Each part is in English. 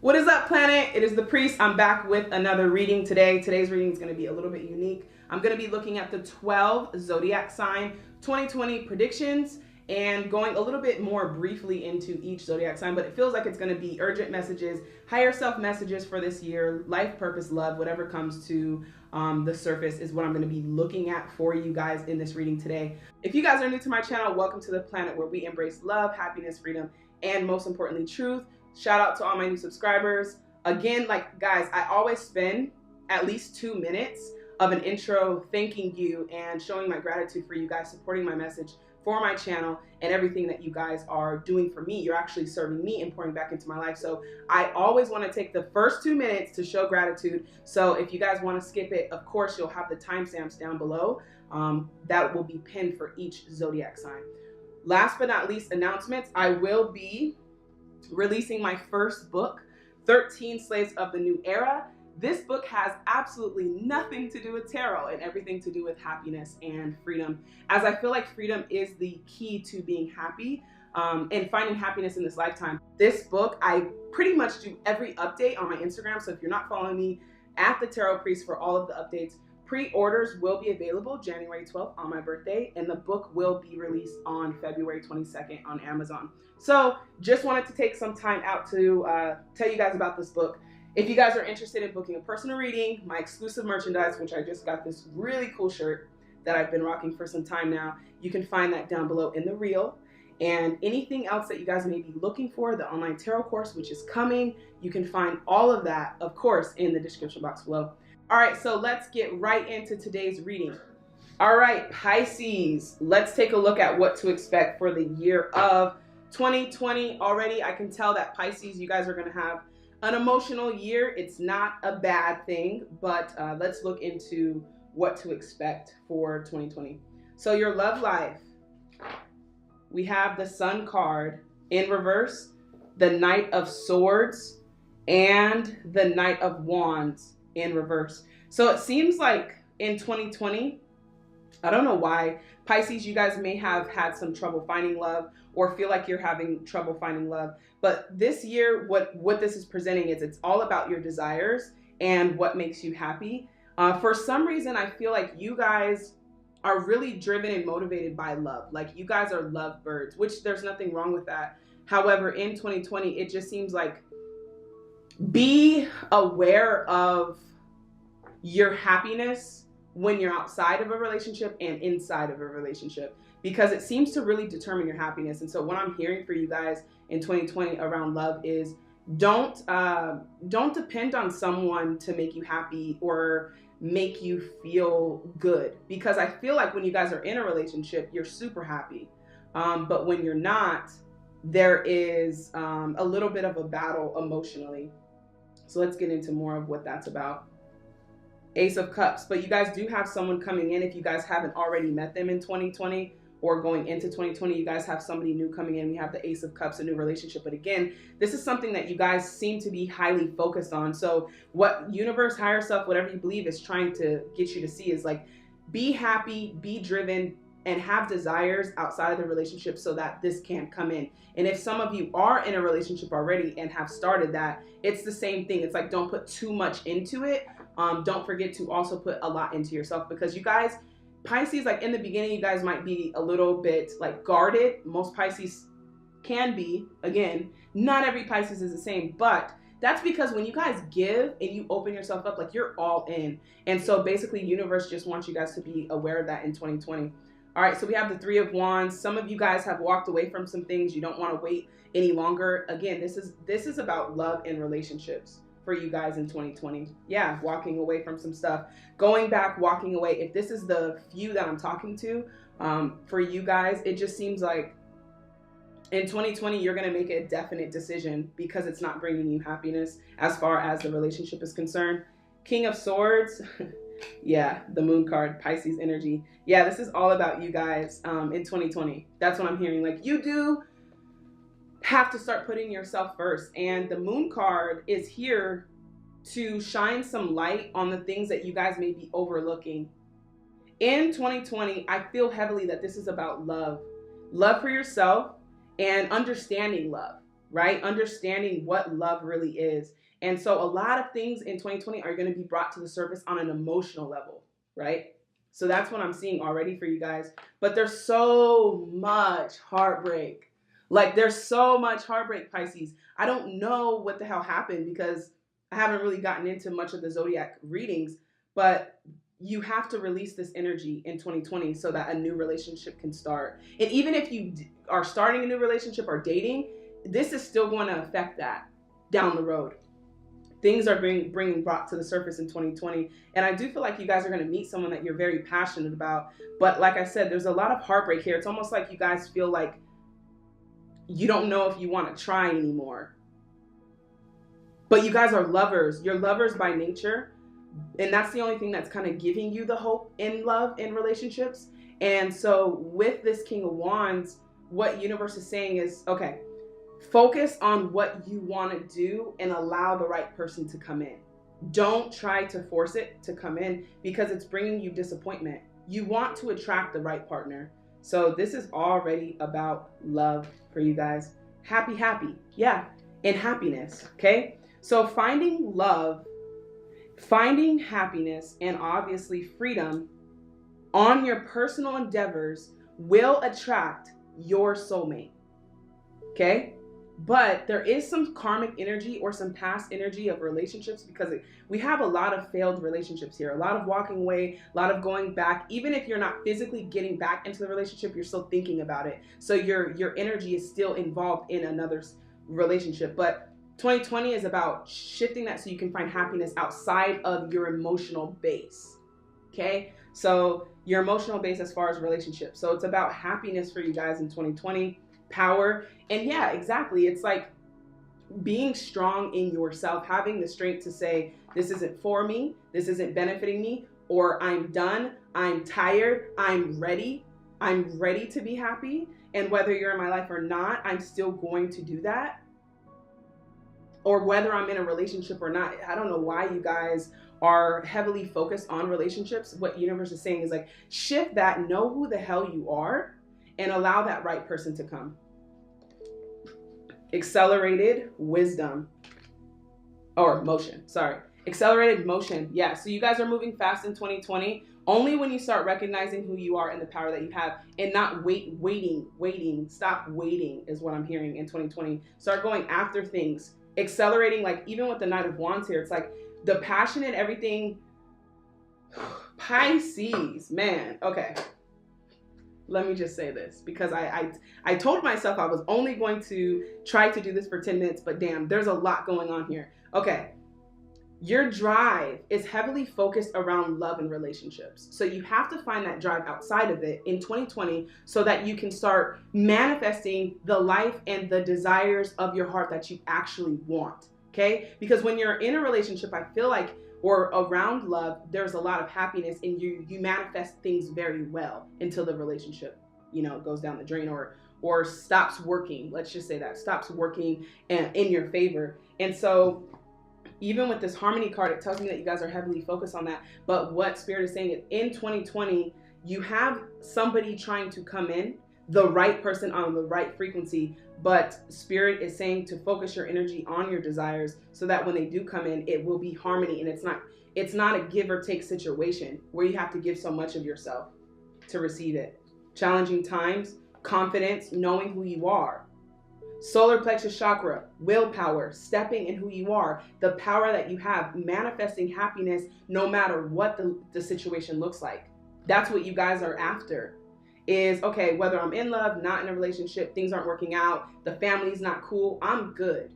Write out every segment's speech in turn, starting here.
What is up, planet? It is the priest. I'm back with another reading today. Today's reading is going to be a little bit unique. I'm going to be looking at the 12 zodiac sign 2020 predictions and going a little bit more briefly into each zodiac sign, but it feels like it's going to be urgent messages, higher self messages for this year, life purpose, love, whatever comes to the surface is what I'm going to be looking at for you guys in this reading today. If you guys are new to my channel, welcome to the planet where we embrace love, happiness, freedom, and most importantly, truth. Shout out to all my new subscribers. Again, like guys, I always spend at least 2 minutes of an intro thanking you and showing my gratitude for you guys supporting my message for my channel and everything that you guys are doing for me. You're actually serving me and pouring back into my life. So I always want to take the first 2 minutes to show gratitude. So if you guys want to skip it, of course, you'll have the timestamps down below. That will be pinned for each zodiac sign. Last but not least, announcements. I will be releasing my first book, 13 Slaves of the New Era. This book has absolutely nothing to do with tarot and everything to do with happiness and freedom, as I feel like freedom is the key to being happy and finding happiness in this lifetime. This book, I pretty much do every update on my Instagram, so if you're not following me at the Tarot Priest for all of the updates, pre-orders will be available January 12th on my birthday, and the book will be released on February 22nd on Amazon. So just wanted to take some time out to tell you guys about this book. If you guys are interested in booking a personal reading, my exclusive merchandise, which I just got this really cool shirt that I've been rocking for some time now, you can find that down below in the reel. And anything else that you guys may be looking for, the online tarot course, which is coming, you can find all of that, of course, in the description box below. All right, so let's get right into today's reading. All right, Pisces, let's take a look at what to expect for the year of 2020. Already, I can tell that Pisces, you guys are going to have an emotional year. It's not a bad thing, but let's look into what to expect for 2020. So your love life, we have the Sun card in reverse, the Knight of Swords, and the Knight of Wands in reverse. So it seems like in 2020, I don't know why, Pisces, you guys may have had some trouble finding love or feel like you're having trouble finding love. But this year, what this is presenting is it's all about your desires and what makes you happy. For some reason, I feel like you guys are really driven and motivated by love. Like you guys are love birds, which there's nothing wrong with that. However, in 2020, it just seems like be aware of your happiness when you're outside of a relationship and inside of a relationship, because it seems to really determine your happiness. And so what I'm hearing for you guys in 2020 around love is don't depend on someone to make you happy or make you feel good, because I feel like when you guys are in a relationship, you're super happy. But when you're not, there is a little bit of a battle emotionally. So let's get into more of what that's about. Ace of Cups, but you guys do have someone coming in. If you guys haven't already met them in 2020 or going into 2020, you guys have somebody new coming in. We have the Ace of Cups, a new relationship. But again, this is something that you guys seem to be highly focused on. So what universe, higher self, whatever you believe is trying to get you to see is like, be happy, be driven, and have desires outside of the relationship so that this can come in. And if some of you are in a relationship already and have started that, it's the same thing. It's like, don't put too much into it. Don't forget to also put a lot into yourself, because you guys, Pisces, like in the beginning, you guys might be a little bit like guarded. Most Pisces can be. Again, not every Pisces is the same, but that's because when you guys give and you open yourself up, like you're all in. And so basically universe just wants you guys to be aware of that in 2020. All right, so we have the Three of Wands. Some of you guys have walked away from some things. You don't want to wait any longer. Again, this is about love and relationships for you guys in 2020. Yeah, walking away from some stuff, going back, walking away. If this is the few that I'm talking to, for you guys, it just seems like in 2020, you're going to make a definite decision because it's not bringing you happiness as far as the relationship is concerned. King of Swords. Yeah, the Moon card, Pisces energy. Yeah, this is all about you guys in 2020. That's what I'm hearing. Like, you do have to start putting yourself first. And the Moon card is here to shine some light on the things that you guys may be overlooking. In 2020, I feel heavily that this is about love. Love for yourself and understanding love. right? Understanding what love really is. And so a lot of things in 2020 are going to be brought to the surface on an emotional level, right? So that's what I'm seeing already for you guys. But there's so much heartbreak. Like there's so much heartbreak, Pisces. I don't know what the hell happened because I haven't really gotten into much of the zodiac readings, but you have to release this energy in 2020 so that a new relationship can start. And even if you are starting a new relationship or dating, this is still going to affect that down the road. Things are being brought to the surface in 2020. And I do feel like you guys are going to meet someone that you're very passionate about. But like I said, there's a lot of heartbreak here. It's almost like you guys feel like you don't know if you want to try anymore. But you guys are lovers. You're lovers by nature. And that's the only thing that's kind of giving you the hope in love in relationships. And so with this King of Wands, what universe is saying is, okay, focus on what you want to do and allow the right person to come in. Don't try to force it to come in because it's bringing you disappointment. You want to attract the right partner. So this is already about love for you guys. Happy. Yeah, and happiness, okay? So finding love, finding happiness, and obviously freedom on your personal endeavors will attract your soulmate, okay? But there is some karmic energy or some past energy of relationships because we have a lot of failed relationships here, a lot of walking away, a lot of going back. Even if you're not physically getting back into the relationship, you're still thinking about it. So your energy is still involved in another relationship. But 2020 is about shifting that so you can find happiness outside of your emotional base, okay? So your emotional base as far as relationships. So it's about happiness for you guys in 2020. Power. And yeah, exactly. It's like being strong in yourself, having the strength to say, this isn't for me, this isn't benefiting me, or I'm done, I'm tired, I'm ready to be happy. And whether you're in my life or not, I'm still going to do that. Or whether I'm in a relationship or not. I don't know why you guys are heavily focused on relationships. What universe is saying is like, shift that, know who the hell you are, and allow that right person to come. Accelerated wisdom. Or motion, sorry. Accelerated motion. Yeah, so you guys are moving fast in 2020. Only when you start recognizing who you are and the power that you have and not waiting. Stop waiting is what I'm hearing in 2020. Start going after things. Accelerating, like even with the Knight of Wands here, it's like the passion and everything. Pisces, man. Okay. Let me just say this because I told myself I was only going to try to do this for 10 minutes, but damn, there's a lot going on here. Okay. Your drive is heavily focused around love and relationships. So you have to find that drive outside of it in 2020 so that you can start manifesting the life and the desires of your heart that you actually want. Okay? Because when you're in a relationship, I feel like, or around love, there's a lot of happiness and you manifest things very well until the relationship, goes down the drain or stops working. Let's just say that stops working in your favor. And so even with this harmony card, it tells me that you guys are heavily focused on that. But what Spirit is saying is in 2020, you have somebody trying to come in, the right person on the right frequency, but Spirit is saying to focus your energy on your desires so that when they do come in, it will be harmony. And it's not a give or take situation where you have to give so much of yourself to receive it. Challenging times, confidence, knowing who you are. Solar plexus chakra, willpower, stepping in who you are, the power that you have, manifesting happiness no matter what the situation looks like. That's what you guys are after. Is, okay, whether I'm in love, not in a relationship, things aren't working out, the family's not cool, I'm good,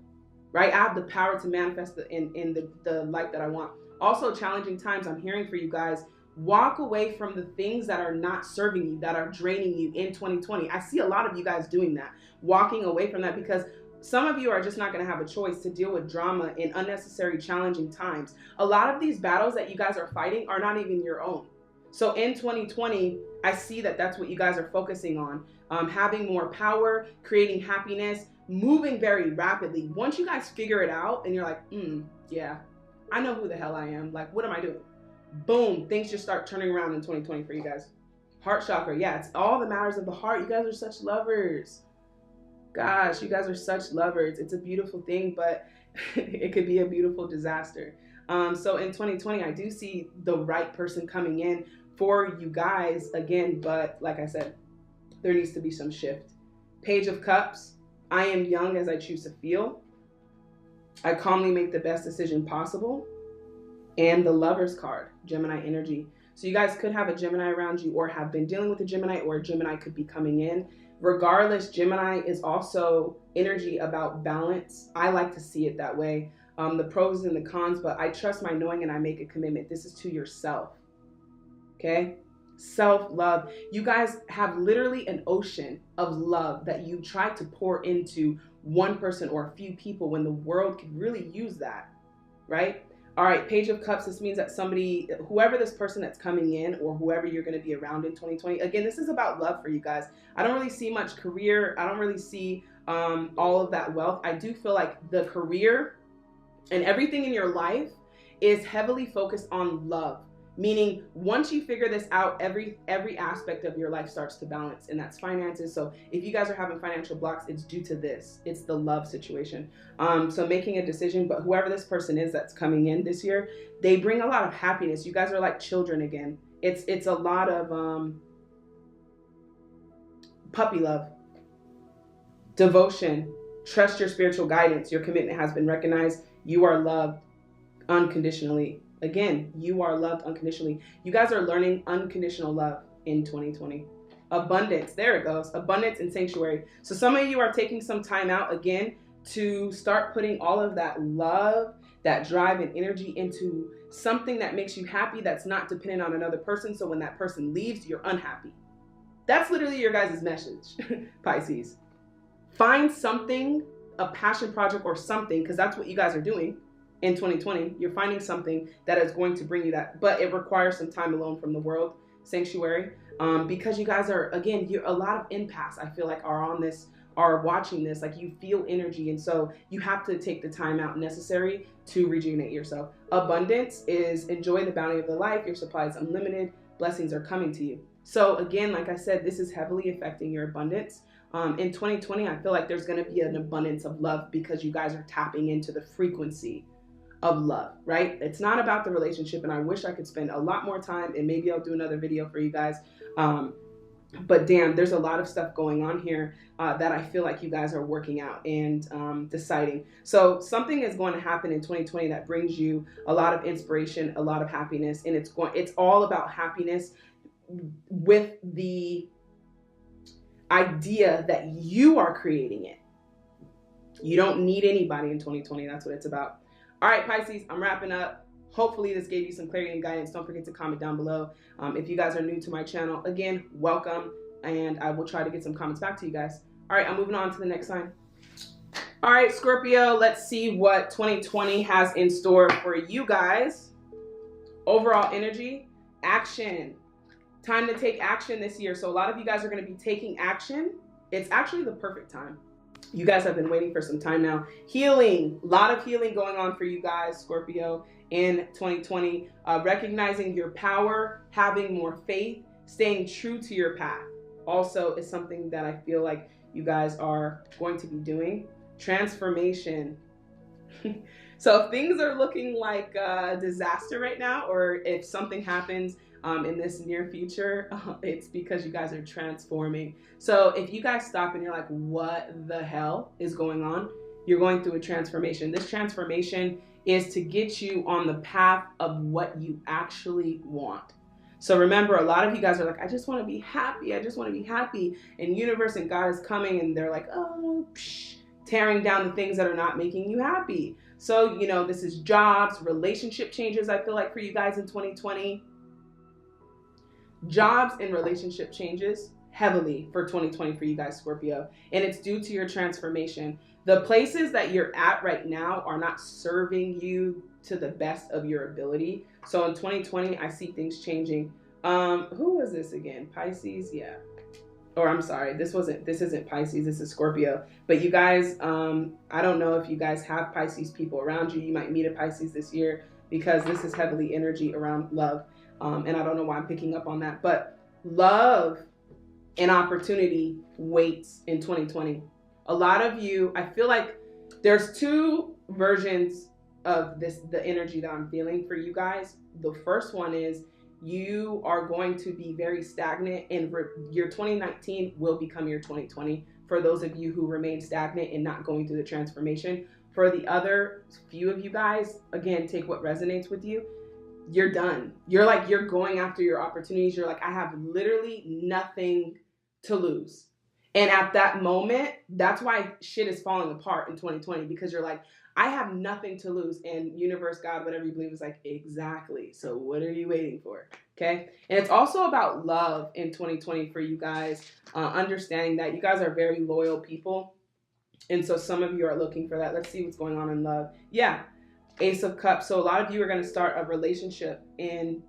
right? I have the power to manifest in the life that I want. Also, challenging times, I'm hearing for you guys, walk away from the things that are not serving you, that are draining you in 2020. I see a lot of you guys doing that, walking away from that, because some of you are just not going to have a choice to deal with drama in unnecessary challenging times. A lot of these battles that you guys are fighting are not even your own. So in 2020, I see that that's what you guys are focusing on, having more power, creating happiness, moving very rapidly. Once you guys figure it out and you're like, yeah, I know who the hell I am. Like, what am I doing? Boom, things just start turning around in 2020 for you guys. Heart chakra, yeah, it's all the matters of the heart. You guys are such lovers. Gosh, you guys are such lovers. It's a beautiful thing, but it could be a beautiful disaster. So in 2020, I do see the right person coming in for you guys again, but like I said, there needs to be some shift. Page of Cups. I am young as I choose to feel. I calmly make the best decision possible. And the Lover's card, Gemini energy. So you guys could have a Gemini around you or have been dealing with a Gemini, or a Gemini could be coming in. Regardless, Gemini is also energy about balance. I like to see it that way. The pros and the cons, but I trust my knowing and I make a commitment. This is to yourself. Okay? Self-love. You guys have literally an ocean of love that you try to pour into one person or a few people when the world could really use that, right? All right, Page of Cups. This means that somebody, whoever this person that's coming in or whoever you're going to be around in 2020, again, this is about love for you guys. I don't really see much career. I don't really see all of that wealth. I do feel like the career and everything in your life is heavily focused on love. Meaning, once you figure this out, every aspect of your life starts to balance, and that's finances. So if you guys are having financial blocks, it's due to this. It's the love situation. So making a decision, but whoever this person is that's coming in this year, they bring a lot of happiness. You guys are like children again. It's a lot of puppy love, devotion, trust your spiritual guidance. Your commitment has been recognized. You are loved unconditionally. Again, you are loved unconditionally. You guys are learning unconditional love in 2020. Abundance, there it goes. Abundance and sanctuary. So some of you are taking some time out again to start putting all of that love, that drive and energy into something that makes you happy, that's not dependent on another person. So when that person leaves, you're unhappy. That's literally your guys' message, Pisces. Find something, a passion project or something, because that's what you guys are doing. In 2020, you're finding something that is going to bring you that, but it requires some time alone from the world, sanctuary, because you guys are, again, a lot of empaths, I feel like, are on this, are watching this, like you feel energy, and so you have to take the time out necessary to rejuvenate yourself. Abundance is enjoy the bounty of the life, your supply is unlimited, blessings are coming to you. So again, like I said, this is heavily affecting your abundance. In 2020, I feel like there's going to be an abundance of love because you guys are tapping into the frequency of love, right? It's not about the relationship, and I wish I could spend a lot more time, and maybe I'll do another video for you guys. But damn, there's a lot of stuff going on here that I feel like you guys are working out and deciding. So something is going to happen in 2020 that brings you a lot of inspiration, a lot of happiness, and it's all about happiness with the idea that you are creating it. You don't need anybody in 2020. That's what it's about. All right, Pisces, I'm wrapping up. Hopefully this gave you some clarity and guidance. Don't forget to comment down below. If you guys are new to my channel, again, welcome. And I will try to get some comments back to you guys. All right, I'm moving on to the next sign. All right, Scorpio, let's see what 2020 has in store for you guys. Overall energy, action. Time to take action this year. So a lot of you guys are going to be taking action. It's actually the perfect time. You guys have been waiting for some time now. Healing, a lot of healing going on for you guys, Scorpio, in 2020. Recognizing your power, having more faith, staying true to your path. Also is something that I feel like you guys are going to be doing. Transformation. So if things are looking like a disaster right now, or if something happens in this near future, it's because you guys are transforming. So if you guys stop and you're like, what the hell is going on? You're going through a transformation. This transformation is to get you on the path of what you actually want. So remember, a lot of you guys are like, I just want to be happy. I just want to be happy. And universe and God is coming and they're like, oh, tearing down the things that are not making you happy. So, you know, this is jobs, relationship changes, I feel like, for you guys in 2020. Jobs and relationship changes heavily for 2020 for you guys, Scorpio. And it's due to your transformation. The places that you're at right now are not serving you to the best of your ability. So in 2020, I see things changing. Who was this again? Pisces? Yeah. Or I'm sorry, this isn't Pisces, this is Scorpio. But you guys, I don't know if you guys have Pisces people around you. You might meet a Pisces this year because this is heavily energy around love. And I don't know why I'm picking up on that. But love and opportunity waits in 2020. A lot of you, I feel like there's two versions of the energy that I'm feeling for you guys. The first one is you are going to be very stagnant, and your 2019 will become your 2020 for those of you who remain stagnant and not going through the transformation. For the other few of you guys, again, take what resonates with you. You're done. You're going after your opportunities. You're like, I have literally nothing to lose. And at that moment, that's why shit is falling apart in 2020, because you're like, I have nothing to lose. And universe, God, whatever you believe, is like, exactly. So what are you waiting for? Okay. And it's also about love in 2020 for you guys, understanding that you guys are very loyal people. And so some of you are looking for that. Let's see what's going on in love. Yeah. Ace of Cups. So a lot of you are going to start a relationship in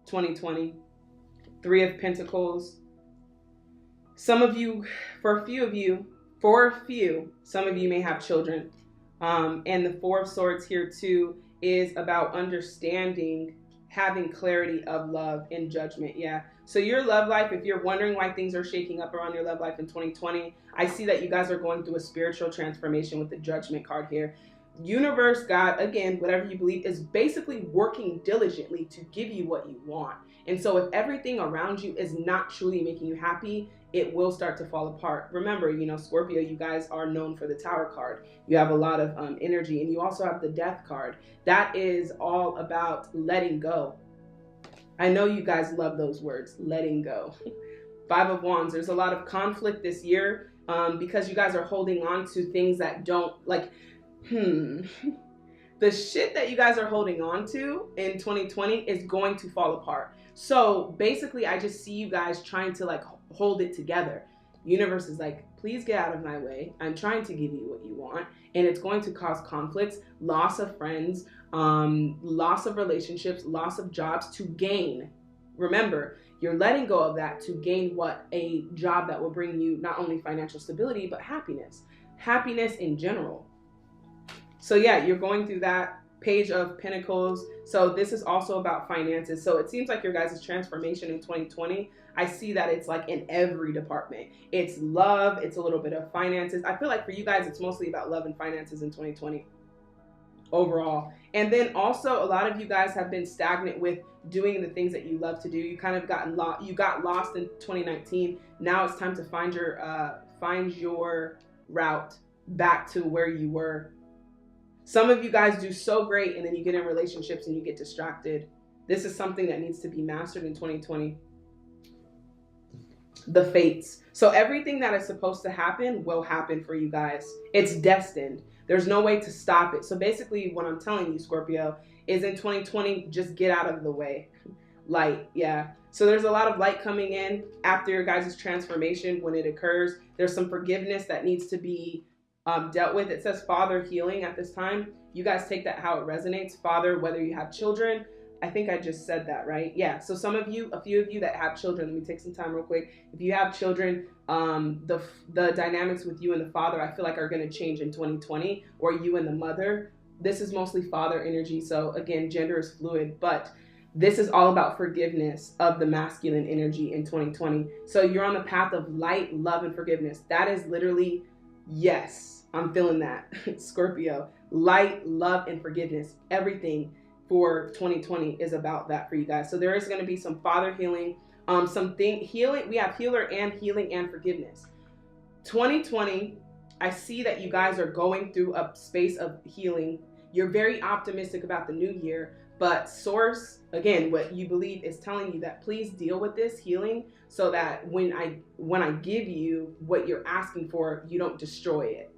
2020. Three of Pentacles. Some of you, for a few, some of you may have children. And the Four of Swords here too is about understanding, having clarity of love and judgment. Yeah. So your love life, if you're wondering why things are shaking up around your love life in 2020, I see that you guys are going through a spiritual transformation with the Judgment card here. Universe, God, again, whatever you believe, is basically working diligently to give you what you want. And so if everything around you is not truly making you happy, it will start to fall apart. Remember, Scorpio, you guys are known for the Tower card. You have a lot of energy, and you also have the Death card. That is all about letting go. I know you guys love those words, letting go. Five of Wands, there's a lot of conflict this year because you guys are holding on to things that don't, the shit that you guys are holding on to in 2020 is going to fall apart. So basically, I just see you guys trying to hold it together. Universe is like, please get out of my way. I'm trying to give you what you want. And it's going to cause conflicts, loss of friends, loss of relationships, loss of jobs to gain. Remember, you're letting go of that to gain what? A job that will bring you not only financial stability, but happiness. Happiness in general. So yeah, you're going through that. Page of Pentacles. So this is also about finances. So it seems like your guys' transformation in 2020, I see that it's like in every department. It's love, it's a little bit of finances. I feel like for you guys, it's mostly about love and finances in 2020 overall. And then also a lot of you guys have been stagnant with doing the things that you love to do. You kind of got lost in 2019. Now it's time to find your route back to where you were. Some of you guys do so great, and then you get in relationships and you get distracted. This is something that needs to be mastered in 2020. The fates. So everything that is supposed to happen will happen for you guys. It's destined. There's no way to stop it. So basically what I'm telling you, Scorpio, is in 2020, just get out of the way. Light, yeah. So there's a lot of light coming in after your guys' transformation when it occurs. There's some forgiveness that needs to be dealt with. It says Father healing at this time. You guys take that how it resonates. Father, whether you have children, I think I just said that, right? Yeah. So a few of you that have children, let me take some time real quick. If you have children, the dynamics with you and the father, I feel like are going to change in 2020, or you and the mother. This is mostly father energy. So again, gender is fluid, but this is all about forgiveness of the masculine energy in 2020. So you're on the path of light, love, and forgiveness. That is literally, yes, I'm feeling that. Scorpio, light, love, and forgiveness. Everything for 2020 is about that for you guys. So there is going to be some father healing, healing. We have healer and healing and forgiveness. 2020, I see that you guys are going through a space of healing. You're very optimistic about the new year, but source, again, what you believe is telling you that please deal with this healing so that when I give you what you're asking for, you don't destroy it.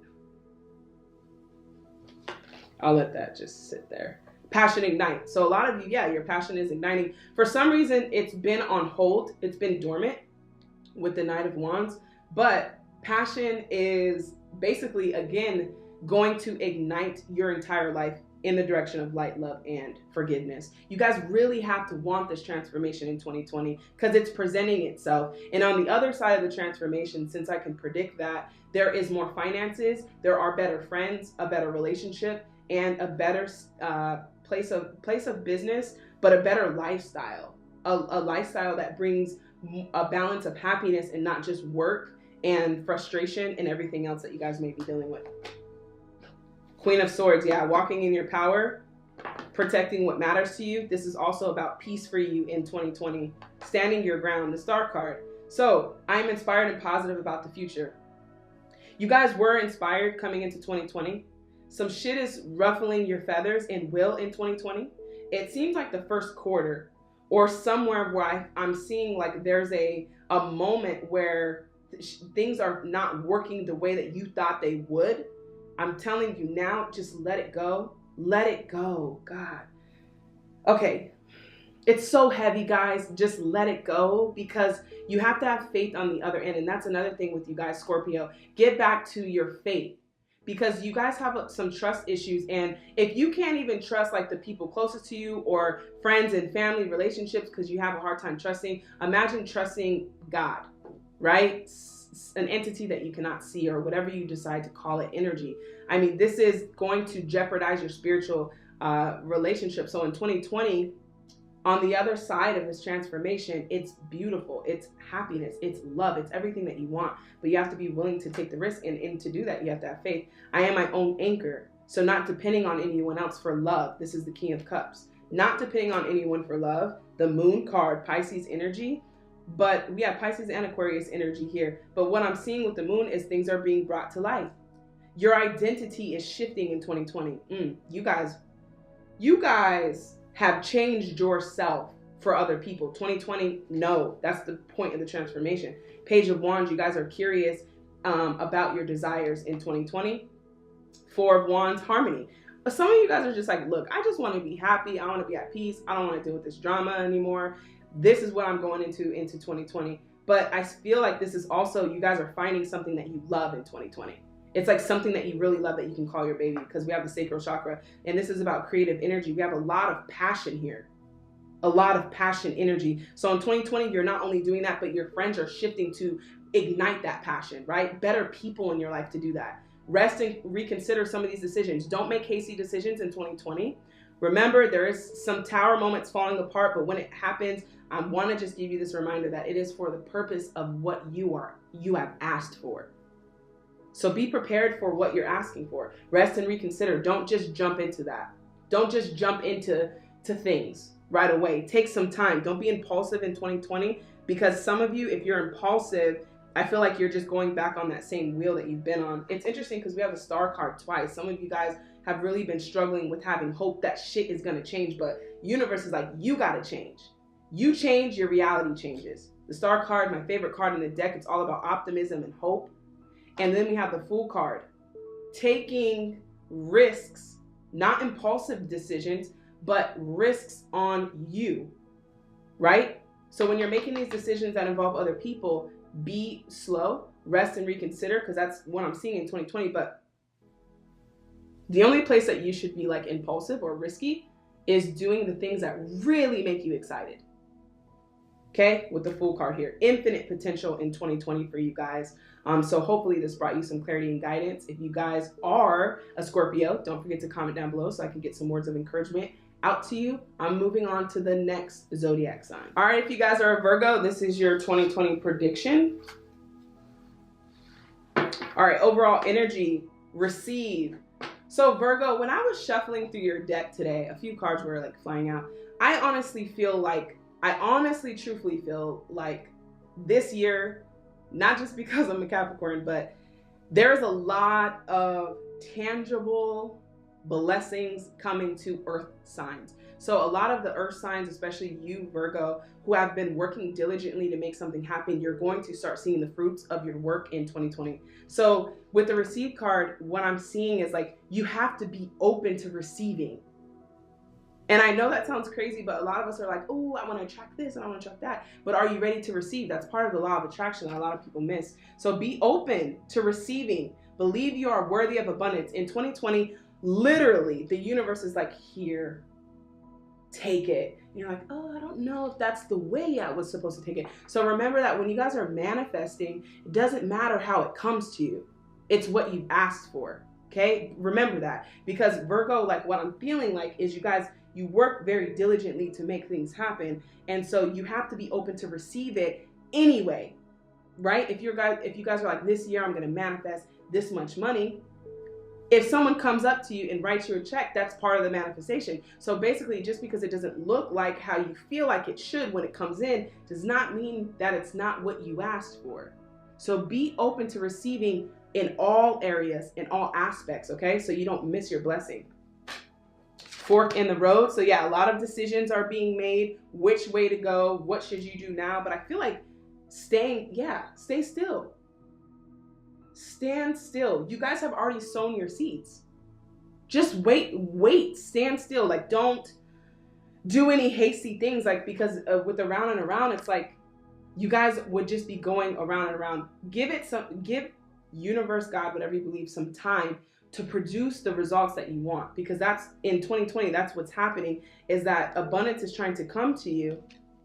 I'll let that just sit there. Passion ignite. So a lot of you, yeah, your passion is igniting. For some reason, it's been on hold. It's been dormant with the Knight of Wands, but passion is basically, again, going to ignite your entire life in the direction of light, love, and forgiveness. You guys really have to want this transformation in 2020 because it's presenting itself. And on the other side of the transformation, since I can predict that, there is more finances, there are better friends, a better relationship, and a better place of business, but a better lifestyle, a lifestyle that brings a balance of happiness and not just work and frustration and everything else that you guys may be dealing with. Queen of Swords, yeah, walking in your power, protecting what matters to you. This is also about peace for you in 2020, standing your ground, the Star card. So I'm inspired and positive about the future. You guys were inspired coming into 2020. Some shit is ruffling your feathers and will in 2020. It seems like the first quarter or somewhere where I'm seeing like there's a moment where things are not working the way that you thought they would. I'm telling you now, just let it go. Let it go, God. Okay, it's so heavy, guys. Just let it go, because you have to have faith on the other end. And that's another thing with you guys, Scorpio. Get back to your faith, because you guys have some trust issues. And if you can't even trust like the people closest to you or friends and family relationships because you have a hard time trusting, imagine trusting God, right? An entity that you cannot see, or whatever you decide to call it, energy. I mean, this is going to jeopardize your spiritual relationship. So in 2020, on the other side of this transformation, it's beautiful, it's happiness, it's love, it's everything that you want. But you have to be willing to take the risk, and to do that, you have to have faith. I am my own anchor. So not depending on anyone else for love. This is the King of Cups. Not depending on anyone for love. The Moon card, Pisces energy. But we have Pisces and Aquarius energy here. But what I'm seeing with the Moon is things are being brought to life. Your identity is shifting in 2020. You guys have changed yourself for other people. 2020, no, that's the point of the transformation. Page of Wands, you guys are curious about your desires in 2020. Four of Wands, harmony. Some of you guys are just like, look, I just want to be happy. I want to be at peace. I don't want to deal with this drama anymore. This is what I'm going into 2020. But I feel like this is also, you guys are finding something that you love in 2020. It's like something that you really love that you can call your baby, because we have the sacral chakra, and this is about creative energy. We have a lot of passion here, a lot of passion energy. So in 2020, you're not only doing that, but your friends are shifting to ignite that passion, right? Better people in your life to do that. Rest and reconsider some of these decisions. Don't make hasty decisions in 2020. Remember, there is some tower moments falling apart, but when it happens, I want to just give you this reminder that it is for the purpose of what you have asked for. So be prepared for what you're asking for. Rest and reconsider. Don't just jump into that. Don't just jump into things right away. Take some time. Don't be impulsive in 2020, because some of you, if you're impulsive, I feel like you're just going back on that same wheel that you've been on. It's interesting because we have a star card twice. Some of you guys have really been struggling with having hope that shit is going to change, but universe is like, you got to change. You change, your reality changes. The star card, my favorite card in the deck, it's all about optimism and hope. And then we have the Fool card, taking risks, not impulsive decisions, but risks on you, right? So when you're making these decisions that involve other people, be slow, rest and reconsider, because that's what I'm seeing in 2020. But the only place that you should be like impulsive or risky is doing the things that really make you excited. Okay, with the Fool card here. Infinite potential in 2020 for you guys. So hopefully this brought you some clarity and guidance. If you guys are a Scorpio, don't forget to comment down below so I can get some words of encouragement out to you. I'm moving on to the next zodiac sign. All right, if you guys are a Virgo, this is your 2020 prediction. All right, overall energy, receive. So Virgo, when I was shuffling through your deck today, a few cards were like flying out. I honestly truthfully feel like this year, not just because I'm a Capricorn, but there's a lot of tangible blessings coming to earth signs. So a lot of the earth signs, especially you, Virgo, who have been working diligently to make something happen, you're going to start seeing the fruits of your work in 2020. So with the receive card, what I'm seeing is like, you have to be open to receiving. And I know that sounds crazy, but a lot of us are like, oh, I want to attract this and I want to attract that. But are you ready to receive? That's part of the law of attraction that a lot of people miss. So be open to receiving. Believe you are worthy of abundance. In 2020, literally, the universe is like, here, take it. And you're like, oh, I don't know if that's the way I was supposed to take it. So remember that when you guys are manifesting, it doesn't matter how it comes to you. It's what you've asked for. Okay? Remember that. Because Virgo, like what I'm feeling like is you guys, you work very diligently to make things happen. And so you have to be open to receive it anyway. right? If you guys are like, this year I'm going to manifest this much money, if someone comes up to you and writes you a check, that's part of the manifestation. So basically, just because it doesn't look like how you feel like it should when it comes in, does not mean that it's not what you asked for. So be open to receiving in all areas, in all aspects, okay? So you don't miss your blessing. Fork in the road. So yeah, a lot of decisions are being made, which way to go, what should you do now? But I feel like stay still. Stand still. You guys have already sown your seeds. Just wait, stand still. Like, don't do any hasty things, like, because with the round and around, it's like you guys would just be going around and around. Give universe, God, whatever you believe, some time to produce the results that you want, because that's in 2020, that's what's happening, is that abundance is trying to come to you,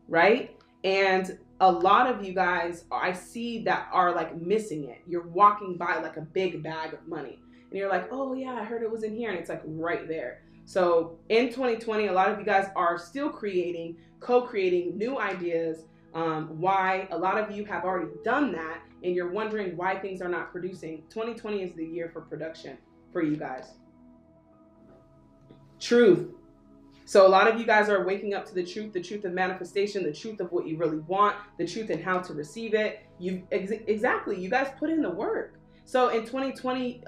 right? And a lot of you guys, I see that are like missing it. You're walking by like a big bag of money and you're like, oh yeah, I heard it was in here, and it's like right there. So in 2020, a lot of you guys are still co-creating new ideas. Why a lot of you have already done that and you're wondering why things are not producing. 2020 is the year for production for you guys. Truth. So a lot of you guys are waking up to the truth of manifestation, the truth of what you really want, the truth and how to receive it. Exactly, you guys put in the work. So in 2020,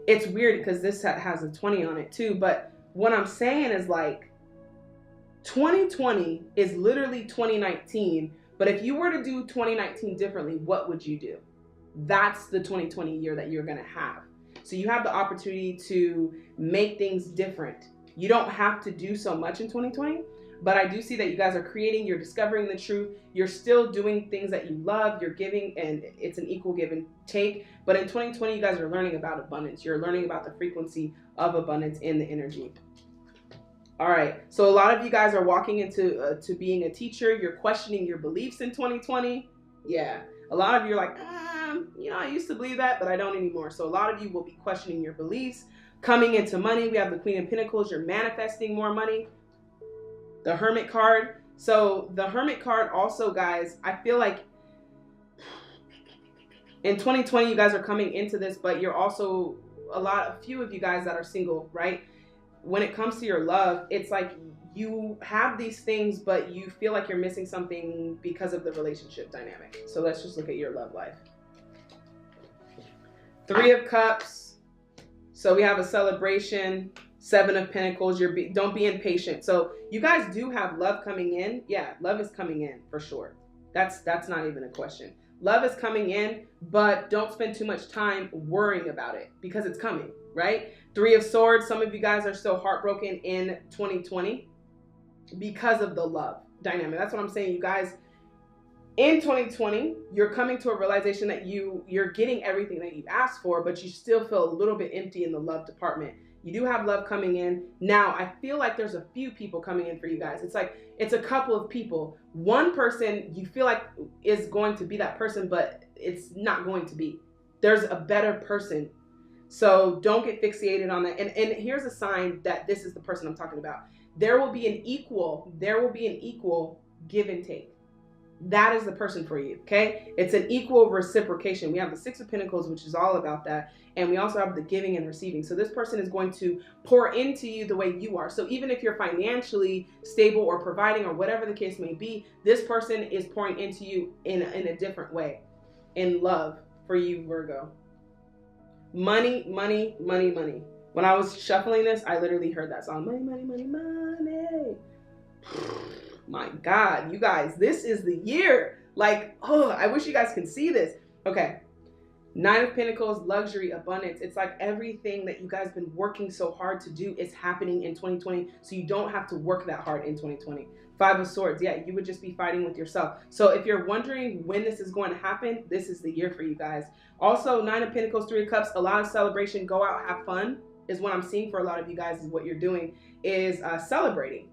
it's weird because this has a 20 on it too. But what I'm saying is, like, 2020 is literally 2019. But if you were to do 2019 differently, what would you do? That's the 2020 year that you're going to have. So you have the opportunity to make things different. You don't have to do so much in 2020, but I do see that you guys are creating, you're discovering the truth, you're still doing things that you love, you're giving, and it's an equal give and take. But in 2020, you guys are learning about abundance. You're learning about the frequency of abundance in the energy. All right, so a lot of you guys are walking into to being a teacher. You're questioning your beliefs in 2020. Yeah, a lot of you are like, I used to believe that, but I don't anymore. So a lot of you will be questioning your beliefs. Coming into money, we have the Queen of Pentacles. You're manifesting more money. The Hermit card. So the Hermit card also, guys, I feel like in 2020, you guys are coming into this, but you're also a few of you guys that are single, right? When it comes to your love, it's like you have these things, but you feel like you're missing something because of the relationship dynamic. So let's just look at your love life. Three of Cups. So we have a celebration. Seven of Pentacles. Don't be impatient. So you guys do have love coming in. Yeah, love is coming in for sure. That's not even a question. Love is coming in, but don't spend too much time worrying about it because it's coming, right? Three of Swords. Some of you guys are still heartbroken in 2020 because of the love dynamic. That's what I'm saying. You guys, in 2020, you're coming to a realization that you're getting everything that you've asked for, but you still feel a little bit empty in the love department. You do have love coming in. Now, I feel like there's a few people coming in for you guys. It's like, it's a couple of people. One person you feel like is going to be that person, but it's not going to be. There's a better person. So don't get fixated on that. And here's a sign that this is the person I'm talking about. There will be an equal give and take. That is the person for you, okay? It's an equal reciprocation. We have the Six of Pentacles, which is all about that. And we also have the giving and receiving. So this person is going to pour into you the way you are. So even if you're financially stable or providing or whatever the case may be, this person is pouring into you in a different way. In love for you, Virgo. Money, money, money, money. When I was shuffling this, I literally heard that song. Money, money, money, money. My God, you guys, this is the year. Like, oh, I wish you guys can see this. Okay. Nine of Pentacles, luxury, abundance. It's like everything that you guys been working so hard to do is happening in 2020. So you don't have to work that hard in 2020. Five of Swords. Yeah, you would just be fighting with yourself. So if you're wondering when this is going to happen, this is the year for you guys. Also, Nine of Pentacles, Three of Cups, a lot of celebration. Go out, have fun is what I'm seeing for a lot of you guys is what you're doing is celebrating.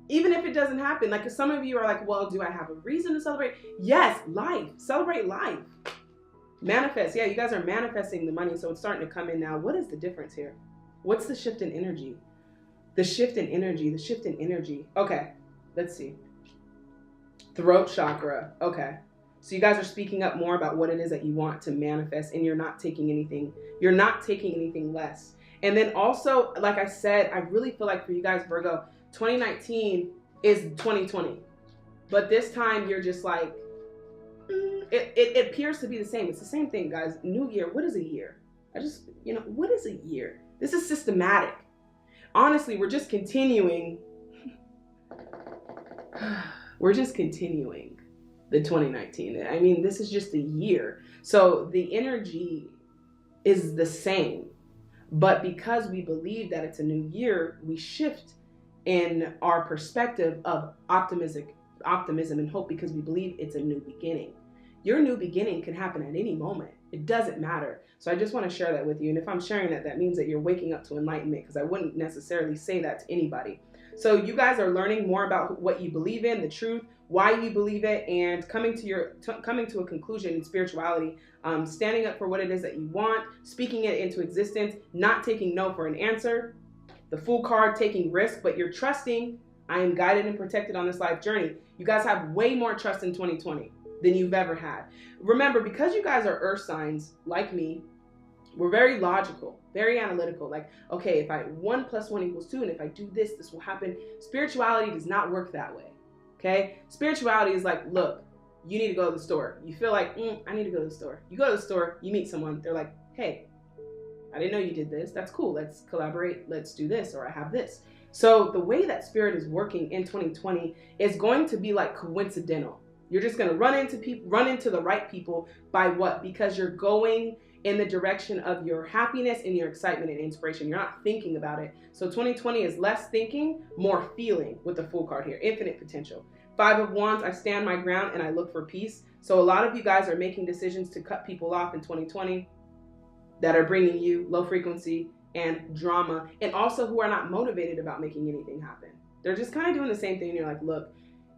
Even if it doesn't happen, like some of you are like, well, do I have a reason to celebrate? Yes, life. Celebrate life. Manifest. Yeah, you guys are manifesting the money, so it's starting to come in now. What is the difference here? What's the shift in energy? The shift in energy. The shift in energy. Okay, let's see. Throat chakra. Okay. So you guys are speaking up more about what it is that you want to manifest, and you're not taking anything less. And then also, like I said, I really feel like for you guys, Virgo, 2019 is 2020. But this time you're just like, it appears to be the same. It's the same thing, guys. New year, what is a year? What is a year? This is systematic. Honestly, we're just continuing. We're just continuing the 2019. I mean, this is just a year. So the energy is the same. But because we believe that it's a new year, we shift in our perspective of optimism and hope, because we believe it's a new beginning. Your new beginning can happen at any moment. It doesn't matter. So I just want to share that with you. And if I'm sharing that, that means that you're waking up to enlightenment, because I wouldn't necessarily say that to anybody. So you guys are learning more about what you believe in, the truth, why you believe it, and coming to a conclusion in spirituality, standing up for what it is that you want, speaking it into existence, not taking no for an answer. The Fool card, taking risk, but you're trusting. I am guided and protected on this life journey. You guys have way more trust in 2020 than you've ever had. Remember, because you guys are earth signs like me, we're very logical, very analytical. Like, okay, if 1 + 1 = 2, and if I do this, this will happen. Spirituality does not work that way. Okay? Spirituality is like, look, you need to go to the store. You feel like, I need to go to the store. You go to the store, you meet someone. They're like, hey, I didn't know you did this. That's cool. Let's collaborate. Let's do this, or I have this. So the way that spirit is working in 2020 is going to be like coincidental. You're just going to run into the right people. By what? Because you're going in the direction of your happiness and your excitement and inspiration. You're not thinking about it. So 2020 is less thinking, more feeling, with the Fool card here. Infinite potential. 5 of Wands, I stand my ground and I look for peace. So a lot of you guys are making decisions to cut people off in 2020 that are bringing you low frequency and drama, and also who are not motivated about making anything happen. They're just kind of doing the same thing. And you're like, look,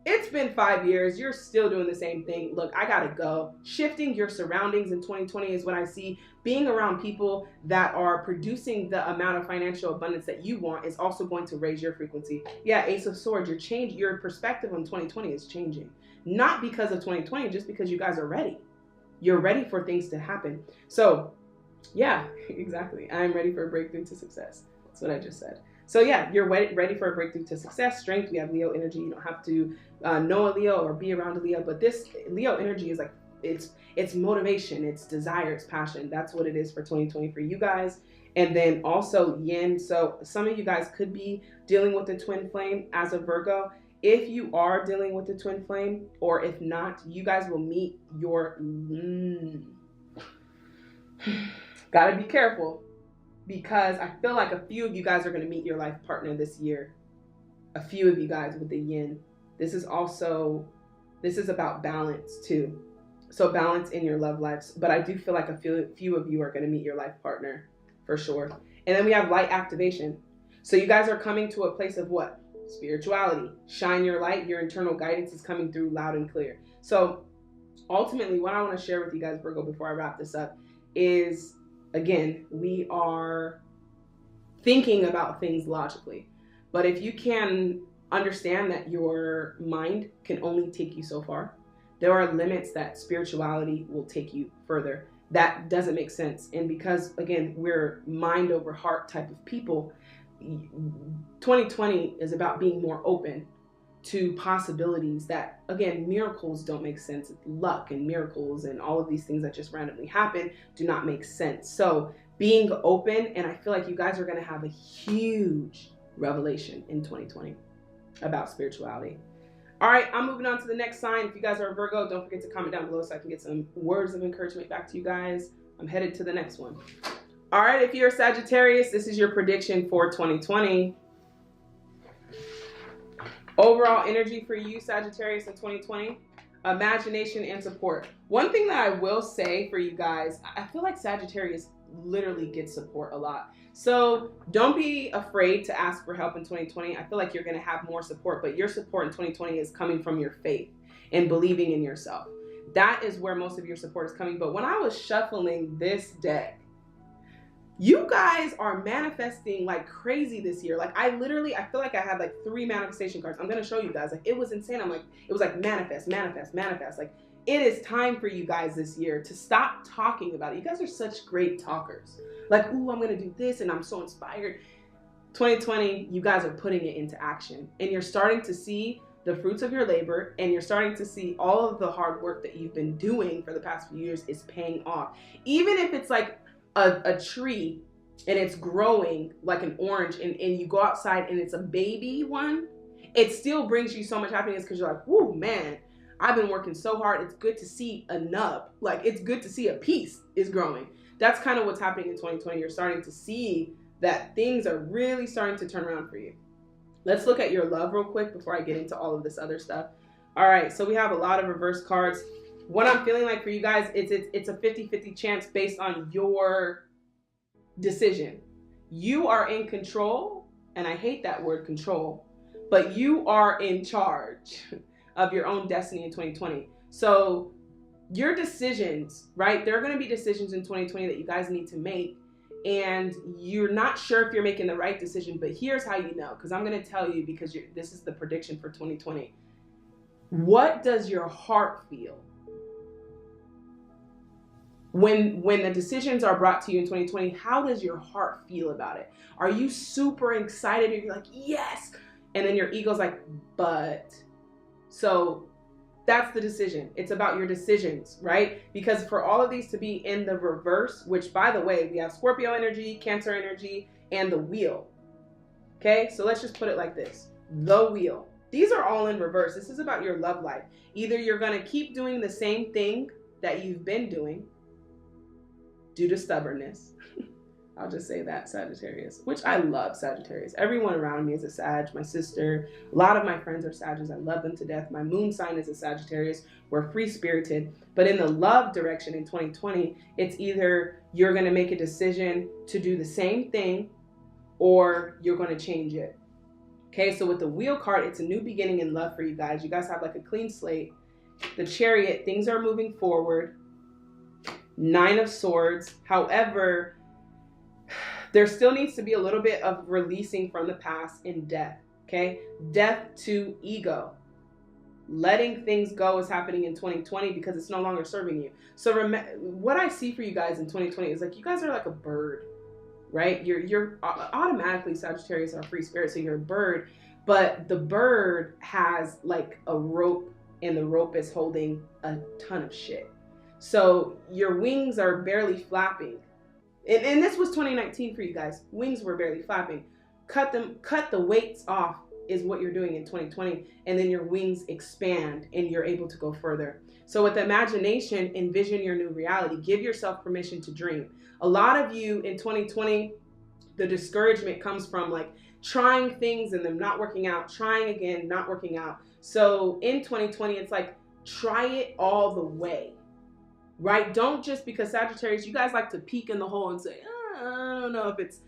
it's been 5 years. You're still doing the same thing. Look, I got to go. Shifting your surroundings in 2020 is what I see. Being around people that are producing the amount of financial abundance that you want is also going to raise your frequency. Yeah, Ace of Swords, your perspective on 2020 is changing. Not because of 2020, just because you guys are ready. You're ready for things to happen. So, yeah, exactly. I'm ready for a breakthrough to success. That's what I just said. So yeah, you're ready for a breakthrough to success. Strength, we have Leo energy. You don't have to know a Leo or be around a Leo, but this Leo energy is like, it's motivation, it's desire, it's passion. That's what it is for 2020 for you guys. And then also Yin. So some of you guys could be dealing with the twin flame as a Virgo. If you are dealing with the twin flame, or if not, you guys will meet your... Gotta be careful, because I feel like a few of you guys are going to meet your life partner this year. A few of you guys with the Yin. This is about balance too. So balance in your love lives. But I do feel like a few of you are going to meet your life partner for sure. And then we have light activation. So you guys are coming to a place of what? Spirituality. Shine your light. Your internal guidance is coming through loud and clear. So ultimately, what I want to share with you guys, Virgo, before I wrap this up is, again, we are thinking about things logically. But if you can understand that your mind can only take you so far, there are limits that spirituality will take you further. That doesn't make sense. And because, again, we're mind over heart type of people, 2020 is about being more open to possibilities that, again, miracles don't make sense. Luck and miracles and all of these things that just randomly happen do not make sense. So being open, and I feel like you guys are going to have a huge revelation in 2020 about spirituality. All right, I'm moving on to the next sign. If you guys are a Virgo, don't forget to comment down below so I can get some words of encouragement back to you guys. I'm headed to the next one. All right, if you're a Sagittarius, this is your prediction for 2020. Overall energy for you, Sagittarius, in 2020, imagination and support. One thing that I will say for you guys, I feel like Sagittarius literally gets support a lot. So don't be afraid to ask for help in 2020. I feel like you're going to have more support, but your support in 2020 is coming from your faith and believing in yourself. That is where most of your support is coming. But when I was shuffling this deck, you guys are manifesting like crazy this year. Like I feel like I had like 3 manifestation cards. I'm going to show you guys. Like it was insane. It was like manifest, manifest, manifest. Like it is time for you guys this year to stop talking about it. You guys are such great talkers. Like, ooh, I'm going to do this and I'm so inspired. 2020, you guys are putting it into action and you're starting to see the fruits of your labor, and you're starting to see all of the hard work that you've been doing for the past few years is paying off. Even if it's like a tree and it's growing like an orange and you go outside and it's a baby one, it still brings you so much happiness because you're like, whoo, man, I've been working so hard. It's good to see a nub. Like, it's good to see a piece is growing. That's kind of what's happening in 2020. You're starting to see that things are really starting to turn around for you. Let's look at your love real quick before I get into all of this other stuff. All right, so we have a lot of reverse cards. What I'm feeling like for you guys, it's a 50-50 chance based on your decision. You are in control, and I hate that word control, but you are in charge of your own destiny in 2020. So your decisions, right? There are going to be decisions in 2020 that you guys need to make, and you're not sure if you're making the right decision, but here's how you know, because I'm going to tell you, because this is the prediction for 2020. What does your heart feel when the decisions are brought to you in 2020? How does your heart feel about it? Are you super excited? Or you're like, yes, and then your ego's like, but. So that's the decision. It's about your decisions, right? Because for all of these to be in the reverse, which, by the way, we have Scorpio energy, Cancer energy, and the wheel. Okay, so let's just put it like this. The wheel. These are all in reverse. This is about your love life. Either you're going to keep doing the same thing that you've been doing due to stubbornness. I'll just say that, Sagittarius, which I love Sagittarius. Everyone around me is a Sag. My sister, a lot of my friends are Sagittarius. I love them to death. My moon sign is a Sagittarius. We're free-spirited. But in the love direction in 2020, it's either you're going to make a decision to do the same thing or you're going to change it. Okay, so with the wheel card, it's a new beginning in love for you guys. You guys have like a clean slate. The Chariot, things are moving forward. 9 of Swords. However, there still needs to be a little bit of releasing from the past in death, okay? Death to ego. Letting things go is happening in 2020 because it's no longer serving you. So what I see for you guys in 2020 is like you guys are like a bird, right? You're automatically, Sagittarius are free spirit, so you're a bird, but the bird has like a rope and the rope is holding a ton of shit. So your wings are barely flapping. And this was 2019 for you guys. Wings were barely flapping. Cut the weights off is what you're doing in 2020. And then your wings expand and you're able to go further. So with imagination, envision your new reality. Give yourself permission to dream. A lot of you in 2020, the discouragement comes from like trying things and them not working out, trying again, not working out. So in 2020, it's like, try it all the way. Right? Don't just, because Sagittarius, you guys like to peek in the hole and say, I don't know if it's,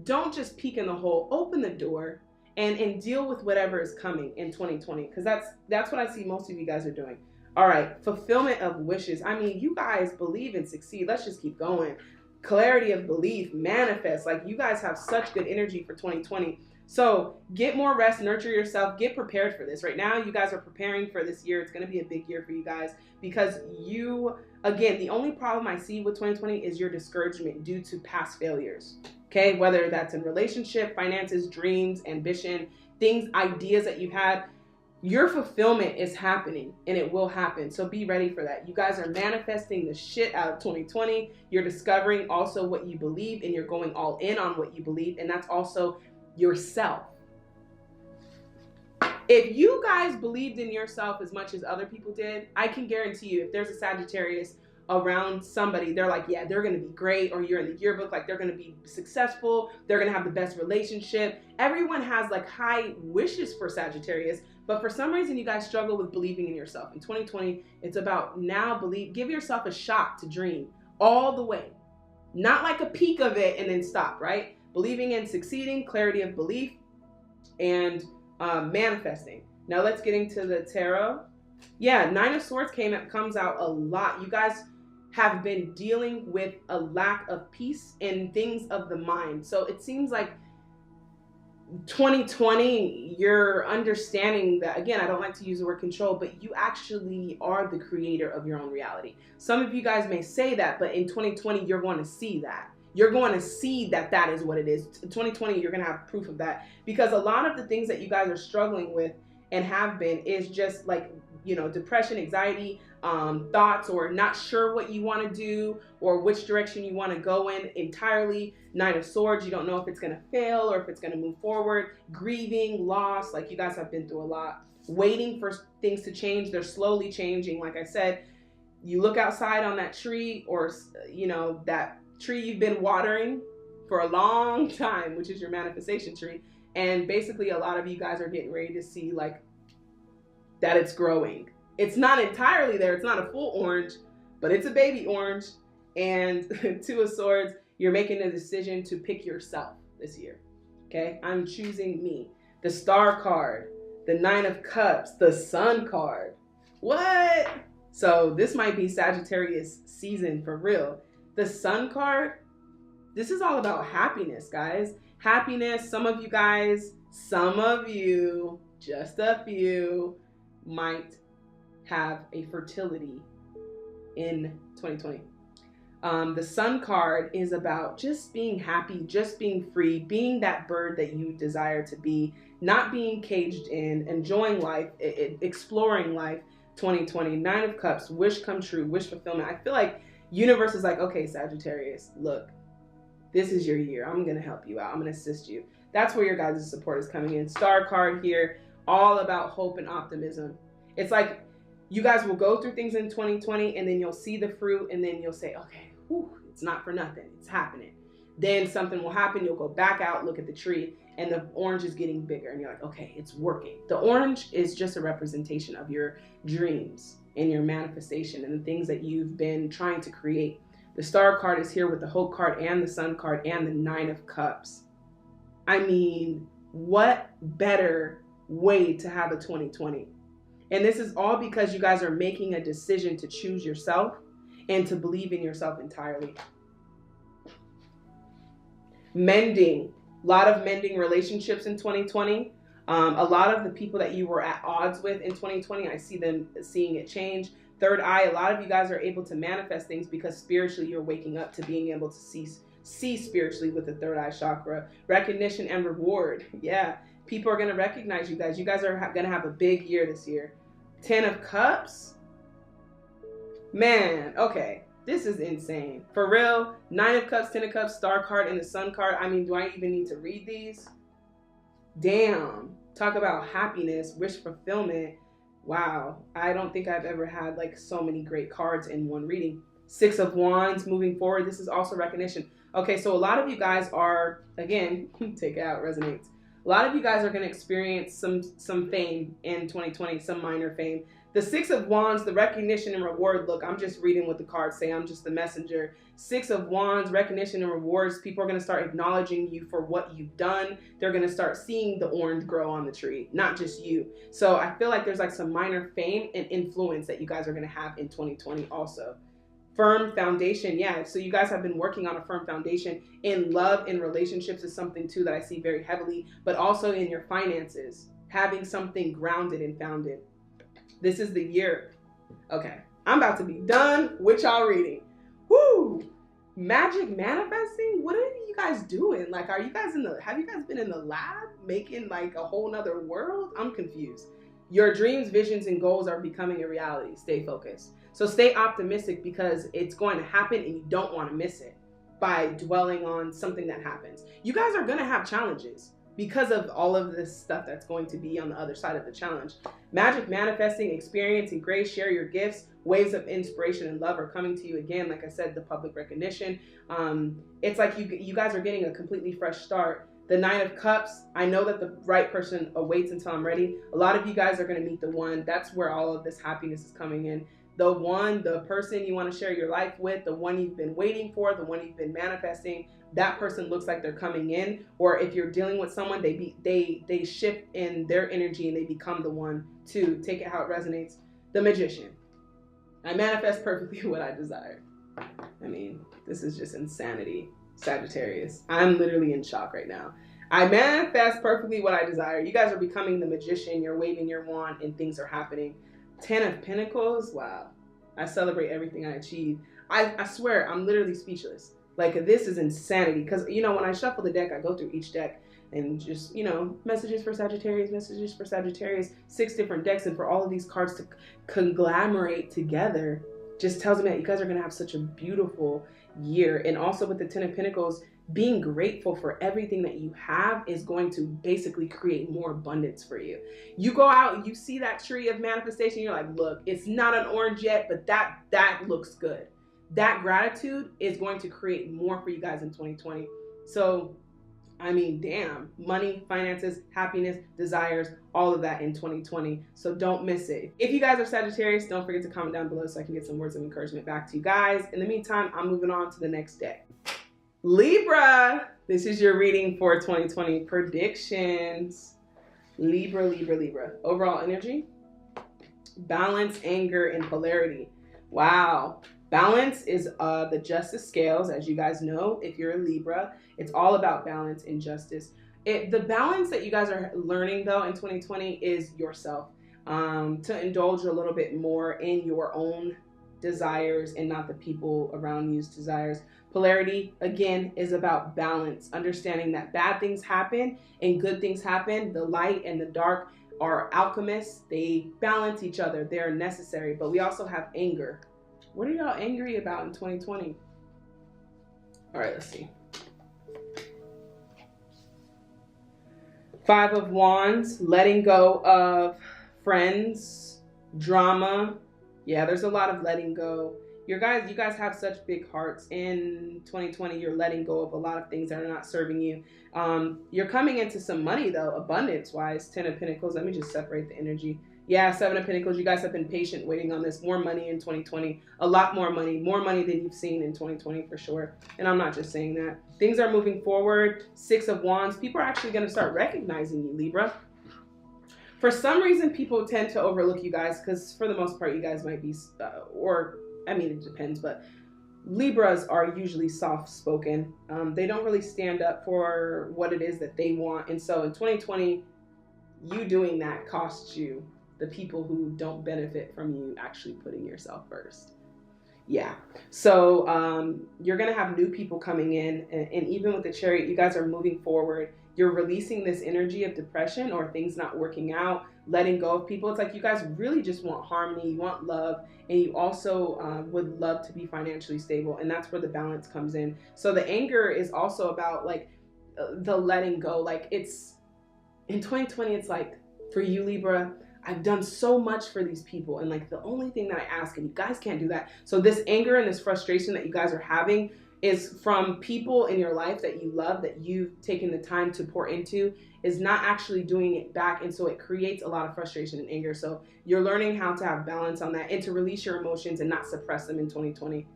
don't just peek in the hole, open the door and deal with whatever is coming in 2020. Because that's what I see most of you guys are doing. All right. Fulfillment of wishes. I mean, you guys believe and succeed. Let's just keep going. Clarity of belief, manifest. Like you guys have such good energy for 2020. So get more rest, nurture yourself, get prepared for this. Right now, you guys are preparing for this year. It's going to be a big year for you guys because you, again, the only problem I see with 2020 is your discouragement due to past failures. Okay, whether that's in relationship, finances, dreams, ambition, things, ideas that you've had, your fulfillment is happening and it will happen. So be ready for that. You guys are manifesting the shit out of 2020. You're discovering also what you believe and you're going all in on what you believe. And that's also yourself. If you guys believed in yourself as much as other people did, I can guarantee you if there's a Sagittarius around somebody, they're like, yeah, they're going to be great, or you're in the yearbook, like they're going to be successful, they're going to have the best relationship. Everyone has like high wishes for Sagittarius, but for some reason you guys struggle with believing in yourself. In 2020, it's about now give yourself a shot to dream all the way. Not like a peek of it and then stop, right? Believing in succeeding, clarity of belief, and manifesting. Now let's get into the tarot. Yeah, 9 of Swords comes out a lot. You guys have been dealing with a lack of peace and things of the mind. So it seems like 2020, you're understanding that, again, I don't like to use the word control, but you actually are the creator of your own reality. Some of you guys may say that, but in 2020, you're going to see that. You're going to see that that is what it is. In 2020, you're going to have proof of that, because a lot of the things that you guys are struggling with and have been is just like, you know, depression, anxiety, thoughts, or not sure what you want to do or which direction you want to go in entirely. 9 of Swords, you don't know if it's going to fail or if it's going to move forward. Grieving, loss, like you guys have been through a lot. Waiting for things to change. They're slowly changing. Like I said, you look outside on that tree, or, you know, that tree you've been watering for a long time, which is your manifestation tree. And basically a lot of you guys are getting ready to see like that it's growing. It's not entirely there. It's not a full orange, but it's a baby orange. And 2 of Swords, you're making a decision to pick yourself this year. Okay? I'm choosing me. The Star card, the 9 of Cups, the Sun card. What? So this might be Sagittarius season for real. The Sun card, this is all about happiness, guys. Happiness. Some of you guys, just a few, might have a fertility in 2020. The Sun card is about just being happy, just being free, being that bird that you desire to be, not being caged in, enjoying life, exploring life. 2020, 9 of Cups, wish come true, wish fulfillment. I feel like universe is like, okay, Sagittarius, look, this is your year. I'm going to help you out. I'm going to assist you. That's where your guys' support is coming in. Star card here, all about hope and optimism. It's like you guys will go through things in 2020 and then you'll see the fruit and then you'll say, okay, whew, it's not for nothing. It's happening. Then something will happen. You'll go back out, look at the tree, and the orange is getting bigger. And you're like, okay, it's working. The orange is just a representation of your dreams and your manifestation and the things that you've been trying to create. The Star card is here with the Hope card and the Sun card and the 9 of Cups. I mean, what better way to have a 2020? And this is all because you guys are making a decision to choose yourself and to believe in yourself entirely. Mending. A lot of mending relationships in 2020. A lot of the people that you were at odds with in 2020, I see them seeing it change. Third eye, a lot of you guys are able to manifest things because spiritually you're waking up to being able to see spiritually with the third eye chakra. Recognition and reward. Yeah, people are going to recognize you guys. You guys are going to have a big year this year. 10 of Cups. Man, okay. This is insane. For real, 9 of Cups, 10 of Cups, Star card, and the Sun card. I mean, do I even need to read these? Damn. Talk about happiness, wish fulfillment. Wow. I don't think I've ever had like so many great cards in one reading. 6 of Wands, moving forward. This is also recognition. Okay, so a lot of you guys are, again, take it out, resonates. A lot of you guys are going to experience some fame in 2020, some minor fame. The 6 of Wands, the recognition and reward. Look, I'm just reading what the cards say. I'm just the messenger. 6 of Wands, recognition and rewards. People are going to start acknowledging you for what you've done. They're going to start seeing the orange grow on the tree, not just you. So I feel like there's like some minor fame and influence that you guys are going to have in 2020 also. Firm foundation. Yeah, so you guys have been working on a firm foundation in love and relationships is something too that I see very heavily, but also in your finances, having something grounded and founded. This is the year. Okay, I'm about to be done with y'all reading. Woo! Magic manifesting? What are you guys doing? Like, have you guys been in the lab making like a whole nother world? I'm confused. Your dreams, visions, and goals are becoming a reality. Stay focused. So stay optimistic because it's going to happen and you don't want to miss it by dwelling on something that happens. You guys are going to have challenges because of all of this stuff that's going to be on the other side of the challenge. Magic manifesting, experience, and grace, share your gifts. Waves of inspiration and love are coming to you again. Like I said, the public recognition. It's like you guys are getting a completely fresh start. The 9 of Cups, I know that the right person awaits until I'm ready. A lot of you guys are going to meet the one. That's where all of this happiness is coming in. The one, the person you want to share your life with, the one you've been waiting for, the one you've been manifesting, that person looks like they're coming in. Or if you're dealing with someone, they shift in their energy and they become the one to take it how it resonates. The Magician. I manifest perfectly what I desire. I mean, this is just insanity. Sagittarius. I'm literally in shock right now. I manifest perfectly what I desire. You guys are becoming the magician. You're waving your wand and things are happening. 10 of Pentacles. Wow. I celebrate everything I achieve. I swear, I'm literally speechless. Like, this is insanity. Because, you know, when I shuffle the deck, I go through each deck and just, you know, messages for Sagittarius, 6 different decks. And for all of these cards to conglomerate together just tells me that you guys are going to have such a beautiful year. And also with the 10 of Pentacles, being grateful for everything that you have is going to basically create more abundance for you. You go out, you see that tree of manifestation, you're like, look, it's not an orange yet, but that looks good. That gratitude is going to create more for you guys in 2020. So, I mean, damn, money, finances, happiness, desires, all of that in 2020. So don't miss it. If you guys are Sagittarius, don't forget to comment down below so I can get some words of encouragement back to you guys. In the meantime, I'm moving on to the next deck. Libra, this is your reading for 2020 predictions. Libra. Overall energy, balance, anger, and polarity. Wow. Balance is the justice scales, as you guys know. If you're a Libra, it's all about balance and justice. The balance that you guys are learning, though, in 2020 is yourself. To indulge a little bit more in your own desires and not the people around you's desires. Polarity, again, is about balance, understanding that bad things happen and good things happen. The light and the dark are alchemists. They balance each other. They're necessary. But we also have anger. What are y'all angry about in 2020? All right, let's see. 5 of Wands, letting go of friends, drama. Yeah, there's a lot of letting go. You guys have such big hearts. In 2020, you're letting go of a lot of things that are not serving you. You're coming into some money, though, abundance-wise. 10 of Pentacles. Let me just separate the energy. Yeah, 7 of Pentacles. You guys have been patient waiting on this. More money in 2020. A lot more money than you've seen in 2020 for sure. And I'm not just saying that. Things are moving forward. 6 of Wands. People are actually going to start recognizing you, Libra. For some reason, people tend to overlook you guys because for the most part, you guys might be, I mean, it depends, but Libras are usually soft-spoken. They don't really stand up for what it is that they want. And so in 2020, you doing that costs you the people who don't benefit from you actually putting yourself first. Yeah. So you're going to have new people coming in. And even with the Chariot, you guys are moving forward. You're releasing this energy of depression or things not working out, letting go of people. It's like you guys really just want harmony, you want love, and you also would love to be financially stable. And that's where the balance comes in. So the anger is also about like the letting go. Like it's in 2020, it's like for you, Libra, I've done so much for these people. And like the only thing that I ask, and you guys can't do that. So this anger and this frustration that you guys are having is from people in your life that you love, that you've taken the time to pour into, is not actually doing it back. And so it creates a lot of frustration and anger. So you're learning how to have balance on that and to release your emotions and not suppress them in 2020.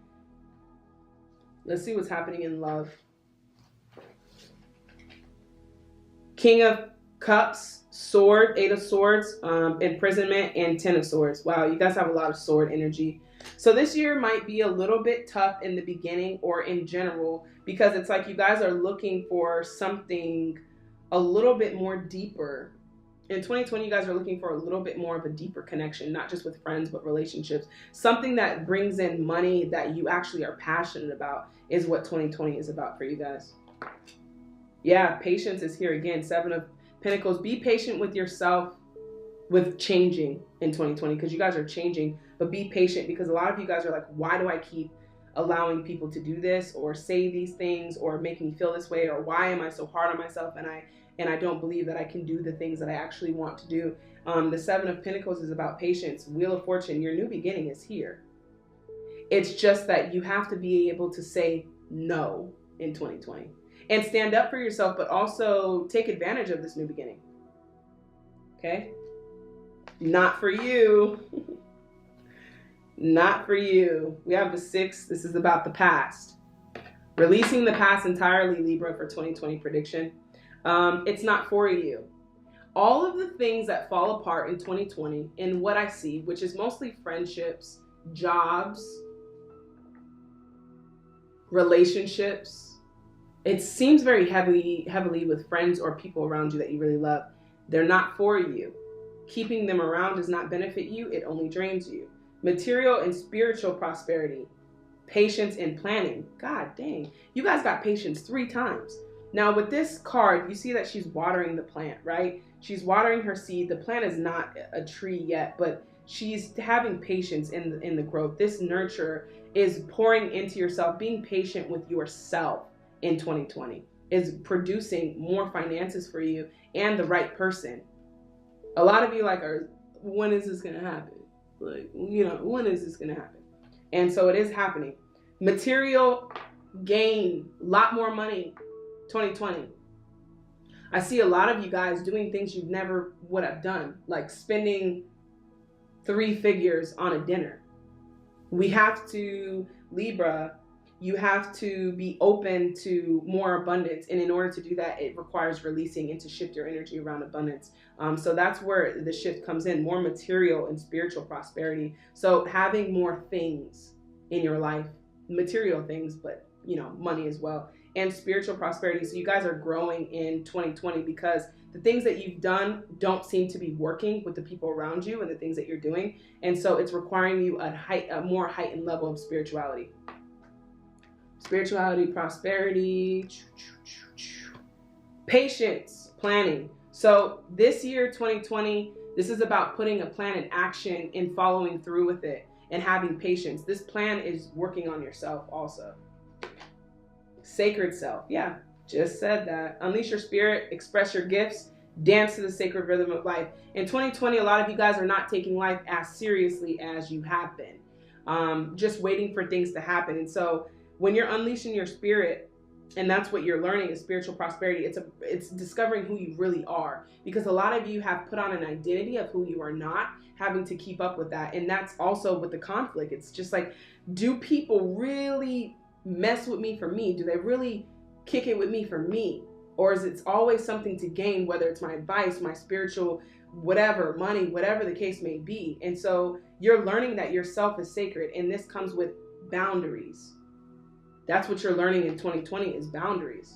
Let's see what's happening in love. King of Cups, Sword, 8 of Swords, imprisonment, and 10 of Swords. Wow, you guys have a lot of sword energy. So this year might be a little bit tough in the beginning or in general because it's like you guys are looking for something a little bit more deeper. In 2020, you guys are looking for a little bit more of a deeper connection, not just with friends, but relationships. Something that brings in money that you actually are passionate about is what 2020 is about for you guys. Yeah, patience is here again. 7 of Pentacles. Be patient with yourself with changing in 2020 because you guys are changing, but be patient because a lot of you guys are like, why do I keep allowing people to do this or say these things or make me feel this way, or why am I so hard on myself and I don't believe that I can do the things that I actually want to do. The 7 of Pentacles is about patience. Wheel of Fortune, your new beginning is here. It's just that you have to be able to say no in 2020 and stand up for yourself, but also take advantage of this new beginning. Okay? Not for you. Not for you. We have the 6. This is about the past. Releasing the past entirely, Libra, for 2020 prediction. It's not for you. All of the things that fall apart in 2020, in what I see, which is mostly friendships, jobs, relationships, it seems very heavily with friends or people around you that you really love. They're not for you. Keeping them around does not benefit you. It only drains you. Material and spiritual prosperity. Patience and planning. God dang. You guys got patience 3 times. Now with this card, you see that she's watering the plant, right? She's watering her seed. The plant is not a tree yet, but she's having patience in the growth. This nurture is pouring into yourself, being patient with yourself in 2020 is producing more finances for you and the right person. A lot of you are, when is this going to happen? Like, when is this going to happen? And so it is happening. Material gain, a lot more money, 2020. I see a lot of you guys doing things you never would have done, like spending 3 figures on a dinner. We have to, Libra, you have to be open to more abundance. And in order to do that, it requires releasing and to shift your energy around abundance. So that's where the shift comes in, more material and spiritual prosperity. So having more things in your life, material things, but money as well, and spiritual prosperity. So you guys are growing in 2020 because the things that you've done don't seem to be working with the people around you and the things that you're doing. And so it's requiring you a more heightened level of spirituality. Spirituality, prosperity, patience, planning. So this year, 2020, this is about putting a plan in action and following through with it and having patience. This plan is working on yourself also. Sacred self. Yeah, just said that. Unleash your spirit, express your gifts, dance to the sacred rhythm of life. In 2020, a lot of you guys are not taking life as seriously as you have been. Just waiting for things to happen. And so when you're unleashing your spirit, and that's what you're learning is spiritual prosperity, it's discovering who you really are. Because a lot of you have put on an identity of who you are not, having to keep up with that. And that's also with the conflict. It's just like, do people really mess with me for me? Do they really kick it with me for me? Or is it always something to gain, whether it's my advice, my spiritual, whatever, money, whatever the case may be. And so you're learning that yourself is sacred, and this comes with boundaries. That's what you're learning in 2020 is boundaries.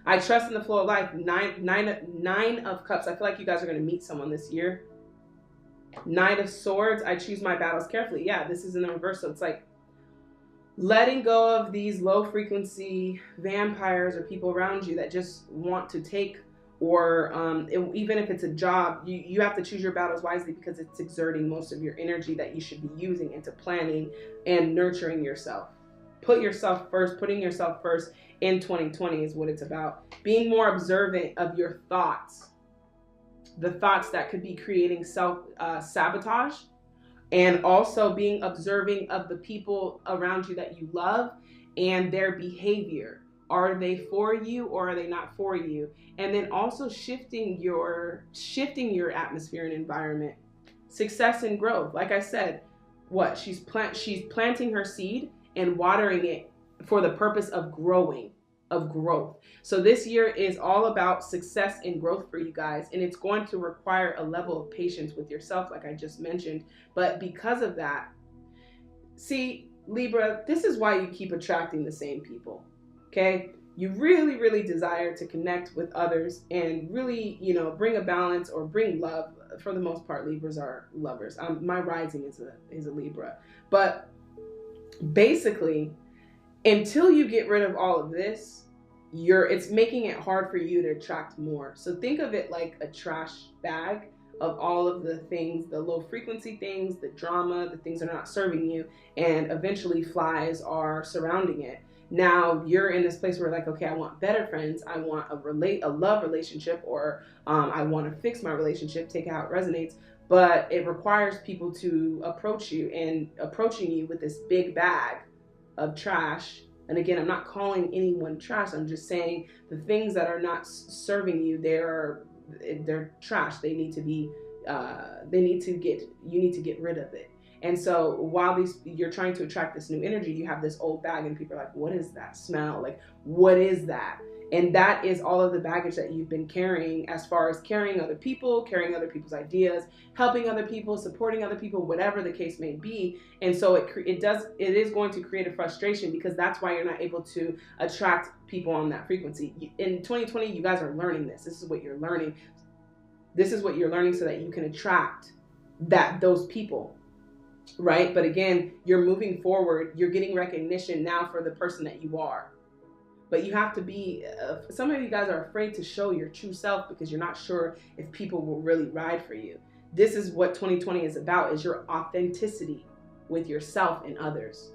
I trust in the flow of life. Nine of Cups. I feel like you guys are going to meet someone this year. Knight of Swords. I choose my battles carefully. Yeah, this is in the reverse. So it's like letting go of these low frequency vampires or people around you that just want to take, or even if it's a job, you have to choose your battles wisely because it's exerting most of your energy that you should be using into planning and nurturing yourself. Put yourself first. Putting yourself first in 2020 is what it's about. Being more observant of your thoughts, the thoughts that could be creating self-sabotage, and also being observing of the people around you that you love and their behavior. Are they for you or are they not for you? And then also shifting your atmosphere and environment. Success and growth. Like I said, she's planting her seed and watering it for the purpose of growth. So this year is all about success and growth for you guys, and it's going to require a level of patience with yourself, like I just mentioned. But because of that, see, Libra, this is why you keep attracting the same people, okay? You really, really desire to connect with others and really, bring a balance or bring love. For the most part, Libras are lovers. My rising is a Libra. But basically, until you get rid of all of this, it's making it hard for you to attract more. So think of it like a trash bag of all of the things, the low frequency things, the drama, the things that are not serving you, and eventually flies are surrounding it. Now you're in this place where like, okay, I want better friends. I want a love relationship, or I want to fix my relationship, take it how it resonates. But it requires people to approach you, and approaching you with this big bag of trash. And again, I'm not calling anyone trash. I'm just saying the things that are not serving you, they're trash. They need to be, you need to get rid of it. And so while you're trying to attract this new energy, you have this old bag, and people are like, what is that smell? Like, what is that? And that is all of the baggage that you've been carrying, as far as carrying other people, carrying other people's ideas, helping other people, supporting other people, whatever the case may be. And so it is going to create a frustration, because that's why you're not able to attract people on that frequency. In 2020, you guys are learning this. This is what you're learning. This is what you're learning so that you can attract those people, right? But again, you're moving forward. You're getting recognition now for the person that you are. But you have to be, some of you guys are afraid to show your true self because you're not sure if people will really ride for you. This is what 2020 is about, is your authenticity with yourself and others.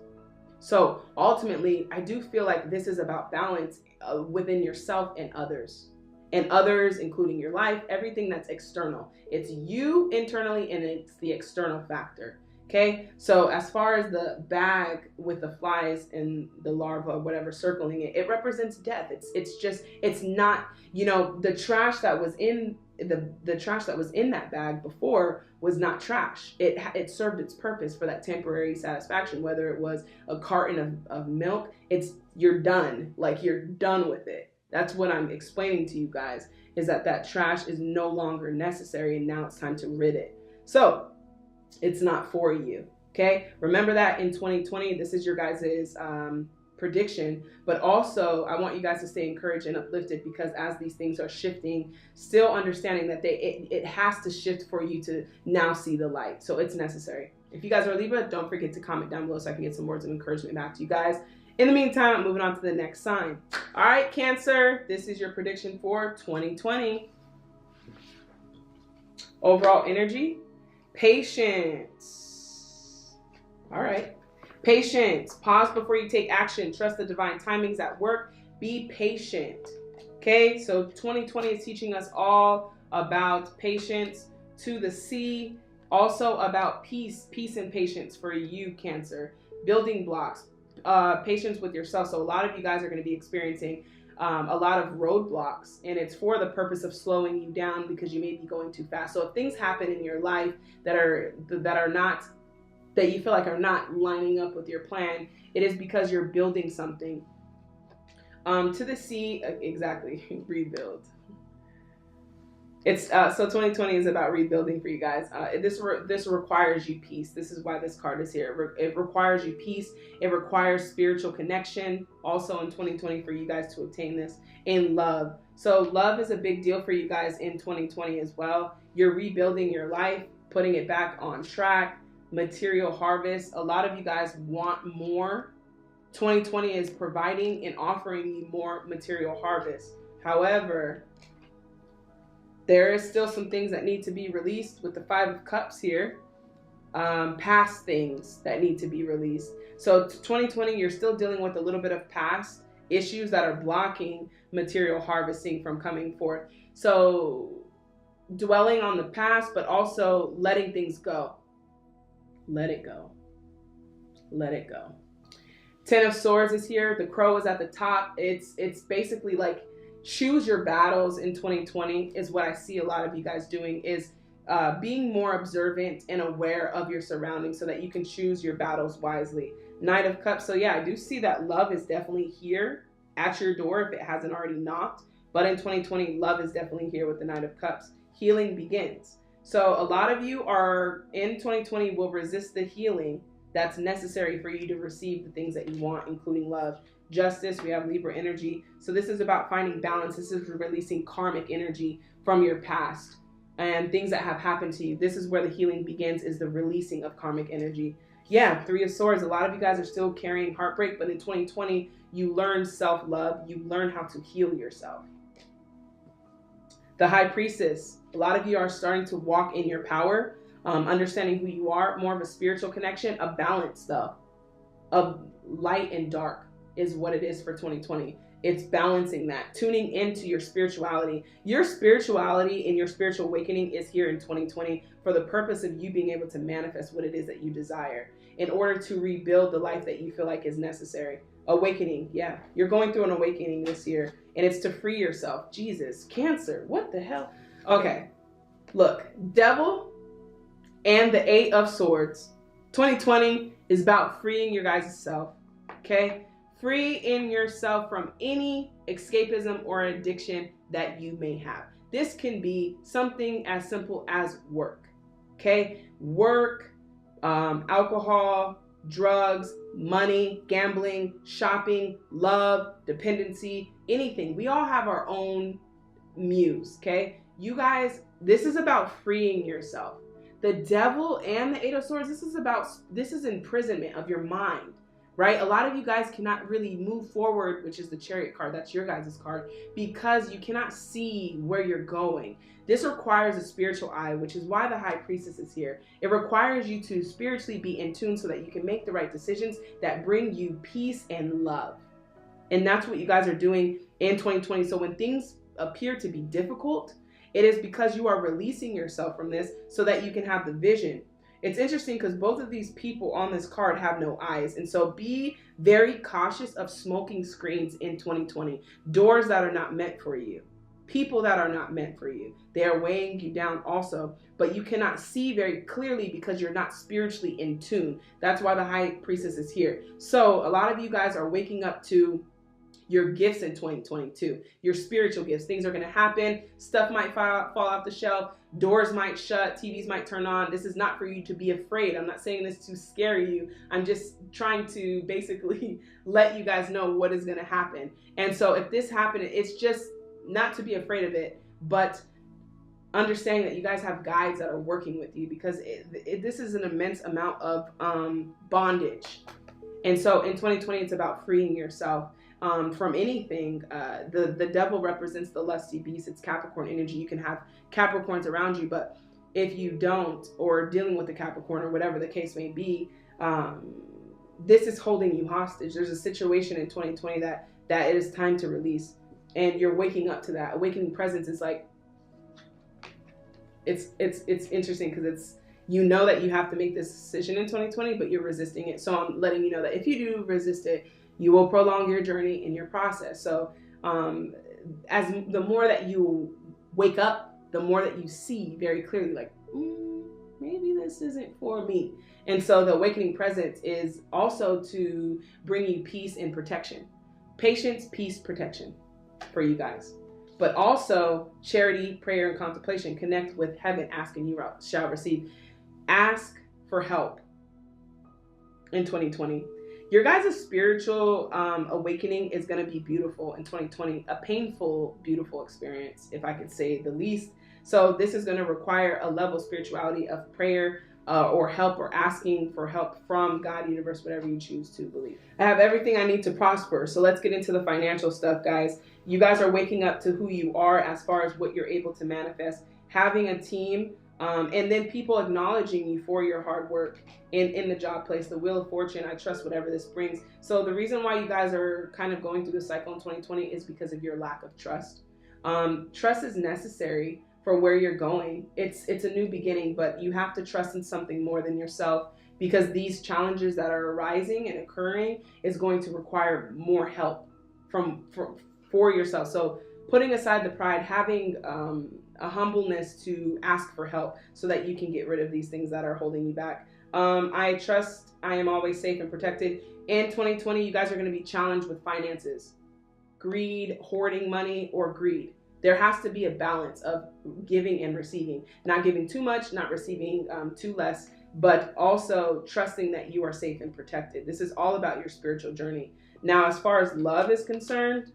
So ultimately, I do feel like this is about balance within yourself and others. And others, including your life, everything that's external. It's you internally and it's the external factor. Okay, so as far as the bag with the flies and the larva, whatever, circling it, it represents death. It's not, you know, the trash that was in the trash that was in that bag before was not trash. It served its purpose for that temporary satisfaction, whether it was a carton of milk. You're done, like you're done with it. That's what I'm explaining to you guys, is that trash is no longer necessary and now it's time to rid it. So it's not for you. Okay, remember that in 2020, this is your guys' prediction, but also I want you guys to stay encouraged and uplifted, because as these things are shifting, still understanding that it has to shift for you to now see the light. So it's necessary. If you guys are Libra, don't forget to comment down below so I can get some words of encouragement back to you guys. In the meantime, I'm moving on to the next sign. All right, Cancer, this is your prediction for 2020. Overall energy, patience. All right. Patience. Pause before you take action. Trust the divine timings at work. Be patient. Okay, so 2020 is teaching us all about patience to the C. Also about peace and patience for you, Cancer. Building blocks. Patience with yourself. So a lot of you guys are going to be experiencing a lot of roadblocks, and it's for the purpose of slowing you down because you may be going too fast. So if things happen in your life that you feel like are not lining up with your plan, it is because you're building something. To the C, exactly, rebuild. It's so 2020 is about rebuilding for you guys. This requires you peace. This is why this card is here. It requires you peace. It requires spiritual connection. Also in 2020 for you guys to obtain this, in love. So love is a big deal for you guys in 2020 as well. You're rebuilding your life, putting it back on track. Material harvest. A lot of you guys want more. 2020 is providing and offering you more material harvest. However, there is still some things that need to be released with the 5 of Cups here. Past things that need to be released. So 2020, you're still dealing with a little bit of past issues that are blocking material harvesting from coming forth. So dwelling on the past, but also letting things go. Let it go. Let it go. 10 of Swords is here. The crow is at the top. It's basically like, choose your battles in 2020 is what I see a lot of you guys doing, is being more observant and aware of your surroundings so that you can choose your battles wisely. Knight of Cups. So yeah, I do see that love is definitely here at your door if it hasn't already knocked. But in 2020, love is definitely here with the Knight of Cups. Healing begins. So a lot of you are in 2020 will resist the healing that's necessary for you to receive the things that you want, including love. Justice, we have Libra energy. So this is about finding balance. This is releasing karmic energy from your past and things that have happened to you. This is where the healing begins, is the releasing of karmic energy. Yeah, 3 of Swords. A lot of you guys are still carrying heartbreak, but in 2020, you learn self-love. You learn how to heal yourself. The High Priestess. A lot of you are starting to walk in your power, understanding who you are, more of a spiritual connection, a balance though, of light and dark is what it is for 2020. It's balancing that, tuning into your spirituality. Your spirituality and your spiritual awakening is here in 2020 for the purpose of you being able to manifest what it is that you desire in order to rebuild the life that you feel like is necessary. Awakening, yeah. You're going through an awakening this year, and it's to free yourself. Jesus, Cancer, what the hell? Okay, look, Devil and the 8 of Swords. 2020 is about freeing your guys' self, okay? Freeing yourself from any escapism or addiction that you may have. This can be something as simple as work, okay? Work, alcohol, drugs, money, gambling, shopping, love, dependency, anything. We all have our own muse, okay? You guys, this is about freeing yourself. The devil and the Eight of Swords, this is imprisonment of your mind, right? A lot of you guys cannot really move forward, which is the Chariot card. That's your guys' card, because you cannot see where you're going. This requires a spiritual eye, which is why the High Priestess is here. It requires you to spiritually be in tune so that you can make the right decisions that bring you peace and love. And that's what you guys are doing in 2020. So when things appear to be difficult, it is because you are releasing yourself from this so that you can have the vision. It's interesting because both of these people on this card have no eyes. And so be very cautious of smoking screens in 2020. Doors that are not meant for you. People that are not meant for you. They are weighing you down also, but you cannot see very clearly because you're not spiritually in tune. That's why the High Priestess is here. So a lot of you guys are waking up to your gifts in 2022, your spiritual gifts. Things are going to happen. Stuff might fall off the shelf. Doors might shut. TVs might turn on. This is not for you to be afraid. I'm not saying this to scare you. I'm just trying to basically let you guys know what is going to happen. And so if this happened, it's just not to be afraid of it, but understanding that you guys have guides that are working with you, because this is an immense amount of bondage. And so in 2020, it's about freeing yourself from anything. The devil represents the lusty beast. It's Capricorn energy. You can have Capricorns around you, but if you don't, or dealing with the Capricorn or whatever the case may be, this is holding you hostage. There's a situation in 2020 that it is time to release, and you're waking up to that. Awakening presence is like, it's interesting because it's, you know that you have to make this decision in 2020, but you're resisting it. So I'm letting you know that if you do resist it, you will prolong your journey in your process. So as the more that you wake up, the more that you see very clearly, like, maybe this isn't for me. And so the awakening presence is also to bring you peace and protection. Patience, peace, protection for you guys. But also charity, prayer, and contemplation. Connect with heaven. Ask and you shall receive. Ask for help in 2020. Your guys' spiritual awakening is going to be beautiful in 2020. A painful, beautiful experience, if I could say the least. So this is going to require a level of spirituality of prayer or help, or asking for help from God, universe, whatever you choose to believe. I have everything I need to prosper. So let's get into the financial stuff, guys. You guys are waking up to who you are as far as what you're able to manifest. Having a team, and then people acknowledging you for your hard work in the job place, the Wheel of Fortune. I trust whatever this brings. So the reason why you guys are kind of going through this cycle in 2020 is because of your lack of trust. Trust is necessary for where you're going. It's a new beginning, but you have to trust in something more than yourself, because these challenges that are arising and occurring is going to require more help for yourself. So putting aside the pride, having a humbleness to ask for help so that you can get rid of these things that are holding you back. I trust I am always safe and protected. In 2020, you guys are going to be challenged with finances, greed, hoarding money, or greed. There has to be a balance of giving and receiving, not giving too much, not receiving too less, but also trusting that you are safe and protected. This is all about your spiritual journey. Now, as far as love is concerned,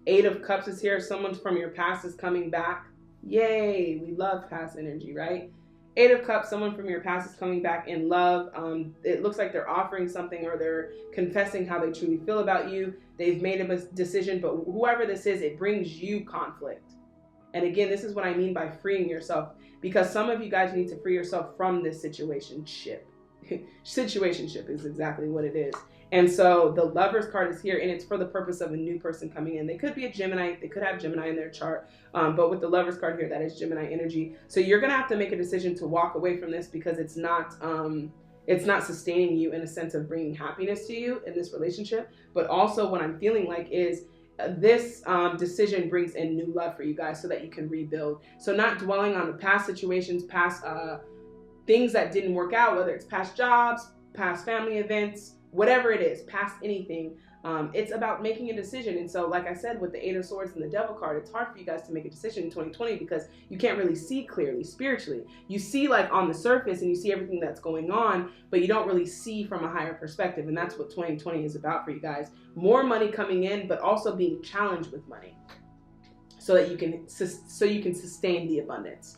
Eight of Cups is here. Someone from your past is coming back. Yay, we love past energy, right? Eight of Cups, someone from your past is coming back in love. It looks like they're offering something, or they're confessing how they truly feel about you. They've made a decision, but whoever this is, it brings you conflict. And again, this is what I mean by freeing yourself, because some of you guys need to free yourself from this situationship. Situationship is exactly what it is. And so the Lover's card is here, and it's for the purpose of a new person coming in. They could be a Gemini. They could have Gemini in their chart. But with the Lover's card here, that is Gemini energy. So you're going to have to make a decision to walk away from this, because it's not sustaining you in a sense of bringing happiness to you in this relationship. But also what I'm feeling like is this decision brings in new love for you guys so that you can rebuild. So not dwelling on the past situations, past things that didn't work out, whether it's past jobs, past family events, whatever it is, past anything. It's about making a decision. And so, like I said, with the Eight of Swords and the Devil card, it's hard for you guys to make a decision in 2020 because you can't really see clearly spiritually. You see like on the surface and you see everything that's going on, but you don't really see from a higher perspective. And that's what 2020 is about for you guys. More money coming in, but also being challenged with money so that you can sustain the abundance.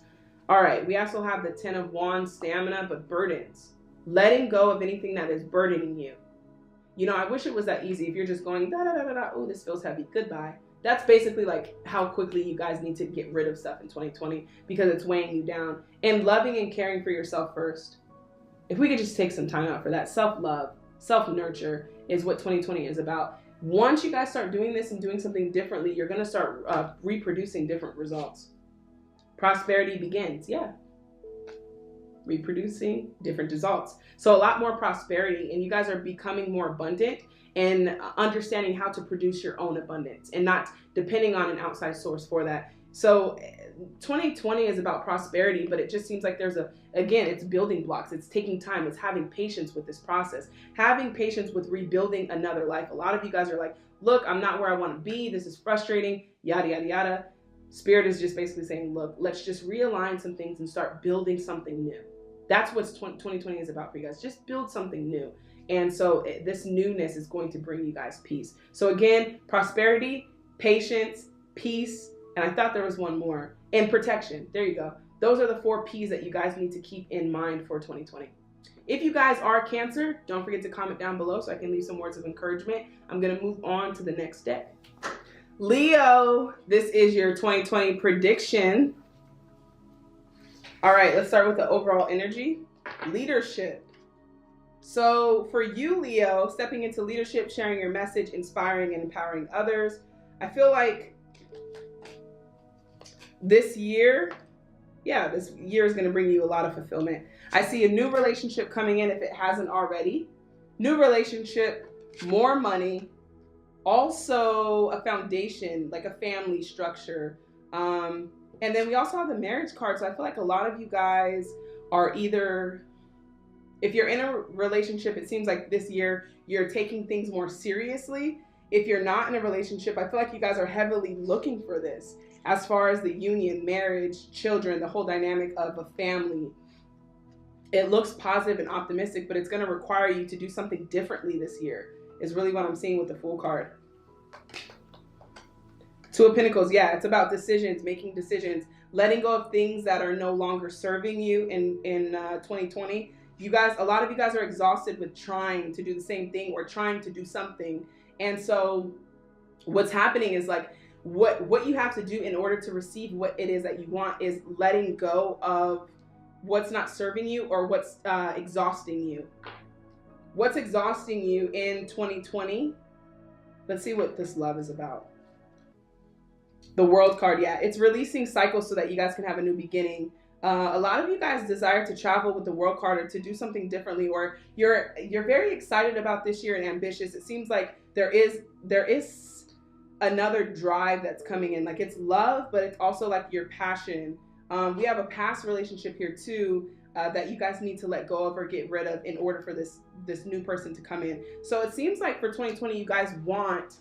All right, we also have the 10 of Wands, stamina, but burdens. Letting go of anything that is burdening you. You know, I wish it was that easy. If you're just going, da da da da da, oh, this feels heavy, goodbye. That's basically like how quickly you guys need to get rid of stuff in 2020 because it's weighing you down. And loving and caring for yourself first. If we could just take some time out for that, self-love, self-nurture is what 2020 is about. Once you guys start doing this and doing something differently, you're going to start reproducing different results. Prosperity begins, yeah. Reproducing different results. So a lot more prosperity, and you guys are becoming more abundant and understanding how to produce your own abundance and not depending on an outside source for that. So 2020 is about prosperity, but it just seems like there's again, it's building blocks. It's taking time. It's having patience with this process, having patience with rebuilding another life. A lot of you guys are like, look, I'm not where I want to be. This is frustrating, yada, yada, yada. Spirit is just basically saying, look, let's just realign some things and start building something new. That's what 2020 is about for you guys. Just build something new. And so this newness is going to bring you guys peace. So again, prosperity, patience, peace, and I thought there was one more, and protection. There you go. Those are the 4 P's that you guys need to keep in mind for 2020. If you guys are Cancer, don't forget to comment down below so I can leave some words of encouragement. I'm going to move on to the next deck. Leo, this is your 2020 prediction. All right, let's start with the overall energy. Leadership. So for you, Leo, stepping into leadership, sharing your message, inspiring and empowering others. I feel like this year is going to bring you a lot of fulfillment. I see a new relationship coming in if it hasn't already. New relationship, more money, also a foundation, like a family structure. And then we also have the marriage card. So I feel like a lot of you guys are either, if you're in a relationship, it seems like this year you're taking things more seriously. If you're not in a relationship, I feel like you guys are heavily looking for this as far as the union, marriage, children, the whole dynamic of a family. It looks positive and optimistic, but it's going to require you to do something differently this year is really what I'm seeing with the Fool card. 2 of Pentacles, yeah, it's about decisions, making decisions, letting go of things that are no longer serving you in 2020. You guys, a lot of you guys are exhausted with trying to do the same thing or trying to do something. And so what's happening is like what you have to do in order to receive what it is that you want is letting go of what's not serving you or what's exhausting you. What's exhausting you in 2020? Let's see what this love is about. The World card, yeah, it's releasing cycles so that you guys can have a new beginning. A lot of you guys desire to travel with the World card or to do something differently, or you're very excited about this year and ambitious. It seems like there is another drive that's coming in. Like it's love, but it's also like your passion. We have a past relationship here too that you guys need to let go of or get rid of in order for this new person to come in. So it seems like for 2020, you guys want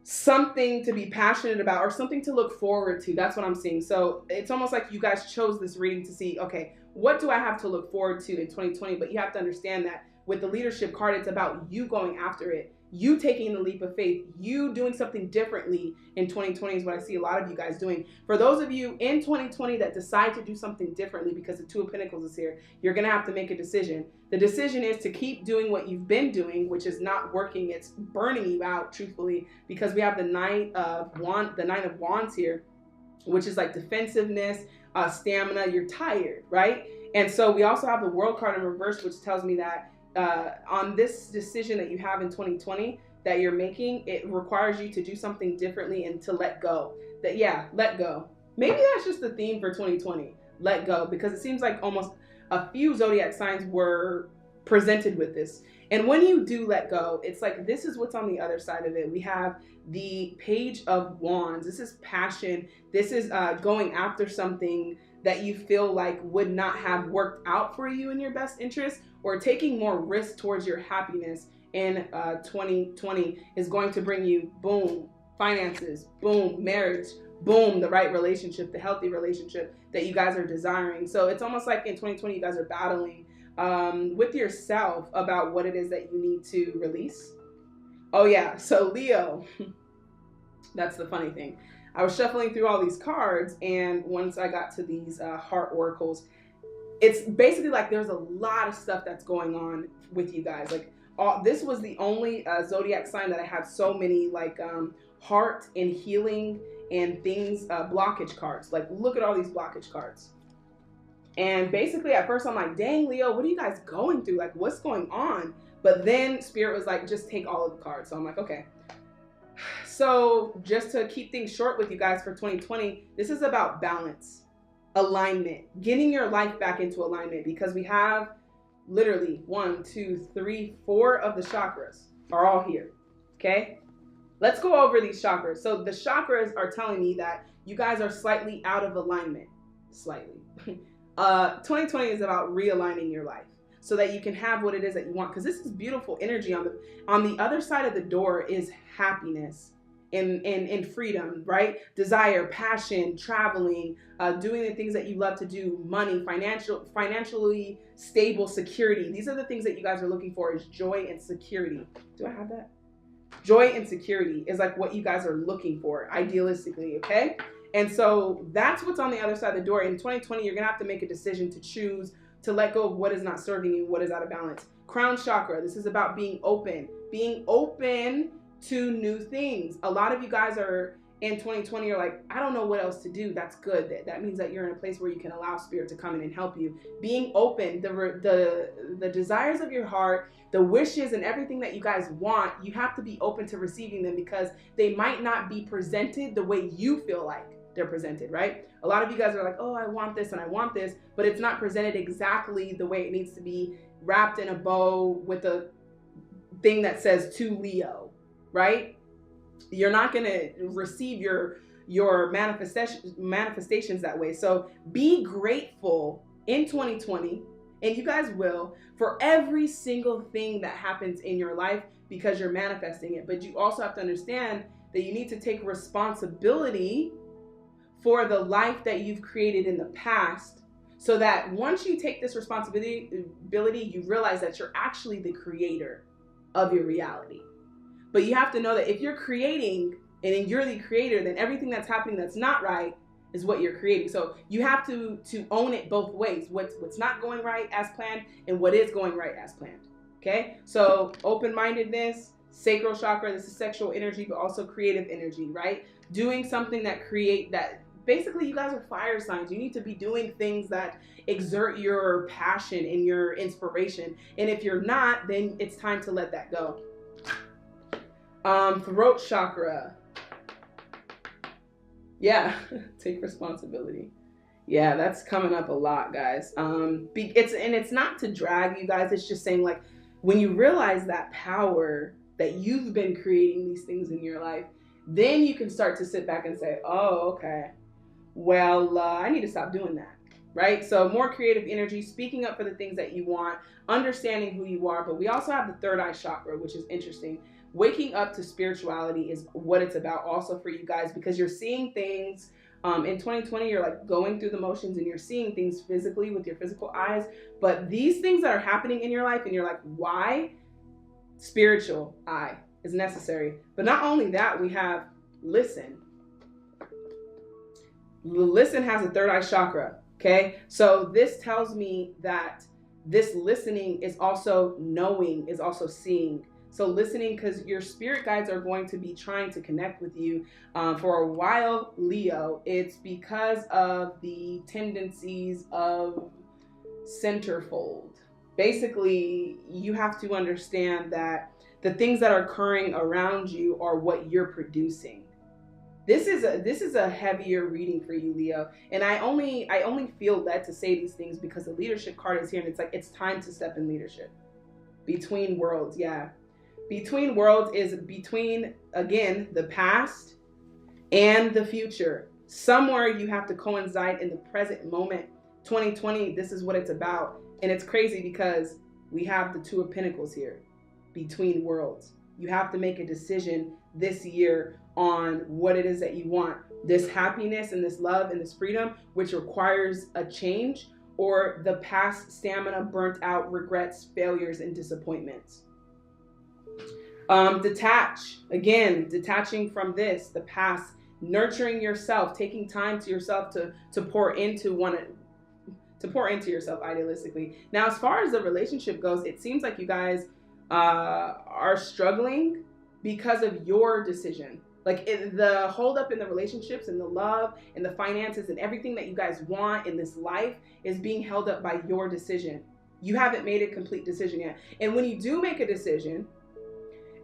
something to be passionate about or something to look forward to. That's what I'm seeing. So it's almost like you guys chose this reading to see, okay, what do I have to look forward to in 2020? But you have to understand that with the leadership card, it's about you going after it, you taking the leap of faith, you doing something differently in 2020 is what I see a lot of you guys doing. For those of you in 2020 that decide to do something differently because the 2 of Pentacles is here, you're going to have to make a decision. The decision is to keep doing what you've been doing, which is not working. It's burning you out, truthfully, because we have the Nine of Wands here, which is like defensiveness, stamina. You're tired, right? And so we also have the World card in reverse, which tells me that on this decision that you have in 2020 that you're making, it requires you to do something differently and to let go. Let go. Maybe that's just the theme for 2020. Let go, because it seems like almost a few zodiac signs were presented with this. And when you do let go, it's like this is what's on the other side of it. We have the Page of Wands. This is passion. This is going after something that you feel like would not have worked out for you in your best interest, or taking more risk towards your happiness in 2020 is going to bring you boom, finances, boom, marriage, boom, the right relationship, the healthy relationship that you guys are desiring. So it's almost like in 2020 you guys are battling with yourself about what it is that you need to release. Oh yeah, so Leo, that's the funny thing. I was shuffling through all these cards, and once I got to these heart oracles, it's basically like there's a lot of stuff that's going on with you guys. Like this was the only zodiac sign that I had so many like heart and healing and things, blockage cards. Like look at all these blockage cards. And basically at first I'm like, dang Leo, what are you guys going through? Like what's going on? But then Spirit was like, just take all of the cards. So I'm like, okay. So just to keep things short with you guys for 2020, this is about balance, alignment, getting your life back into alignment, because we have literally 1, 2, 3, 4 of the chakras are all here. Okay. Let's go over these chakras. So the chakras are telling me that you guys are slightly out of alignment, slightly. 2020 is about realigning your life so that you can have what it is that you want. Because this is beautiful energy. On the other side of the door is happiness and freedom, right? Desire, passion, traveling, doing the things that you love to do, money, financially stable, security. These are the things that you guys are looking for, is joy and security. Do I have that? Joy and security is like what you guys are looking for, idealistically, okay? And so that's what's on the other side of the door. In 2020, you're gonna have to make a decision to choose to let go of what is not serving you, what is out of balance. Crown chakra, this is about being open to new things. A lot of you guys are in 2020 are like, I don't know what else to do. That's good. That means that you're in a place where you can allow Spirit to come in and help you. Being open, the desires of your heart, the wishes and everything that you guys want, you have to be open to receiving them, because they might not be presented the way you feel like they're presented, right? A lot of you guys are like, oh, I want this and I want this, but it's not presented exactly the way it needs to be, wrapped in a bow with a thing that says to Leo, right? You're not going to receive your manifestations that way. So be grateful in 2020, and you guys will, for every single thing that happens in your life, because you're manifesting it. But you also have to understand that you need to take responsibility for the life that you've created in the past, so that once you take this responsibility, you realize that you're actually the creator of your reality. But you have to know that if you're creating and then you're the creator, then everything that's happening that's not right is what you're creating. So you have to own it both ways. What's not going right as planned and what is going right as planned. Okay? So open-mindedness, sacral chakra, this is sexual energy, but also creative energy, right? Doing something that basically you guys are fire signs. You need to be doing things that exert your passion and your inspiration. And if you're not, then it's time to let that go. Throat chakra. Yeah, take responsibility. Yeah, that's coming up a lot, guys. It's not to drag you guys. It's just saying, like, when you realize that power that you've been creating these things in your life, then you can start to sit back and say, oh, okay, well, I need to stop doing that, right? So more creative energy, speaking up for the things that you want, understanding who you are. But we also have the third eye chakra, which is interesting. Waking up to spirituality is what it's about also for you guys, because you're seeing things in 2020, you're like going through the motions and you're seeing things physically with your physical eyes. But these things that are happening in your life and you're like, why? Spiritual eye is necessary. But not only that, we have listen. Listen has a third eye chakra. Okay. So this tells me that this listening is also knowing, is also seeing. So listening, because your spirit guides are going to be trying to connect with you for a while, Leo. It's because of the tendencies of centerfold. Basically, you have to understand that the things that are occurring around you are what you're producing. This is a heavier reading for you, Leo. And I only feel led to say these things because the leadership card is here, and it's like it's time to step in leadership. Between worlds, yeah. Between worlds is between, again, the past and the future. Somewhere you have to coincide in the present moment. 2020, this is what it's about. And it's crazy because we have the Two of Pentacles here. between worlds. You have to make a decision this year on what it is that you want. This happiness and this love and this freedom, which requires a change, or the past stamina, burnt out, regrets, failures, and disappointments. Detach. Again, detaching from this, the past, nurturing yourself, taking time to yourself to pour into yourself idealistically. Now, as far as the relationship goes, it seems like you guys are struggling because of your decision. Like the hold up in the relationships and the love and the finances and everything that you guys want in this life is being held up by your decision. You haven't made a complete decision yet. And when you do make a decision,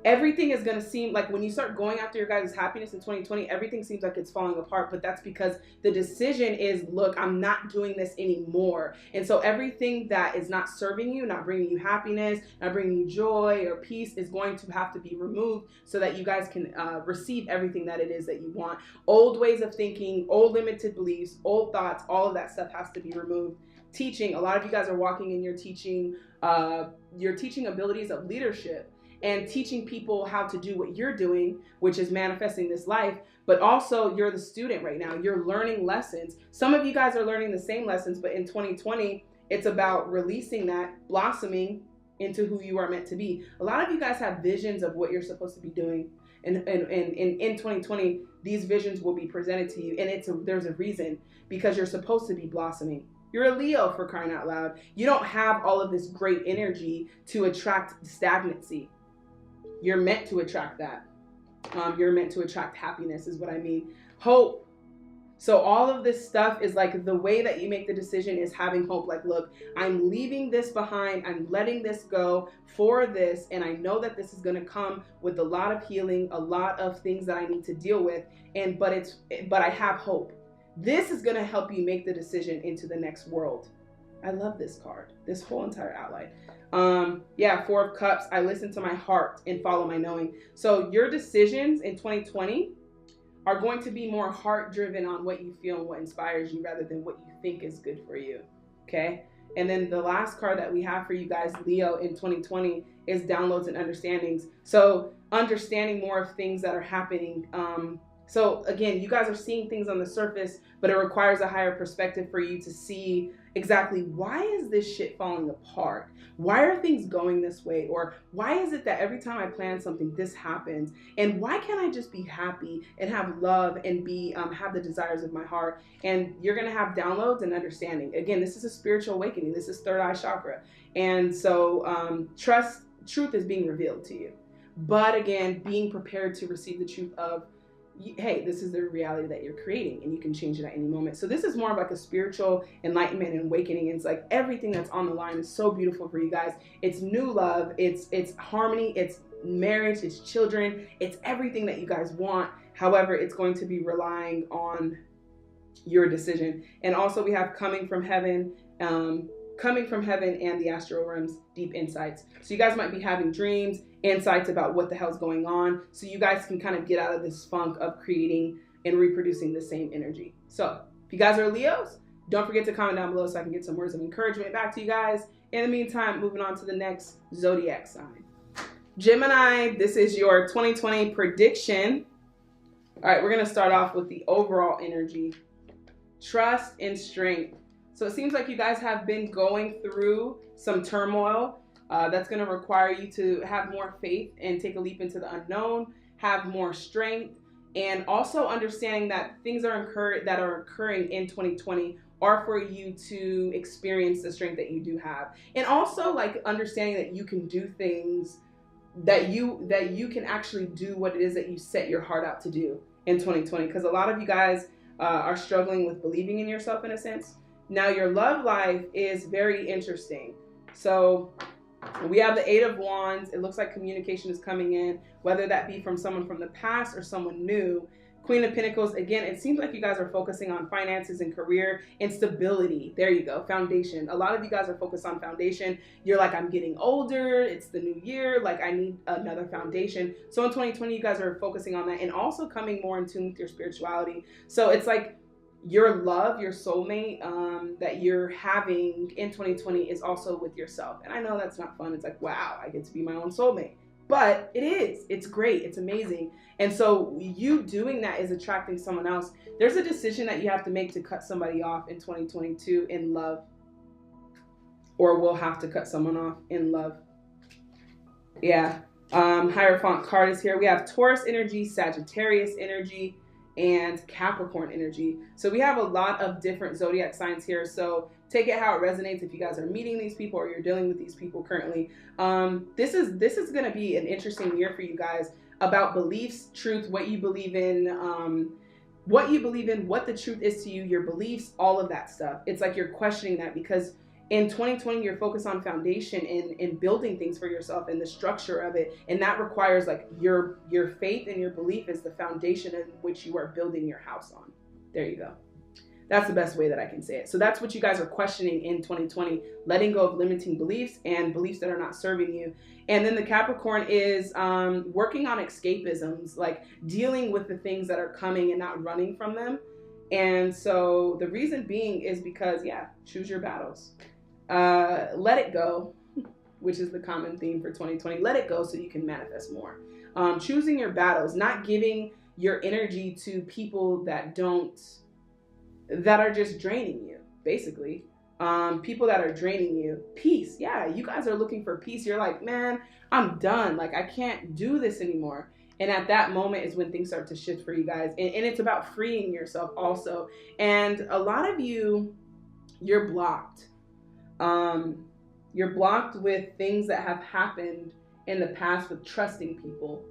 everything is going to seem like, when you start going after your guys' happiness in 2020, everything seems like it's falling apart. But that's because the decision is, look, I'm not doing this anymore. And so everything that is not serving you, not bringing you happiness, not bringing you joy or peace, is going to have to be removed so that you guys can receive everything that it is that you want. Old ways of thinking, old limited beliefs, old thoughts, all of that stuff has to be removed. Teaching, a lot of you guys are walking in your teaching abilities of leadership, and teaching people how to do what you're doing, which is manifesting this life. But also, you're the student right now. You're learning lessons. Some of you guys are learning the same lessons, but in 2020, it's about releasing that, blossoming into who you are meant to be. A lot of you guys have visions of what you're supposed to be doing. And in 2020, these visions will be presented to you. And there's a reason, because you're supposed to be blossoming. You're a Leo, for crying out loud. You don't have all of this great energy to attract stagnancy. You're meant to attract that. You're meant to attract happiness, is what I mean. Hope. So all of this stuff is like, the way that you make the decision is having hope. Like, look, I'm leaving this behind. I'm letting this go for this. And I know that this is going to come with a lot of healing, a lot of things that I need to deal with. But I have hope. This is going to help you make the decision into the next world. I love this card, this whole entire outline. Four of Cups. I listen to my heart and follow my knowing. So your decisions in 2020 are going to be more heart driven on what you feel and what inspires you, rather than what you think is good for you. Okay. And then the last card that we have for you guys, Leo, in 2020 is downloads and understandings. So understanding more of things that are happening. So again, you guys are seeing things on the surface, but it requires a higher perspective for you to see exactly, why is this shit falling apart? Why are things going this way? Or why is it that every time I plan something, this happens? And why can't I just be happy and have love and have the desires of my heart? And you're going to have downloads and understanding. Again, this is a spiritual awakening. This is third eye chakra. And so truth is being revealed to you. But again, being prepared to receive the truth of, hey, this is the reality that you're creating, and you can change it at any moment. So this is more of like a spiritual enlightenment and awakening. It's like everything that's on the line is so beautiful for you guys. It's new love, it's harmony, it's marriage, it's children, it's everything that you guys want. However, it's going to be relying on your decision. And also we have coming from heaven and the astral realms, deep insights. So you guys might be having dreams, insights about what the hell's going on, so you guys can kind of get out of this funk of creating and reproducing the same energy. So if you guys are Leos, don't forget to comment down below so I can get some words of encouragement back to you guys. In the meantime, moving on to the next zodiac sign. Gemini, this is your 2020 prediction. All right, we're going to start off with the overall energy. Trust and strength. So it seems like you guys have been going through some turmoil. That's going to require you to have more faith and take a leap into the unknown, have more strength, and also understanding that things that are occurring in 2020 are for you to experience the strength that you do have. And also like understanding that you can do things, that you can actually do what it is that you set your heart out to do in 2020. Because a lot of you guys are struggling with believing in yourself in a sense. Now your love life is very interesting. So we have the 8 of Wands. It looks like communication is coming in, whether that be from someone from the past or someone new. Queen of Pentacles, again, it seems like you guys are focusing on finances and career and stability. There you go, foundation. A lot of you guys are focused on foundation. You're like, I'm getting older, it's the new year, like I need another foundation. So in 2020, you guys are focusing on that and also coming more in tune with your spirituality. So it's like your love, your soulmate that you're having in 2020 is also with yourself. And I know that's not fun. It's like, wow, I get to be my own soulmate. But it is. It's great. It's amazing. And so you doing that is attracting someone else. There's a decision that you have to make to cut somebody off in 2022 in love. Or we'll have to cut someone off in love. Yeah. Hierophant card is here. We have Taurus energy, Sagittarius energy, and Capricorn energy. So we have a lot of different zodiac signs here. So take it how it resonates if you guys are meeting these people or you're dealing with these people currently. This is going to be an interesting year for you guys about beliefs, truth, what you believe in, what the truth is to you, your beliefs, all of that stuff. It's like you're questioning that because in 2020, you're focused on foundation and building things for yourself and the structure of it. And that requires like your faith and your belief is the foundation in which you are building your house on. There you go. That's the best way that I can say it. So that's what you guys are questioning in 2020, letting go of limiting beliefs and beliefs that are not serving you. And then the Capricorn is working on escapisms, like dealing with the things that are coming and not running from them. And so the reason being is because, yeah, choose your battles. Let it go, which is the common theme for 2020. Let it go so you can manifest more. Choosing your battles, not giving your energy to people that are just draining you, basically. People that are draining you. Peace. Yeah, you guys are looking for peace. You're like, man, I'm done. Like, I can't do this anymore. And at that moment is when things start to shift for you guys. And it's about freeing yourself also. And a lot of you, you're blocked. You're blocked with things that have happened in the past with trusting people.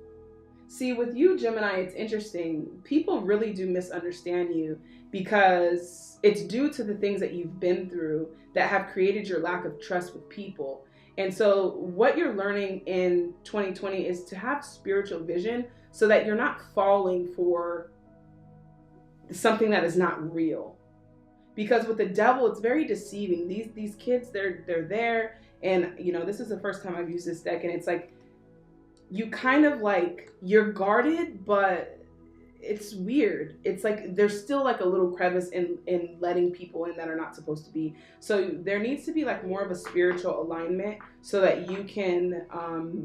See, with you, Gemini, it's interesting. People really do misunderstand you because it's due to the things that you've been through that have created your lack of trust with people. And so what you're learning in 2020 is to have spiritual vision so that you're not falling for something that is not real. Because with the devil, it's very deceiving. These kids, they're there. And, you know, this is the first time I've used this deck. And it's like, you kind of like, you're guarded, but it's weird. It's like, there's still like a little crevice in letting people in that are not supposed to be. So there needs to be like more of a spiritual alignment so that you can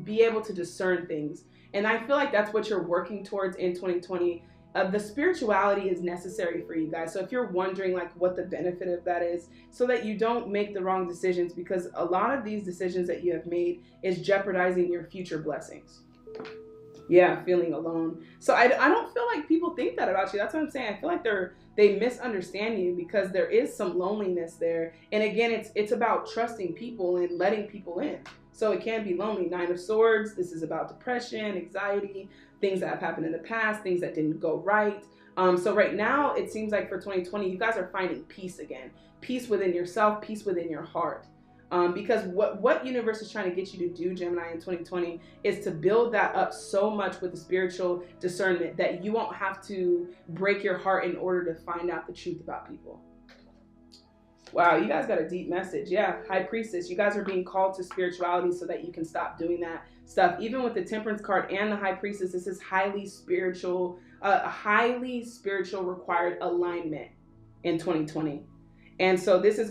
be able to discern things. And I feel like that's what you're working towards in 2020. The spirituality is necessary for you guys. So if you're wondering like what the benefit of that is, so that you don't make the wrong decisions, because a lot of these decisions that you have made is jeopardizing your future blessings. Yeah, feeling alone. So I don't feel like people think that about you. That's what I'm saying. I feel like they misunderstand you because there is some loneliness there. And again, it's about trusting people and letting people in. So it can be lonely. 9 of Swords. This is about depression, anxiety, things that have happened in the past, things that didn't go right. So right now, it seems like for 2020, you guys are finding peace again. Peace within yourself, peace within your heart. Because what universe is trying to get you to do, Gemini, in 2020 is to build that up so much with the spiritual discernment that you won't have to break your heart in order to find out the truth about people. Wow, you guys got a deep message. Yeah, High Priestess, you guys are being called to spirituality so that you can stop doing that stuff. Even with the Temperance card and the High Priestess, this is highly spiritual required alignment in 2020. And so this is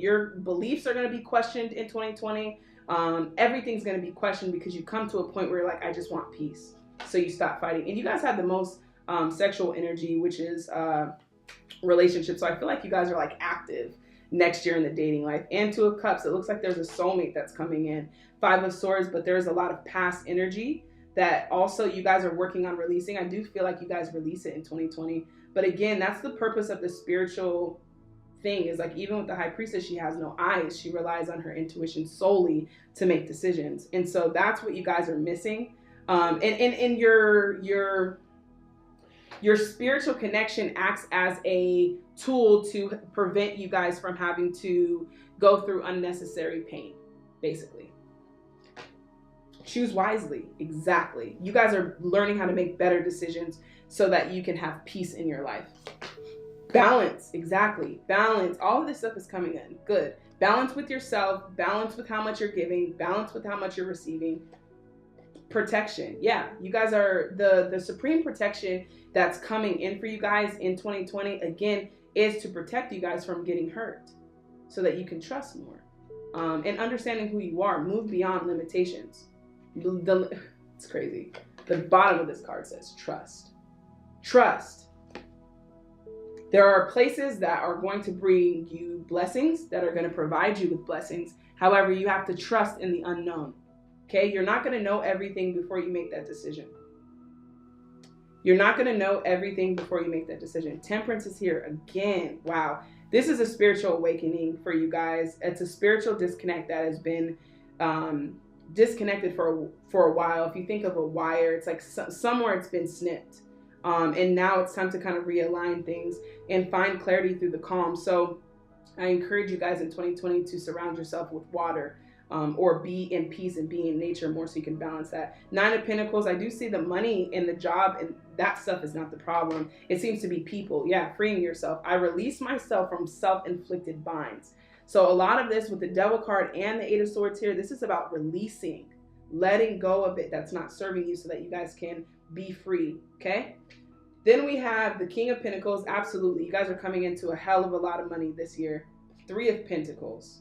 your beliefs are going to be questioned in 2020. Everything's going to be questioned because you come to a point where you're like, I just want peace. So you stop fighting. And you guys have the most sexual energy, which is relationships. So I feel like you guys are like active next year in the dating life. And 2 of Cups, it looks like there's a soulmate that's coming in. 5 of Swords, but there's a lot of past energy that also you guys are working on releasing. I do feel like you guys release it in 2020. But again, that's the purpose of the spiritual thing, is like, even with the High Priestess, she has no eyes. She relies on her intuition solely to make decisions. And so that's what you guys are missing. And your spiritual connection acts as a tool to prevent you guys from having to go through unnecessary pain, basically. Choose wisely. Exactly. You guys are learning how to make better decisions so that you can have peace in your life. Balance. Exactly. Balance. All of this stuff is coming in. Good. Balance with yourself. Balance with how much you're giving. Balance with how much you're receiving. Protection. Yeah. You guys are the supreme protection that's coming in for you guys in 2020. Again, is to protect you guys from getting hurt so that you can trust more. And understanding who you are, move beyond limitations. It's crazy. The bottom of this card says trust. Trust. There are places that are going to bring you blessings, that are going to provide you with blessings. However, you have to trust in the unknown. Okay? You're not going to know everything before you make that decision. You're not going to know everything before you make that decision. Temperance is here again. Wow. This is a spiritual awakening for you guys. It's a spiritual disconnect that has been disconnected for a while. If you think of a wire, it's like somewhere it's been snipped. And now it's time to kind of realign things and find clarity through the calm. So I encourage you guys in 2020 to surround yourself with water, or be in peace and be in nature more so you can balance that. 9 of Pentacles, I do see the money and the job, and that stuff is not the problem. It seems to be people. Yeah, freeing yourself. I release myself from self-inflicted binds. So a lot of this with the Devil card and the 8 of Swords here, this is about releasing, letting go of it that's not serving you so that you guys can be free, okay? Then we have the King of Pentacles. Absolutely, you guys are coming into a hell of a lot of money this year. 3 of Pentacles.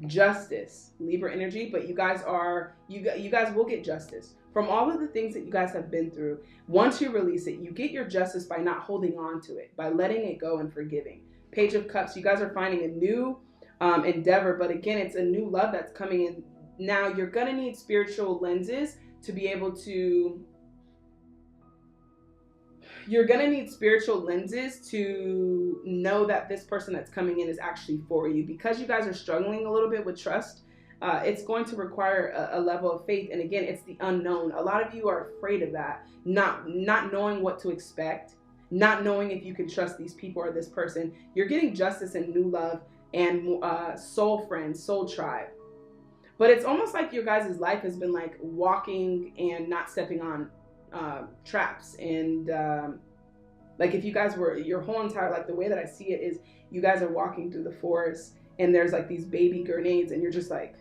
Justice, Libra energy, but you guys will get justice from all of the things that you guys have been through. Once you release it, you get your justice by not holding on to it, by letting it go and forgiving. Page of Cups, you guys are finding a new endeavor, but again, it's a new love that's coming in. Now, you're gonna need spiritual lenses to be able to know that this person that's coming in is actually for you. Because you guys are struggling a little bit with trust, it's going to require a level of faith. And again, it's the unknown. A lot of you are afraid of that, not knowing what to expect, not knowing if you can trust these people or this person. You're getting justice and new love and soul friends, soul tribe. But it's almost like your guys' life has been like walking and not stepping on traps. And like if you guys were, your whole entire, like the way that I see it is you guys are walking through the forest and there's like these baby grenades and you're just like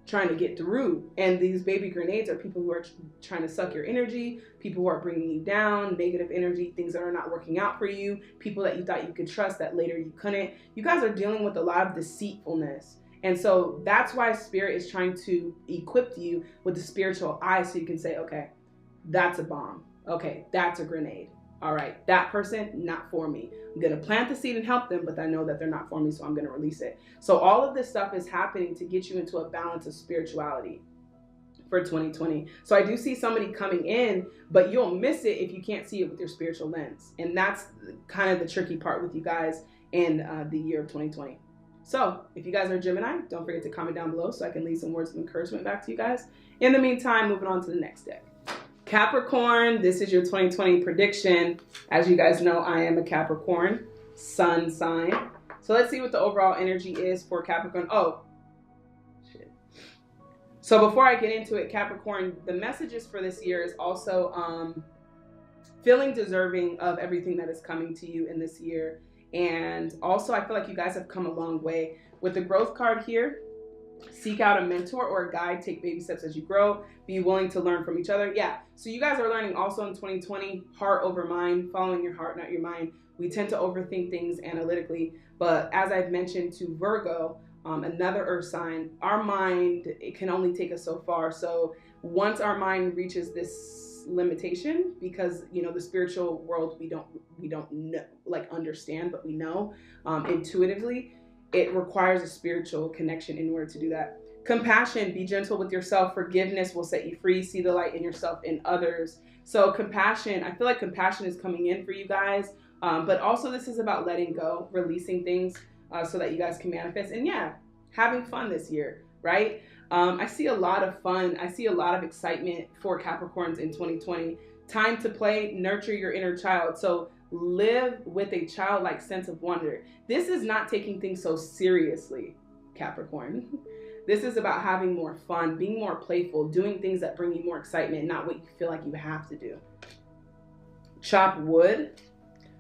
trying to get through. And these baby grenades are people who are trying to suck your energy, people who are bringing you down, negative energy, things that are not working out for you, people that you thought you could trust that later you couldn't. You guys are dealing with a lot of deceitfulness. And so that's why Spirit is trying to equip you with the spiritual eye so you can say, okay, that's a bomb. Okay, that's a grenade. All right, that person, not for me. I'm going to plant the seed and help them, but I know that they're not for me, so I'm going to release it. So all of this stuff is happening to get you into a balance of spirituality for 2020. So I do see somebody coming in, but you'll miss it if you can't see it with your spiritual lens. And that's kind of the tricky part with you guys in the year of 2020. So if you guys are Gemini, don't forget to comment down below so I can leave some words of encouragement back to you guys. In the meantime, moving on to the next deck. Capricorn, this is your 2020 prediction. As you guys know, I am a Capricorn sun sign. So let's see what the overall energy is for Capricorn. Oh, shit. So before I get into it, Capricorn, the messages for this year is also feeling deserving of everything that is coming to you in this year. And also, I feel like you guys have come a long way. With the growth card here, seek out a mentor or a guide, take baby steps as you grow, be willing to learn from each other. Yeah, so you guys are learning also in 2020, heart over mind, following your heart, not your mind. We tend to overthink things analytically, but as I've mentioned to Virgo, another earth sign, our mind, it can only take us so far. So once our mind reaches this limitation, because you know the spiritual world we don't know, like understand, but we know intuitively, it requires a spiritual connection in order to do that. Compassion, be gentle with yourself. Forgiveness will set you free. See the light in yourself and others. So compassion, I feel like compassion is coming in for you guys. But also this is about letting go, releasing things so that you guys can manifest. And yeah, having fun this year, right? I see a lot of fun. I see a lot of excitement for Capricorns in 2020. Time to play, nurture your inner child. So live with a childlike sense of wonder. This is not taking things so seriously, Capricorn. This is about having more fun, being more playful, doing things that bring you more excitement, not what you feel like you have to do. Chop wood.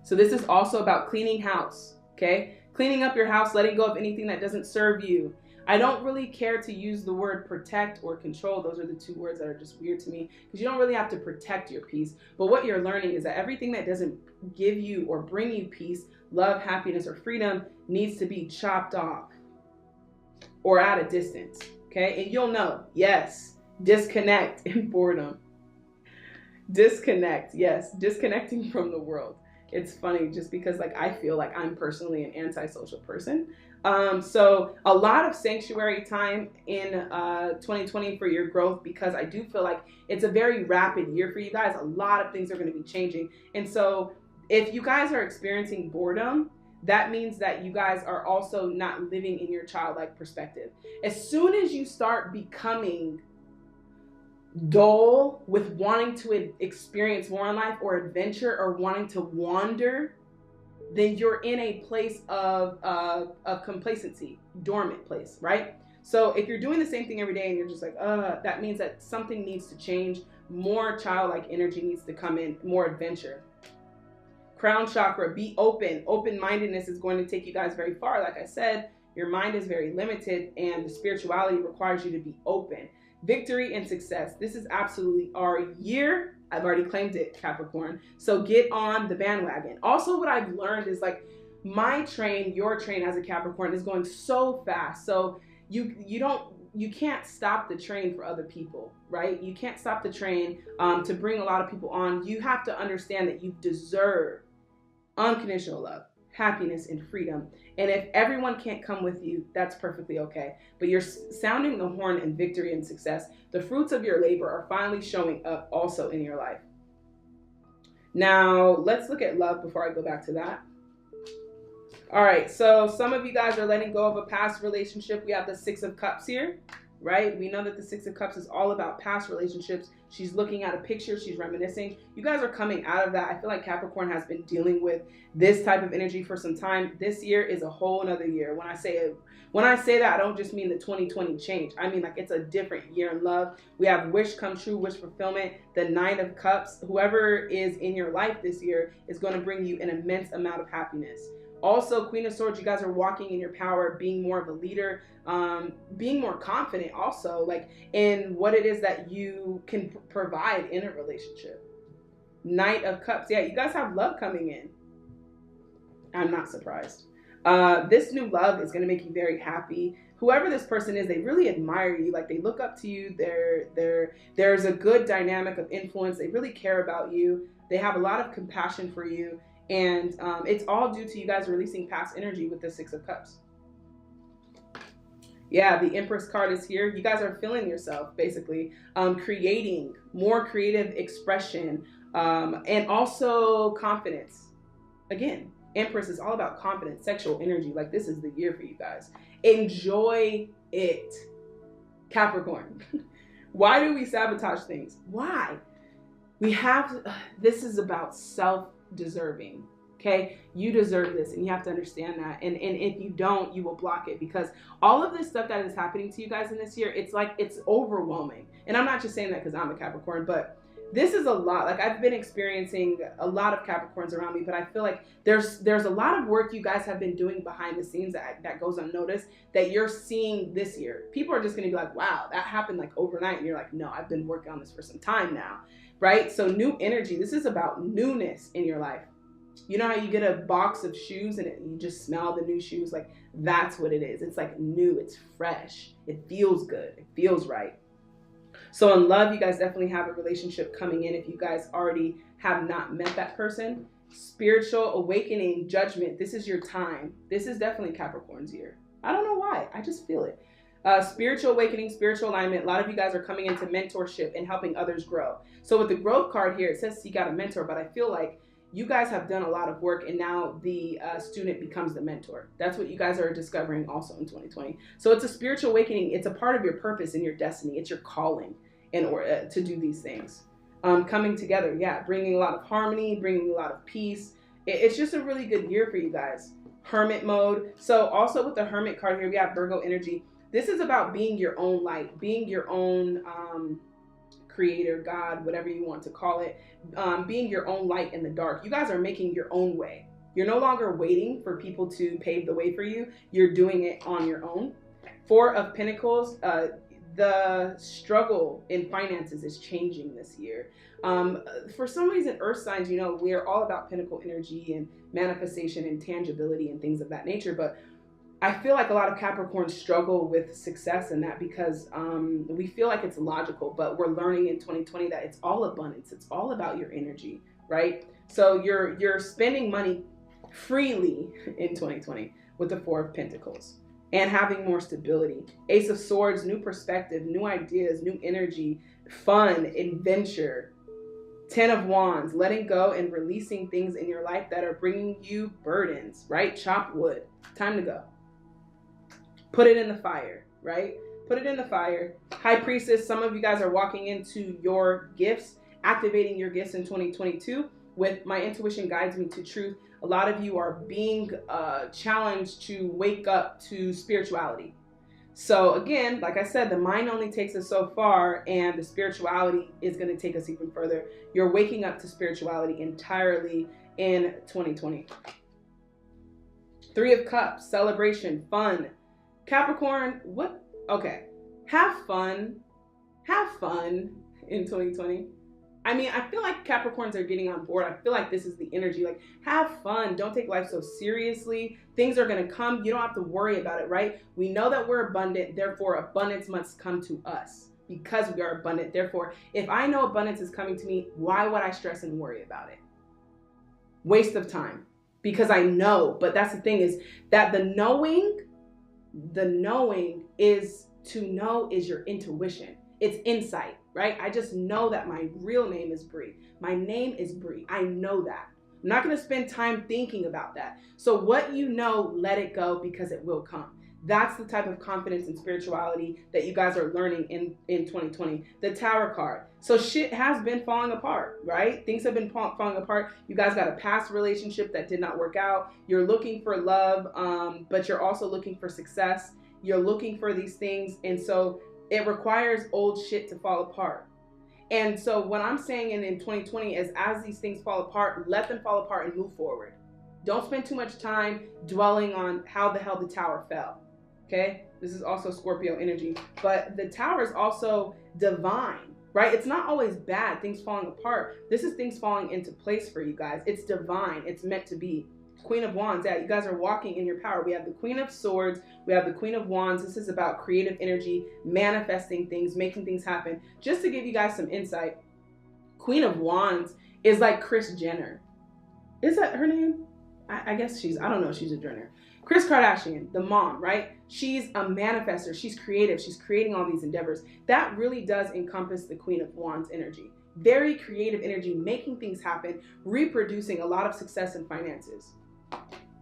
So this is also about cleaning house, okay? Cleaning up your house, letting go of anything that doesn't serve you. I don't really care to use the word protect or control. Those are the two words that are just weird to me because you don't really have to protect your peace. But what you're learning is that everything that doesn't give you or bring you peace, love, happiness, or freedom needs to be chopped off or at a distance. Okay, and you'll know, yes, disconnect in boredom. Disconnect, yes, disconnecting from the world. It's funny just because like I feel like I'm personally an antisocial person. So a lot of sanctuary time in 2020 for your growth, because I do feel like it's a very rapid year for you guys. A lot of things are going to be changing. And so if you guys are experiencing boredom, that means that you guys are also not living in your childlike perspective. As soon as you start becoming dull with wanting to experience more in life or adventure or wanting to wander, then you're in a place of complacency, dormant place, right? So if you're doing the same thing every day and you're just like, that means that something needs to change. More childlike energy needs to come in, more adventure. Crown chakra, be open. Open-mindedness is going to take you guys very far. Like I said, your mind is very limited and the spirituality requires you to be open. Victory and success. This is absolutely our year. I've already claimed it, Capricorn. So get on the bandwagon. Also, what I've learned is like my train, your train as a Capricorn is going so fast. So you can't stop the train for other people, right? You can't stop the train to bring a lot of people on. You have to understand that you deserve unconditional love, happiness, and freedom. And if everyone can't come with you, that's perfectly okay. But you're sounding the horn in victory and success. The fruits of your labor are finally showing up also in your life. Now, let's look at love before I go back to that. All right, so some of you guys are letting go of a past relationship. We have the Six of Cups here, right? We know that the Six of Cups is all about past relationships. She's looking at a picture. She's reminiscing. You guys are coming out of that. I feel like Capricorn has been dealing with this type of energy for some time. This year is a whole nother year. When I say that, I don't just mean the 2020 change. I mean like it's a different year in love. We have wish come true, wish fulfillment, the Nine of Cups. Whoever is in your life this year is going to bring you an immense amount of happiness. Also, Queen of Swords, you guys are walking in your power, being more of a leader, being more confident also, like in what it is that you can provide in a relationship. Knight of Cups. Yeah, you guys have love coming in. I'm not surprised. This new love is going to make you very happy. Whoever this person is, they really admire you. Like they look up to you. There's a good dynamic of influence. They really care about you. They have a lot of compassion for you. And it's all due to you guys releasing past energy with the Six of Cups. Yeah, the Empress card is here. You guys are feeling yourself, basically. Creating more creative expression and also confidence. Again, Empress is all about confidence, sexual energy. Like this is the year for you guys. Enjoy it, Capricorn. Why do we sabotage things? Why? This is about self-deserving. Okay, you deserve this and you have to understand that. And if you don't, you will block it, because all of this stuff that is happening to you guys in this year, it's like, it's overwhelming. And I'm not just saying that because I'm a Capricorn, but this is a lot. Like I've been experiencing a lot of Capricorns around me, but I feel like there's a lot of work you guys have been doing behind the scenes that goes unnoticed that you're seeing this year. People are just going to be like, wow, that happened like overnight. And you're like, no, I've been working on this for some time now, right? So new energy, this is about newness in your life. You know how you get a box of shoes and you just smell the new shoes? Like that's what it is. It's like new, it's fresh. It feels good. It feels right. So in love, you guys definitely have a relationship coming in if you guys already have not met that person. Spiritual awakening, judgment. This is your time. This is definitely Capricorn's year. I don't know why. I just feel it. Spiritual awakening, spiritual alignment. A lot of you guys are coming into mentorship and helping others grow. So with the growth card here, it says seek out a mentor, but I feel like you guys have done a lot of work and now the student becomes the mentor. That's what you guys are discovering also in 2020. So it's a spiritual awakening. It's a part of your purpose and your destiny. It's your calling in order to do these things. Coming together, yeah, bringing a lot of harmony, bringing a lot of peace. It's just a really good year for you guys. Hermit mode. So also with the Hermit card here, we have Virgo energy. This is about being your own light, being your own creator, God, whatever you want to call it, being your own light in the dark. You guys are making your own way. You're no longer waiting for people to pave the way for you. You're doing it on your own. Four of Pentacles. the struggle in finances is changing this year. For some reason, earth signs, we're all about pinnacle energy and manifestation and tangibility and things of that nature. But I feel like a lot of Capricorns struggle with success in that because we feel like it's logical, but we're learning in 2020 that it's all abundance. It's all about your energy, right? So you're spending money freely in 2020 with the Four of Pentacles and having more stability. Ace of Swords, new perspective, new ideas, new energy, fun, adventure. Ten of Wands, letting go and releasing things in your life that are bringing you burdens, right? Chop wood. Time to go. Put it in the fire, right? Put it in the fire. High Priestess, some of you guys are walking into your gifts, activating your gifts in 2022 with My Intuition Guides Me to Truth. A lot of you are being challenged to wake up to spirituality. So again, like I said, the mind only takes us so far, and the spirituality is going to take us even further. You're waking up to spirituality entirely in 2020. Three of Cups, celebration, fun. Capricorn, what? Okay. Have fun. Have fun in 2020. I mean, I feel like Capricorns are getting on board. I feel like this is the energy. Like, have fun. Don't take life so seriously. Things are going to come. You don't have to worry about it, right? We know that we're abundant. Therefore, abundance must come to us because we are abundant. Therefore, if I know abundance is coming to me, why would I stress and worry about it? Waste of time. Because I know. But that's the thing, is that the knowing is to know is your intuition. It's insight, right? I just know that my real name is Bree. My name is Bree. I know that. I'm not going to spend time thinking about that. So what you know, let it go because it will come. That's the type of confidence and spirituality that you guys are learning in 2020. The Tower card. So shit has been falling apart, right? Things have been falling apart. You guys got a past relationship that did not work out. You're looking for love, but you're also looking for success. You're looking for these things. And so it requires old shit to fall apart. And so what I'm saying in 2020 is, as these things fall apart, let them fall apart and move forward. Don't spend too much time dwelling on how the hell the tower fell. Okay? This is also Scorpio energy. But the tower is also divine, right? It's not always bad, things falling apart. This is things falling into place for you guys. It's divine. It's meant to be. Queen of Wands, yeah, you guys are walking in your power. We have the Queen of Swords. We have the Queen of Wands. This is about creative energy, manifesting things, making things happen. Just to give you guys some insight, Queen of Wands is like Kris Jenner. Is that her name? I guess I don't know, she's a Jenner. Kris Kardashian, the mom, right? She's a manifester. She's creative. She's creating all these endeavors. That really does encompass the Queen of Wands energy. Very creative energy, making things happen, reproducing a lot of success in finances.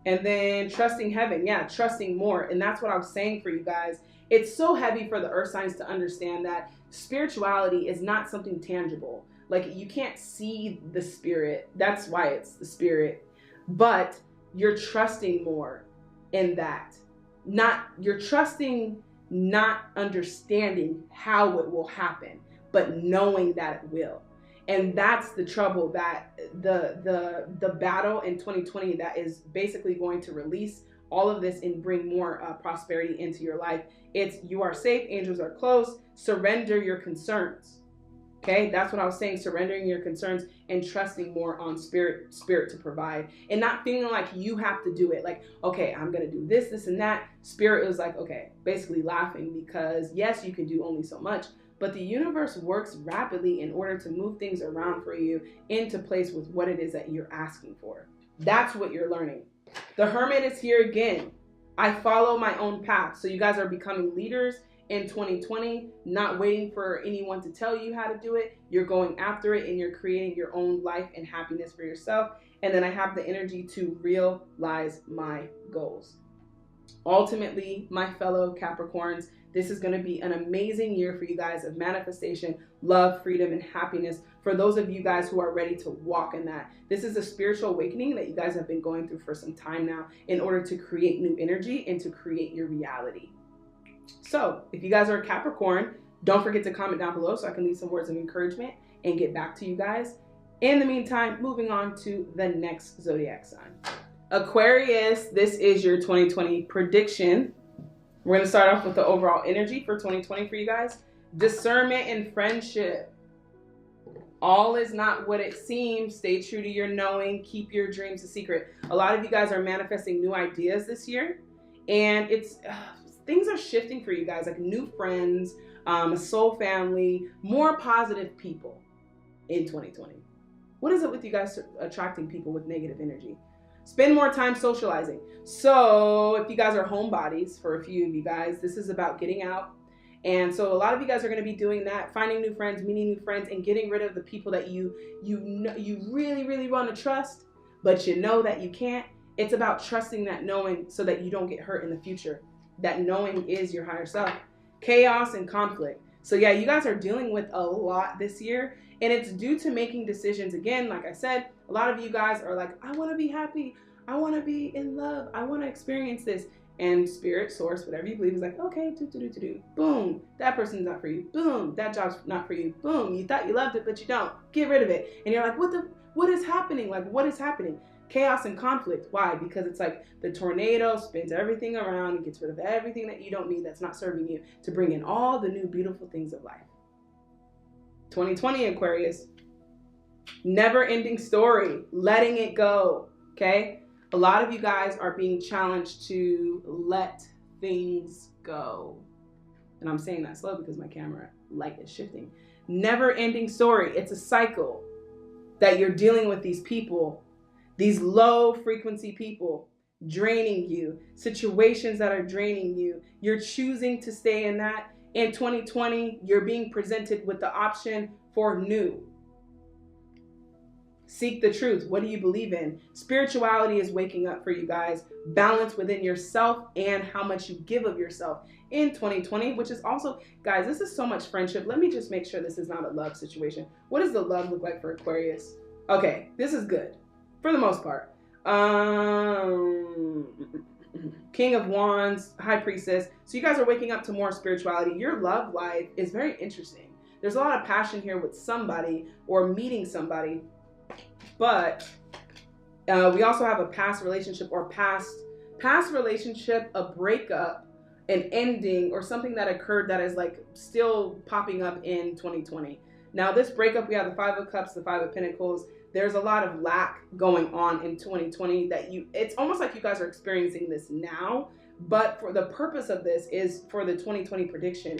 And then trusting heaven. Yeah, trusting more. And that's what I was saying for you guys. It's so heavy for the earth signs to understand that spirituality is not something tangible. Like, you can't see the spirit. That's why it's the spirit. But you're trusting more in that. You're trusting, not understanding how it will happen, but knowing that it will. And that's the trouble, that the battle in 2020 that is basically going to release all of this and bring more prosperity into your life. It's, you are safe, angels are close, surrender your concerns. Okay, that's what I was saying, surrendering your concerns and trusting more on spirit to provide, and not feeling like you have to do it. Like, okay, I'm going to do this, and that. Spirit was like, okay, basically laughing, because yes, you can do only so much, but the universe works rapidly in order to move things around for you into place with what it is that you're asking for. That's what you're learning. The Hermit is here again. I follow my own path. So you guys are becoming leaders in 2020, not waiting for anyone to tell you how to do it. You're going after it, and you're creating your own life and happiness for yourself. And then I have the energy to realize my goals. Ultimately, my fellow Capricorns, this is going to be an amazing year for you guys of manifestation, love, freedom, and happiness. For those of you guys who are ready to walk in that, this is a spiritual awakening that you guys have been going through for some time now in order to create new energy and to create your reality. So if you guys are a Capricorn, don't forget to comment down below so I can leave some words of encouragement and get back to you guys. In the meantime, moving on to the next zodiac sign. Aquarius, this is your 2020 prediction. We're going to start off with the overall energy for 2020 for you guys. Discernment and friendship. All is not what it seems. Stay true to your knowing. Keep your dreams a secret. A lot of you guys are manifesting new ideas this year. And it's things are shifting for you guys, like new friends, a soul family, more positive people in 2020. What is it with you guys attracting people with negative energy? Spend more time socializing. So if you guys are homebodies, for a few of you guys, this is about getting out. And so a lot of you guys are going to be doing that, finding new friends, meeting new friends, and getting rid of the people that you really want to trust, but you know that you can't. It's about trusting that knowing so that you don't get hurt in the future. That knowing is your higher self. Chaos and conflict. So yeah, you guys are dealing with a lot this year, and it's due to making decisions. Again, like I said, a lot of you guys are like, I want to be happy. I want to be in love. I want to experience this. And spirit, source, whatever you believe is like, okay, boom, that person's not for you. Boom, that job's not for you. Boom, you thought you loved it, but you don't. Get rid of it. And you're like, what is happening? Like, what is happening? Chaos and conflict. Why? Because it's like the tornado spins everything around and gets rid of everything that you don't need, that's not serving you, to bring in all the new beautiful things of life. 2020 Aquarius. Never ending story. Letting it go. Okay? A lot of you guys are being challenged to let things go. And I'm saying that slow because my camera light is shifting. Never ending story. It's a cycle that you're dealing with these people, these low frequency people draining you, situations that are draining you. You're choosing to stay in that. In 2020, you're being presented with the option for new. Seek the truth. What do you believe in? Spirituality is waking up for you guys. Balance within yourself and how much you give of yourself in 2020, which is also, guys, this is so much friendship. Let me just make sure this is not a love situation. What does the love look like for Aquarius? Okay, this is good for the most part. King of Wands, High Priestess. So you guys are waking up to more spirituality. Your love life is very interesting. There's a lot of passion here with somebody or meeting somebody. But we also have a past relationship or past relationship, a breakup, an ending, or something that occurred that is like still popping up in 2020. Now this breakup, we have the Five of Cups, the Five of Pentacles. There's a lot of lack going on in 2020 that it's almost like you guys are experiencing this now. But for the purpose of this is for the 2020 prediction,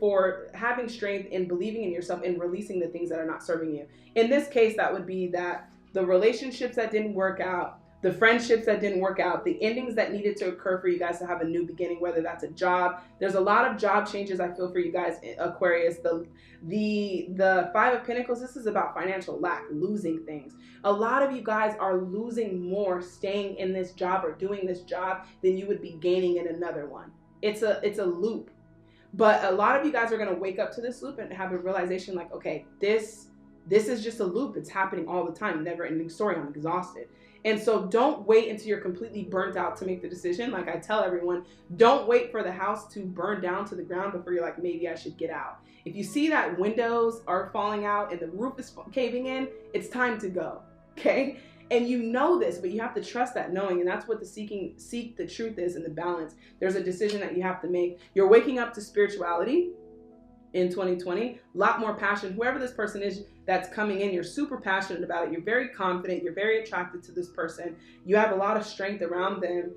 for having strength in believing in yourself and releasing the things that are not serving you. In this case, that would be that the relationships that didn't work out, the friendships that didn't work out, the endings that needed to occur for you guys to have a new beginning, whether that's a job. There's a lot of job changes I feel for you guys, Aquarius. The Five of Pentacles, this is about financial lack, losing things. A lot of you guys are losing more staying in this job or doing this job than you would be gaining in another one. It's a loop. But a lot of you guys are going to wake up to this loop and have a realization like, okay, this is just a loop. It's happening all the time. Never ending story. I'm exhausted. And so don't wait until you're completely burnt out to make the decision. Like I tell everyone, don't wait for the house to burn down to the ground before you're like, maybe I should get out. If you see that windows are falling out and the roof is caving in, it's time to go. Okay? And you know this, but you have to trust that knowing. And that's what the seek the truth is, and the balance. There's a decision that you have to make. You're waking up to spirituality in 2020. A lot more passion. Whoever this person is that's coming in, you're super passionate about it. You're very confident. You're very attracted to this person. You have a lot of strength around them.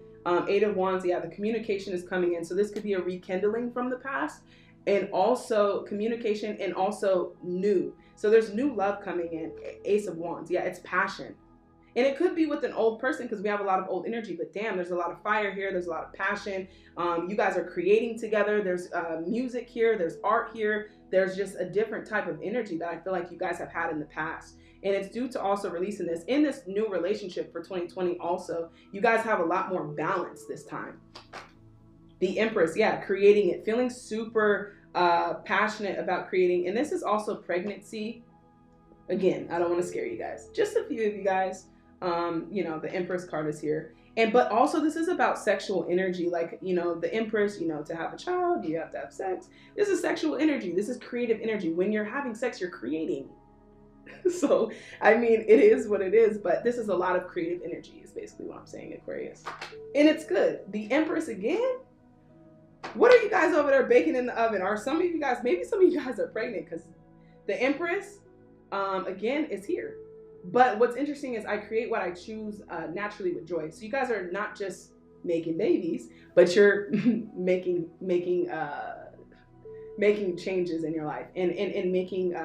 Eight of Wands, yeah, the communication is coming in. So this could be a rekindling from the past, and also communication, and also new. So there's new love coming in. Ace of Wands, yeah, it's passion. And it could be with an old person because we have a lot of old energy, but damn, there's a lot of fire here. There's a lot of passion. You guys are creating together. There's music here. There's art here. There's just a different type of energy that I feel like you guys have had in the past. And it's due to also releasing this. In this new relationship for 2020 also, you guys have a lot more balance this time. The Empress, yeah, creating it. Feeling super passionate about creating. And this is also pregnancy. Again, I don't want to scare you guys. Just a few of you guys. You know, the Empress card is here. But also this is about sexual energy. Like, you know, the Empress, you know, to have a child, you have to have sex. This is sexual energy. This is creative energy. When you're having sex, you're creating. So, I mean, it is what it is, but this is a lot of creative energy is basically what I'm saying, Aquarius. And it's good. The Empress again. What are you guys over there baking in the oven? Are some of you guys, maybe some of you guys are pregnant, because the Empress, again, is here. But what's interesting is I create what I choose naturally with joy. So you guys are not just making babies, but you're making changes in your life and making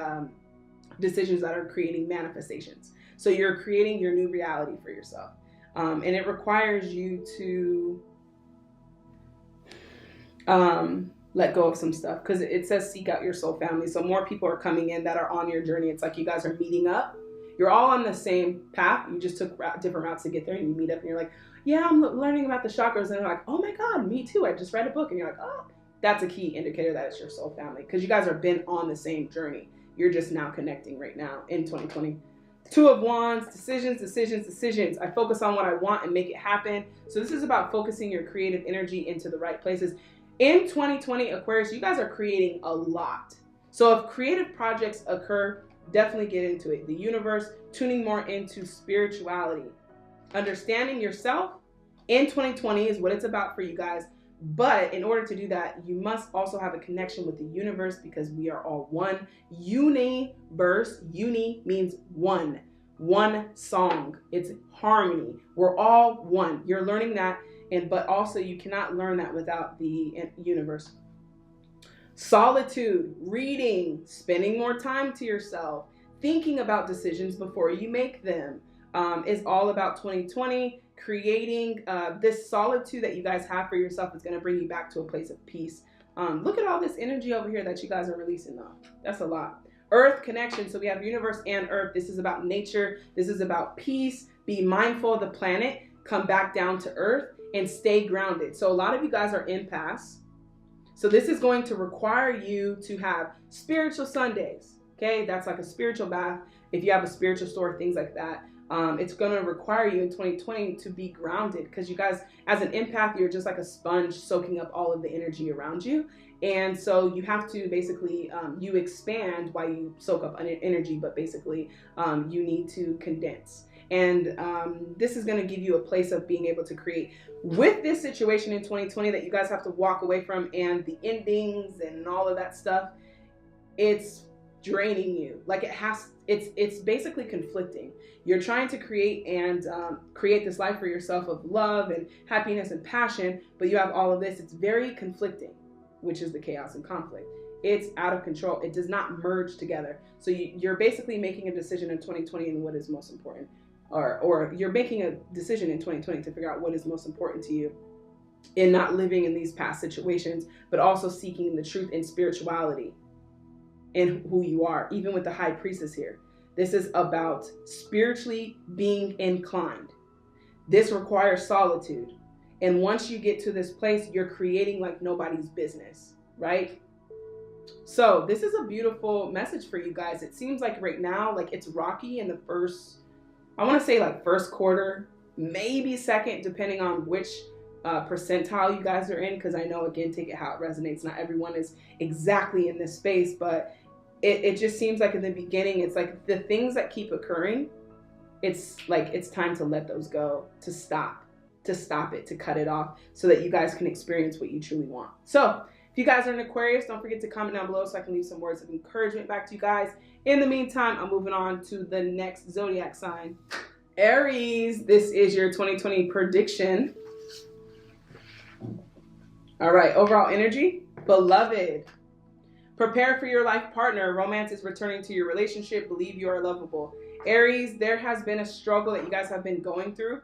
decisions that are creating manifestations. So you're creating your new reality for yourself. And it requires you to let go of some stuff, because it says seek out your soul family. So more people are coming in that are on your journey. It's like you guys are meeting up. You're all on the same path. You just took different routes to get there, and you meet up and you're like, yeah, I'm learning about the chakras. And they're like, oh my God, me too. I just read a book. And you're like, oh, that's a key indicator that it's your soul family, because you guys have been on the same journey. You're just now connecting right now in 2020. Two of Wands, decisions, decisions, decisions. I focus on what I want and make it happen. So this is about focusing your creative energy into the right places. In 2020, Aquarius, you guys are creating a lot. So if creative projects occur, definitely get into it. The universe, tuning more into spirituality. Understanding yourself in 2020 is what it's about for you guys. But in order to do that, you must also have a connection with the universe, because we are all one. Universe, uni means one song. It's harmony. We're all one. You're learning that. But also you cannot learn that without the universe. Solitude, reading, spending more time to yourself, thinking about decisions before you make them is all about 2020. Creating this solitude that you guys have for yourself is going to bring you back to a place of peace. Look at all this energy over here that you guys are releasing though. That's a lot. Earth connection. So we have universe and earth. This is about nature. This is about peace. Be mindful of the planet. Come back down to earth and stay grounded. So a lot of you guys are empaths. So this is going to require you to have spiritual Sundays. Okay, that's like a spiritual bath. If you have a spiritual store, things like that. It's going to require you in 2020 to be grounded, because you guys, as an empath, you're just like a sponge soaking up all of the energy around you. And so you have to basically, you expand while you soak up energy, but basically you need to condense. And this is going to give you a place of being able to create. With this situation in 2020 that you guys have to walk away from, and the endings and all of that stuff, it's draining you. Like it's basically conflicting. You're trying to create and create this life for yourself of love and happiness and passion, but you have all of this. It's very conflicting, which is the chaos and conflict. It's out of control. It does not merge together. So you're basically making a decision in 2020 and what is most important. Or you're making a decision in 2020 to figure out what is most important to you in not living in these past situations, but also seeking the truth in spirituality and who you are, even with the high priestess here. This is about spiritually being inclined. This requires solitude. And once you get to this place, you're creating like nobody's business, right? So this is a beautiful message for you guys. It seems like right now, like it's rocky in the first, I want to say like first quarter, maybe second, depending on which percentile you guys are in. Because I know, again, take it how it resonates. Not everyone is exactly in this space, but it just seems like in the beginning, it's like the things that keep occurring, it's like it's time to let those go, to stop it, to cut it off, so that you guys can experience what you truly want. So if you guys are an Aquarius, don't forget to comment down below so I can leave some words of encouragement back to you guys. In the meantime, I'm moving on to the next zodiac sign. Aries, this is your 2020 prediction. All right, overall energy. Beloved, prepare for your life partner. Romance is returning to your relationship. Believe you are lovable. Aries, there has been a struggle that you guys have been going through.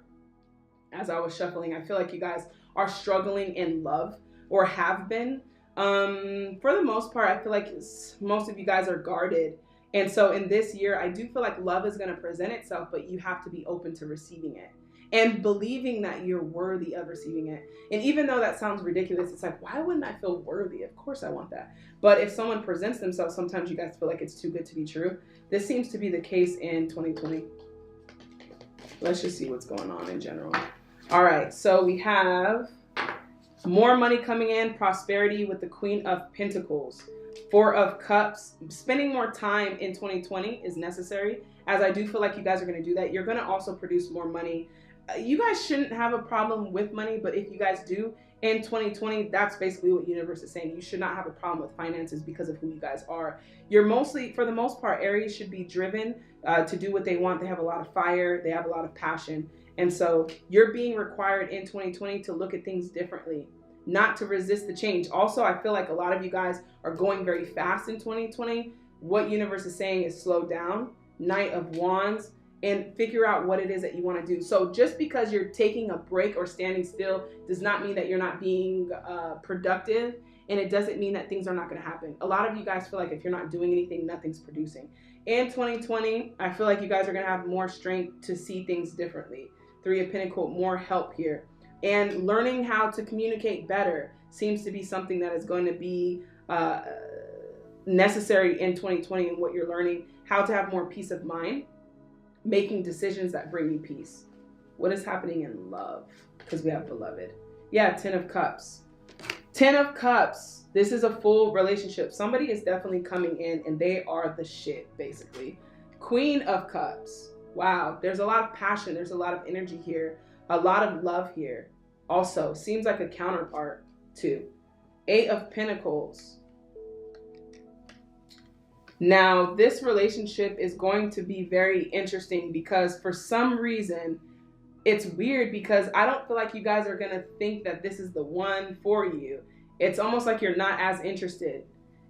As I was shuffling, I feel like you guys are struggling in love, or have been. For the most part, I feel like most of you guys are guarded. And so in this year, I do feel like love is going to present itself, but you have to be open to receiving it and believing that you're worthy of receiving it. And even though that sounds ridiculous, it's like, why wouldn't I feel worthy? Of course I want that. But if someone presents themselves, sometimes you guys feel like it's too good to be true. This seems to be the case in 2020. Let's just see what's going on in general. All right, so we have more money coming in, prosperity with the Queen of Pentacles. Four of Cups. Spending more time in 2020 is necessary, as I do feel like you guys are going to do that. You're going to also produce more money. You guys shouldn't have a problem with money, but if you guys do, in 2020, that's basically what universe is saying. You should not have a problem with finances because of who you guys are. You're mostly, for the most part, Aries should be driven to do what they want. They have a lot of fire. They have a lot of passion. And so you're being required in 2020 to look at things differently, not to resist the change. Also, I feel like a lot of you guys are going very fast in 2020. What universe is saying is slow down, Knight of Wands, and figure out what it is that you want to do. So just because you're taking a break or standing still does not mean that you're not being productive, and it doesn't mean that things are not going to happen. A lot of you guys feel like if you're not doing anything, nothing's producing. In 2020, I feel like you guys are going to have more strength to see things differently. Three of Pentacles, more help here. And learning how to communicate better seems to be something that is going to be necessary in 2020, and what you're learning, how to have more peace of mind, making decisions that bring you peace. What is happening in love? Because we have beloved. Yeah, 10 of Cups. 10 of Cups. This is a full relationship. Somebody is definitely coming in and they are the shit, basically. Queen of Cups. Wow, there's a lot of passion. There's a lot of energy here. A lot of love here. Also, seems like a counterpart too. 8 of Pentacles. Now, this relationship is going to be very interesting because for some reason, it's weird because I don't feel like you guys are going to think that this is the one for you. It's almost like you're not as interested.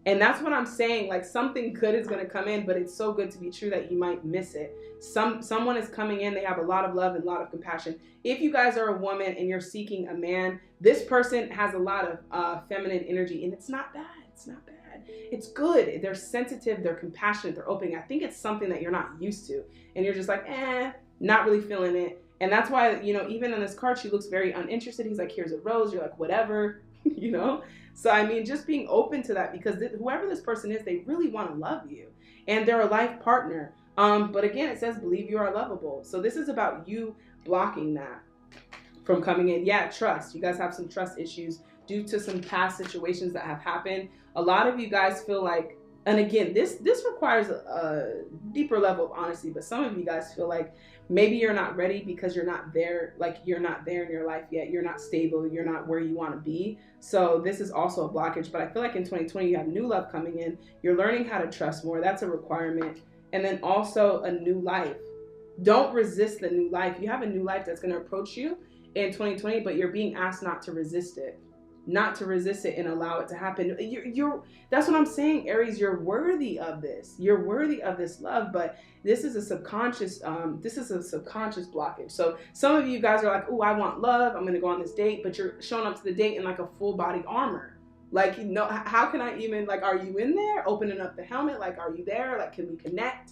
And that's what I'm saying. Like something good is going to come in, but it's so good to be true that you might miss it. Someone is coming in. They have a lot of love and a lot of compassion. If you guys are a woman and you're seeking a man, this person has a lot of feminine energy, and it's not bad. It's not bad. It's good. They're sensitive. They're compassionate. They're open. I think it's something that you're not used to, and you're just like, not really feeling it. And that's why, you know, even in this card, she looks very uninterested. He's like, here's a rose. You're like, whatever, you know? So, I mean, just being open to that, because whoever this person is, they really want to love you and they're a life partner. But again, it says, believe you are lovable. So this is about you blocking that from coming in. Yeah, trust. You guys have some trust issues due to some past situations that have happened. A lot of you guys feel like, and again, this requires a deeper level of honesty, but some of you guys feel like maybe you're not ready because you're not there, like you're not there in your life yet. You're not stable. You're not where you want to be. So this is also a blockage, but I feel like in 2020, you have new love coming in. You're learning how to trust more. That's a requirement. And then also a new life. Don't resist the new life. You have a new life that's going to approach you in 2020, but you're being asked not to resist it. Not to resist it and allow it to happen. That's what I'm saying, Aries. You're worthy of this. You're worthy of this love, but this is a subconscious blockage. So some of you guys are like, oh, I want love. I'm going to go on this date, but you're showing up to the date in like a full body armor. Like, you know, how can I even, like, are you in there? Opening up the helmet. Like, are you there? Like, can we connect?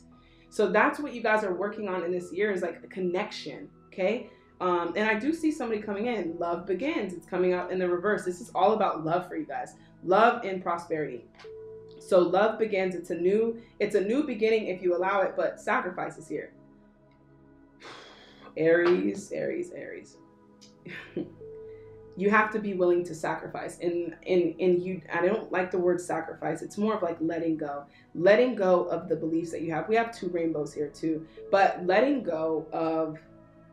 So that's what you guys are working on in this year, is like a connection. Okay. And I do see somebody coming in. Love begins. It's coming out in the reverse. This is all about love for you guys. Love and prosperity. So love begins. It's a new beginning if you allow it, but sacrifice is here. Aries, Aries, Aries. You have to be willing to sacrifice. And you, I don't like the word sacrifice. It's more of like letting go of the beliefs that you have. We have 2 rainbows here too, but letting go of,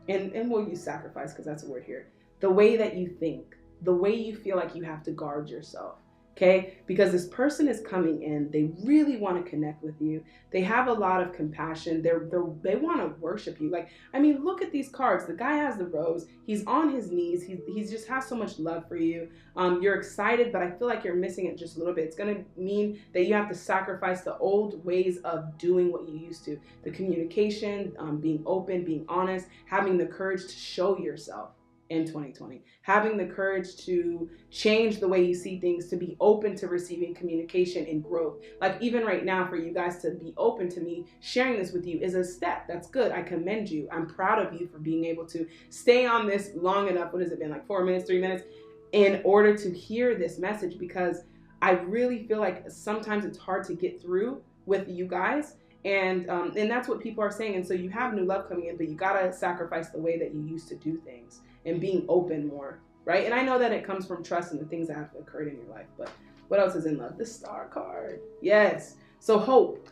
and we'll use sacrifice because that's a word here. The way that you think, the way you feel like you have to guard yourself, okay? Because this person is coming in, they really want to connect with you. They have a lot of compassion. They want to worship you. Like, I mean, look at these cards. The guy has the rose. He's on his knees. He just has so much love for you. You're excited, but I feel like you're missing it just a little bit. It's going to mean that you have to sacrifice the old ways of doing what you used to. The communication, being open, being honest, having the courage to show yourself in 2020, having the courage to change the way you see things, to be open to receiving communication and growth. Like even right now, for you guys to be open to me sharing this with you is a step. That's good. I commend you. I'm proud of you for being able to stay on this long enough. What has it been, like 4 minutes, 3 minutes, in order to hear this message? Because I really feel like sometimes it's hard to get through with you guys. And that's what people are saying. And so you have new love coming in, but you gotta sacrifice the way that you used to do things and being open more, right? And I know that it comes from trust and the things that have occurred in your life, but what else is in love? The Star card. Yes. So hope.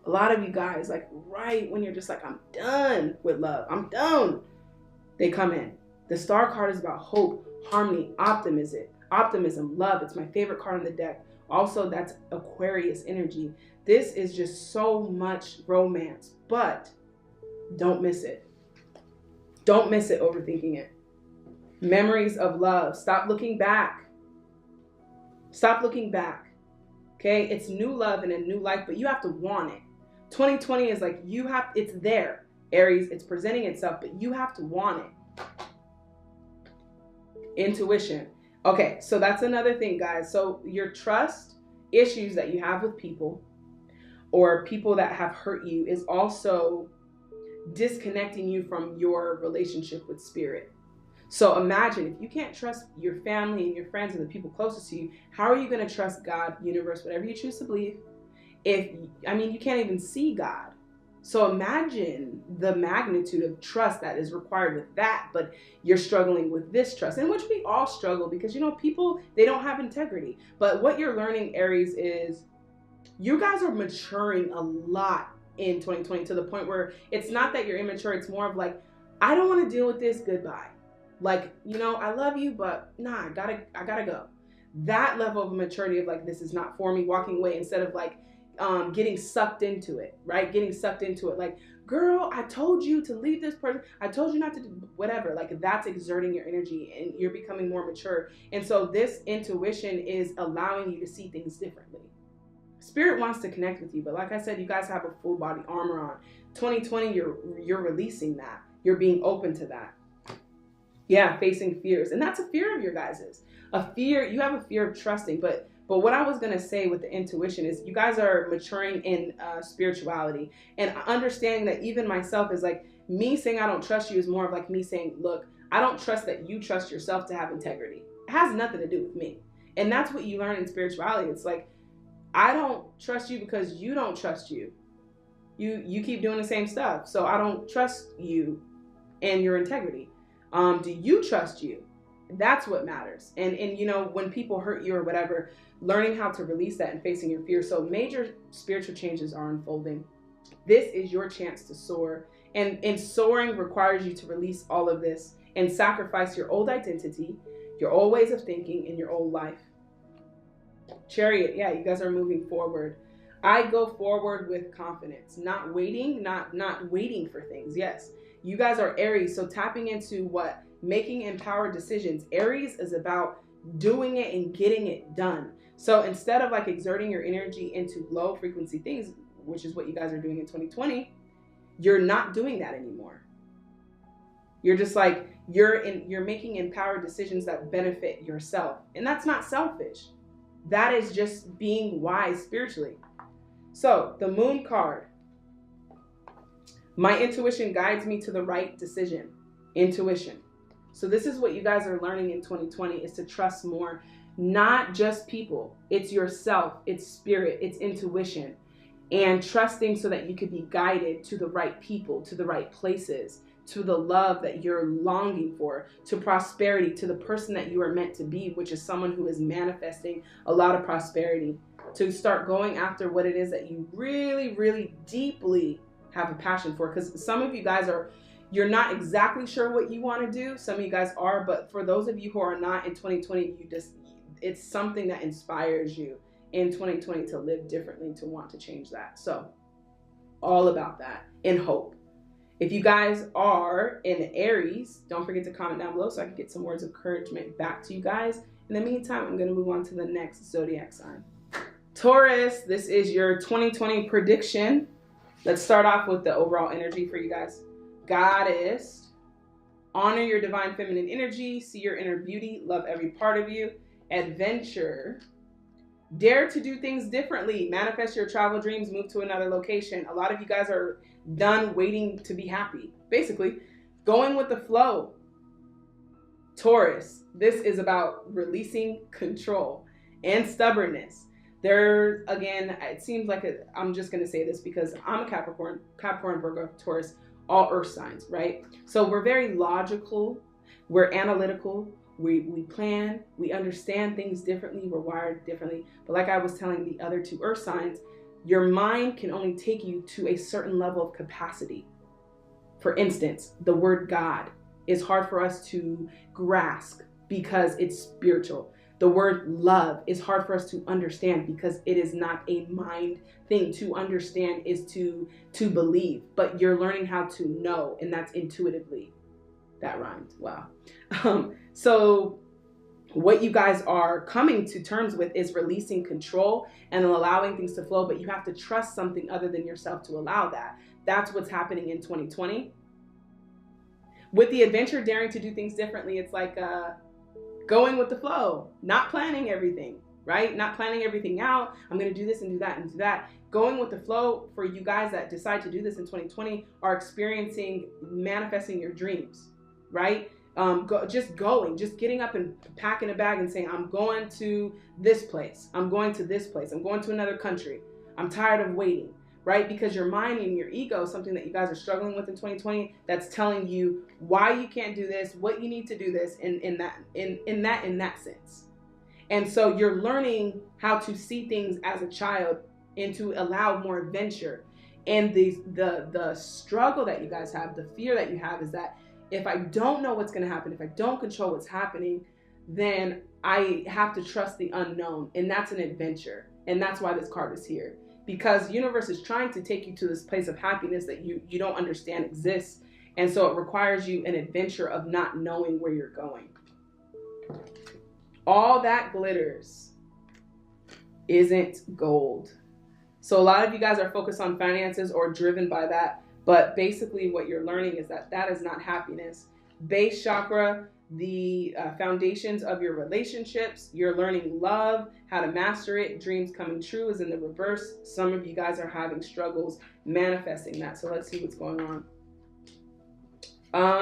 A lot of you guys, like right when you're just like, I'm done with love, I'm done, they come in. The Star card is about hope. harmony, optimism, love. It's my favorite card on the deck. Also, that's Aquarius energy. This is just so much romance, but don't miss it. Don't miss it overthinking it. Memories of love. Stop looking back. Stop looking back. Okay? It's new love and a new life, but you have to want it. 2020 is like it's there. Aries, it's presenting itself, but you have to want it. Intuition. Okay, so that's another thing, guys. So your trust issues that you have with people or people that have hurt you is also disconnecting you from your relationship with spirit. So imagine if you can't trust your family and your friends and the people closest to you, how are you going to trust God, universe, whatever you choose to believe? You can't even see God. So imagine the magnitude of trust that is required with that, but you're struggling with this trust, in which we all struggle because, people, they don't have integrity. But what you're learning, Aries, is you guys are maturing a lot in 2020 to the point where it's not that you're immature. It's more of like, I don't want to deal with this. Goodbye. Like, I love you, but nah, I gotta go. That level of maturity of like, this is not for me, walking away instead of like, getting sucked into it, right? Getting sucked into it. Like, girl, I told you to leave this person. I told you not to do whatever. Like, that's exerting your energy and you're becoming more mature. And so this intuition is allowing you to see things differently. Spirit wants to connect with you, but like I said, you guys have a full body armor on. 2020, you're releasing that. You're being open to that. Yeah, facing fears. And that's a fear of your guys's. You have a fear of trusting, but what I was going to say with the intuition is you guys are maturing in spirituality and understanding that even myself is like me saying I don't trust you is more of like me saying, look, I don't trust that you trust yourself to have integrity. It has nothing to do with me. And that's what you learn in spirituality. It's like, I don't trust you because you don't trust you. You keep doing the same stuff. So I don't trust you and your integrity. Do you trust you? That's what matters. And when people hurt you or whatever, learning how to release that and facing your fear. So major spiritual changes are unfolding. This is your chance to soar. And soaring requires you to release all of this and sacrifice your old identity, your old ways of thinking, and your old life. Chariot, yeah, you guys are moving forward. I go forward with confidence, not waiting for things. Yes, you guys are Aries, so tapping into what? Making empowered decisions. Aries is about doing it and getting it done. So instead of like exerting your energy into low frequency things, which is what you guys are doing in 2020, you're not doing that anymore. You're just like, you're making empowered decisions that benefit yourself. And that's not selfish. That is just being wise spiritually. So the Moon card. My intuition guides me to the right decision. Intuition. So this is what you guys are learning in 2020 is to trust more, not just people. It's yourself, it's spirit, it's intuition, and trusting so that you could be guided to the right people, to the right places, to the love that you're longing for, to prosperity, to the person that you are meant to be, which is someone who is manifesting a lot of prosperity, to start going after what it is that you really, really deeply have a passion for. Because some of you guys you're not exactly sure what you want to do. Some of you guys are, but for those of you who are not, in 2020, it's something that inspires you in 2020 to live differently, to want to change that. So all about that and hope. If you guys are in Aries, don't forget to comment down below so I can get some words of encouragement back to you guys. In the meantime, I'm going to move on to the next zodiac sign. Taurus, this is your 2020 prediction. Let's start off with the overall energy for you guys. Goddess, honor your divine feminine energy, see your inner beauty, love every part of you. Adventure, dare to do things differently, manifest your travel dreams, move to another location. A lot of you guys are done waiting to be happy. Basically, going with the flow. Taurus, this is about releasing control and stubbornness. There, again, it seems like I'm just going to say this because I'm a Capricorn, Virgo, Taurus, all earth signs, right? So we're very logical, we're analytical, we plan, we understand things differently, we're wired differently. But like I was telling the other two earth signs, your mind can only take you to a certain level of capacity. For instance, the word God is hard for us to grasp because it's spiritual. The word love is hard for us to understand because it is not a mind thing. To understand is to believe, but you're learning how to know, and that's intuitively. That rhymed. Wow. So what you guys are coming to terms with is releasing control and allowing things to flow, but you have to trust something other than yourself to allow that. That's what's happening in 2020. With the adventure, daring to do things differently, it's like going with the flow, not planning everything, right? Not planning everything out. I'm going to do this and do that and do that. Going with the flow for you guys that decide to do this in 2020 are experiencing, manifesting your dreams, right? Just getting up and packing a bag and saying, I'm going to this place. I'm going to this place. I'm going to another country. I'm tired of waiting, right? Because your mind and your ego is something that you guys are struggling with in 2020 that's telling you why you can't do this, what you need to do this in that sense. And so you're learning how to see things as a child and to allow more adventure. And the struggle that you guys have, the fear that you have is that if I don't know what's going to happen, if I don't control what's happening, then I have to trust the unknown. And that's an adventure. And that's why this card is here. Because the universe is trying to take you to this place of happiness that you don't understand exists. And so it requires you an adventure of not knowing where you're going. All that glitters isn't gold. So a lot of you guys are focused on finances or driven by that. But basically what you're learning is that that is not happiness. Base chakra, the foundations of your relationships, you're learning love, how to master it. Dreams coming true is in the reverse. Some of you guys are having struggles manifesting that. So let's see what's going on.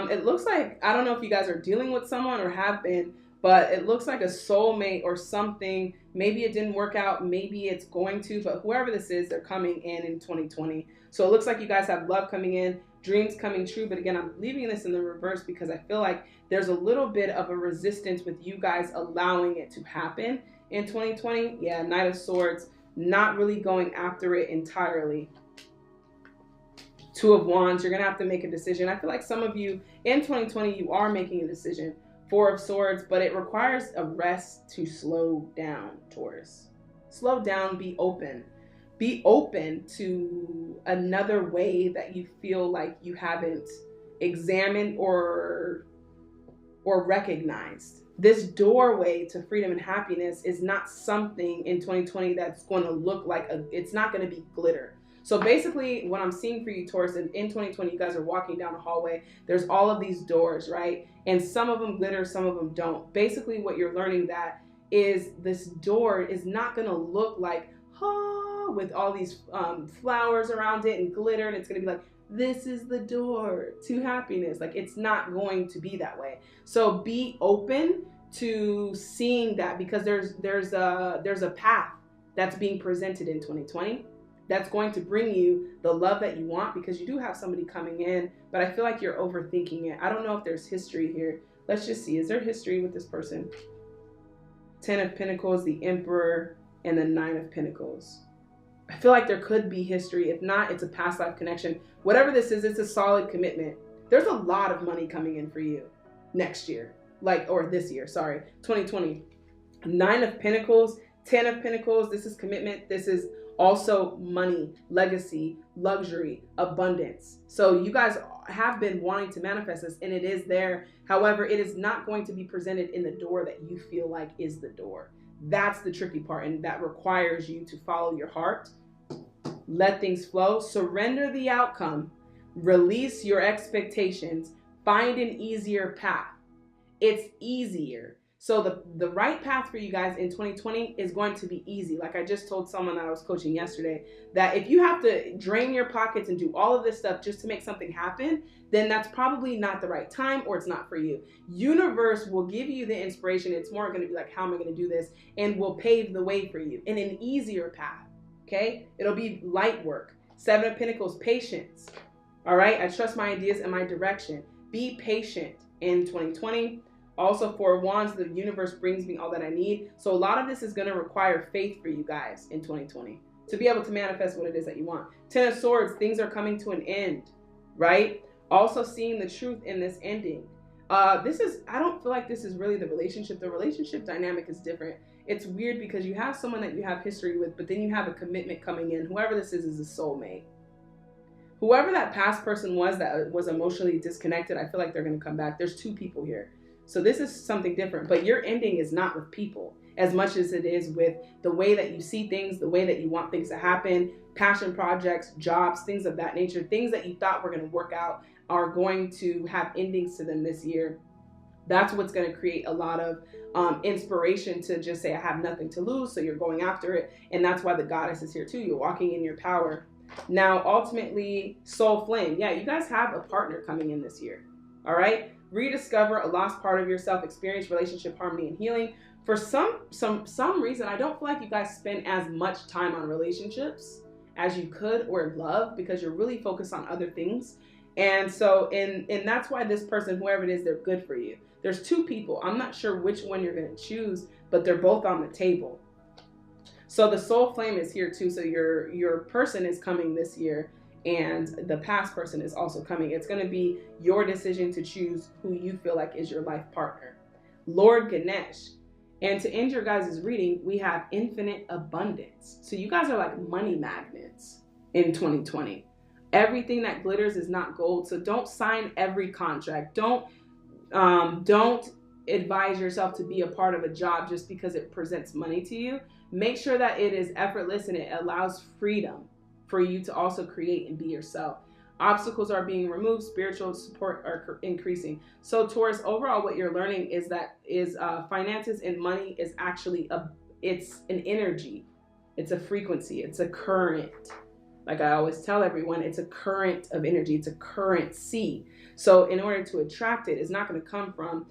It looks like, I don't know if you guys are dealing with someone or have been, but it looks like a soulmate or something. Maybe it didn't work out. Maybe it's going to, but whoever this is, they're coming in 2020. So it looks like you guys have love coming in, dreams coming true. But again, I'm leaving this in the reverse because I feel like there's a little bit of a resistance with you guys allowing it to happen in 2020. Yeah, Knight of Swords, not really going after it entirely. Two of Wands, you're going to have to make a decision. I feel like some of you in 2020, you are making a decision. Four of Swords, but it requires a rest to slow down, Taurus. Slow down, be open. Be open to another way that you feel like you haven't examined or recognized. This doorway to freedom and happiness is not something in 2020 that's going to look like it's not going to be glitter. So basically what I'm seeing for you, Taurus, in 2020, you guys are walking down a hallway. There's all of these doors, right? And some of them glitter, some of them don't. Basically what you're learning that is this door is not going to look like, with all these flowers around it and glitter, and it's going to be like, this is the door to happiness. Like, it's not going to be that way. So be open to seeing that, because there's a path that's being presented in 2020 that's going to bring you the love that you want, because you do have somebody coming in, but I feel like you're overthinking it. I don't know if there's history here. Let's just see. Is there history with this person? 10 of Pentacles, the Emperor, and the 9 of Pentacles. I feel like there could be history. If not, it's a past life connection. Whatever this is, it's a solid commitment. There's a lot of money coming in for you next year, or this year, sorry, 2020. 9 of Pentacles, 10 of Pentacles. This is commitment. This is also money, legacy, luxury, abundance. So you guys have been wanting to manifest this, and it is there. However, it is not going to be presented in the door that you feel like is the door. That's the tricky part, and that requires you to follow your heart, let things flow, surrender the outcome, release your expectations, find an easier path. It's easier. So the right path for you guys in 2020 is going to be easy. Like I just told someone that I was coaching yesterday, that if you have to drain your pockets and do all of this stuff just to make something happen, then that's probably not the right time, or it's not for you. Universe will give you the inspiration. It's more going to be like, how am I going to do this? And will pave the way for you in an easier path. Okay? It'll be light work. 7 of Pentacles, patience. All right? I trust my ideas and my direction. Be patient in 2020. Also, 4 of Wands, the universe brings me all that I need. So a lot of this is going to require faith for you guys in 2020 to be able to manifest what it is that you want. 10 of Swords, things are coming to an end, right? Also seeing the truth in this ending. I don't feel like this is really the relationship. The relationship dynamic is different. It's weird because you have someone that you have history with, but then you have a commitment coming in. Whoever this is a soulmate. Whoever that past person was that was emotionally disconnected, I feel like they're going to come back. There's two people here. So this is something different, but your ending is not with people as much as it is with the way that you see things, the way that you want things to happen, passion projects, jobs, things of that nature. Things that you thought were going to work out are going to have endings to them this year. That's what's going to create a lot of inspiration to just say, I have nothing to lose. So you're going after it. And that's why the goddess is here too. You're walking in your power. Now, ultimately, soul flame. Yeah, you guys have a partner coming in this year. All right. Rediscover a lost part of yourself, experience relationship harmony and healing. For some reason, I don't feel like you guys spend as much time on relationships as you could or love, because you're really focused on other things. And so, and that's why this person, whoever it is, they're good for you. There's two people. I'm not sure which one you're going to choose, but they're both on the table. So the soul flame is here too. So your person is coming this year, and the past person is also coming. It's going to be your decision to choose who you feel like is your life partner. Lord Ganesh. And to end your guys' reading, we have infinite abundance. So you guys are like money magnets in 2020. Everything that glitters is not gold. So don't sign every contract. Don't advise yourself to be a part of a job just because it presents money to you. Make sure that it is effortless and it allows freedom for you to also create and be yourself. Obstacles are being removed. Spiritual support are increasing. So Taurus, overall, what you're learning is that finances and money is actually it's an energy. It's a frequency. It's a current. Like I always tell everyone, it's a current of energy. It's a currency. So in order to attract it, it's not going to come from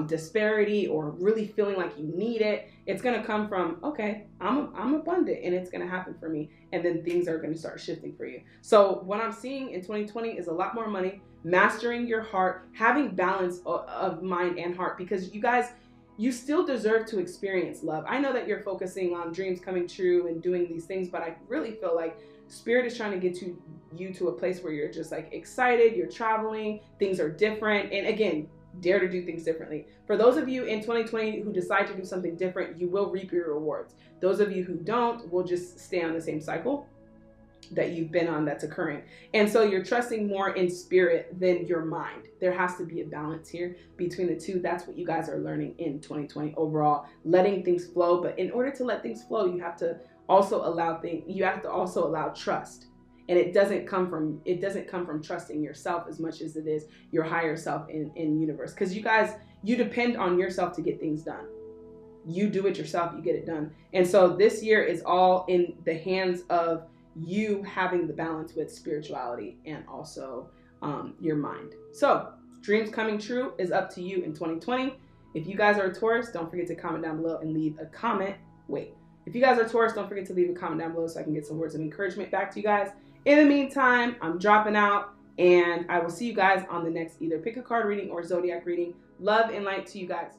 disparity or really feeling like you need it. It's going to come from, okay, I'm abundant and it's going to happen for me. And then things are going to start shifting for you. So what I'm seeing in 2020 is a lot more money, mastering your heart, having balance of mind and heart, because you guys, you still deserve to experience love. I know that you're focusing on dreams coming true and doing these things, but I really feel like Spirit is trying to get you to a place where you're just like excited, you're traveling, things are different. And again, dare to do things differently. For those of you in 2020 who decide to do something different, you will reap your rewards. Those of you who don't will just stay on the same cycle that you've been on that's occurring. And so you're trusting more in spirit than your mind. There has to be a balance here between the two. That's what you guys are learning in 2020 overall, letting things flow. But in order to let things flow, you have to also allow trust. And it doesn't come from trusting yourself as much as it is your higher self in universe. Because you guys, you depend on yourself to get things done. You do it yourself, you get it done. And so this year is all in the hands of you having the balance with spirituality and also your mind. So dreams coming true is up to you in 2020. If you guys are a Taurus, don't forget to comment down below and leave a comment. If you guys are Taurus, don't forget to leave a comment down below so I can get some words of encouragement back to you guys. In the meantime, I'm dropping out, and I will see you guys on the next either pick a card reading or zodiac reading. Love and light to you guys.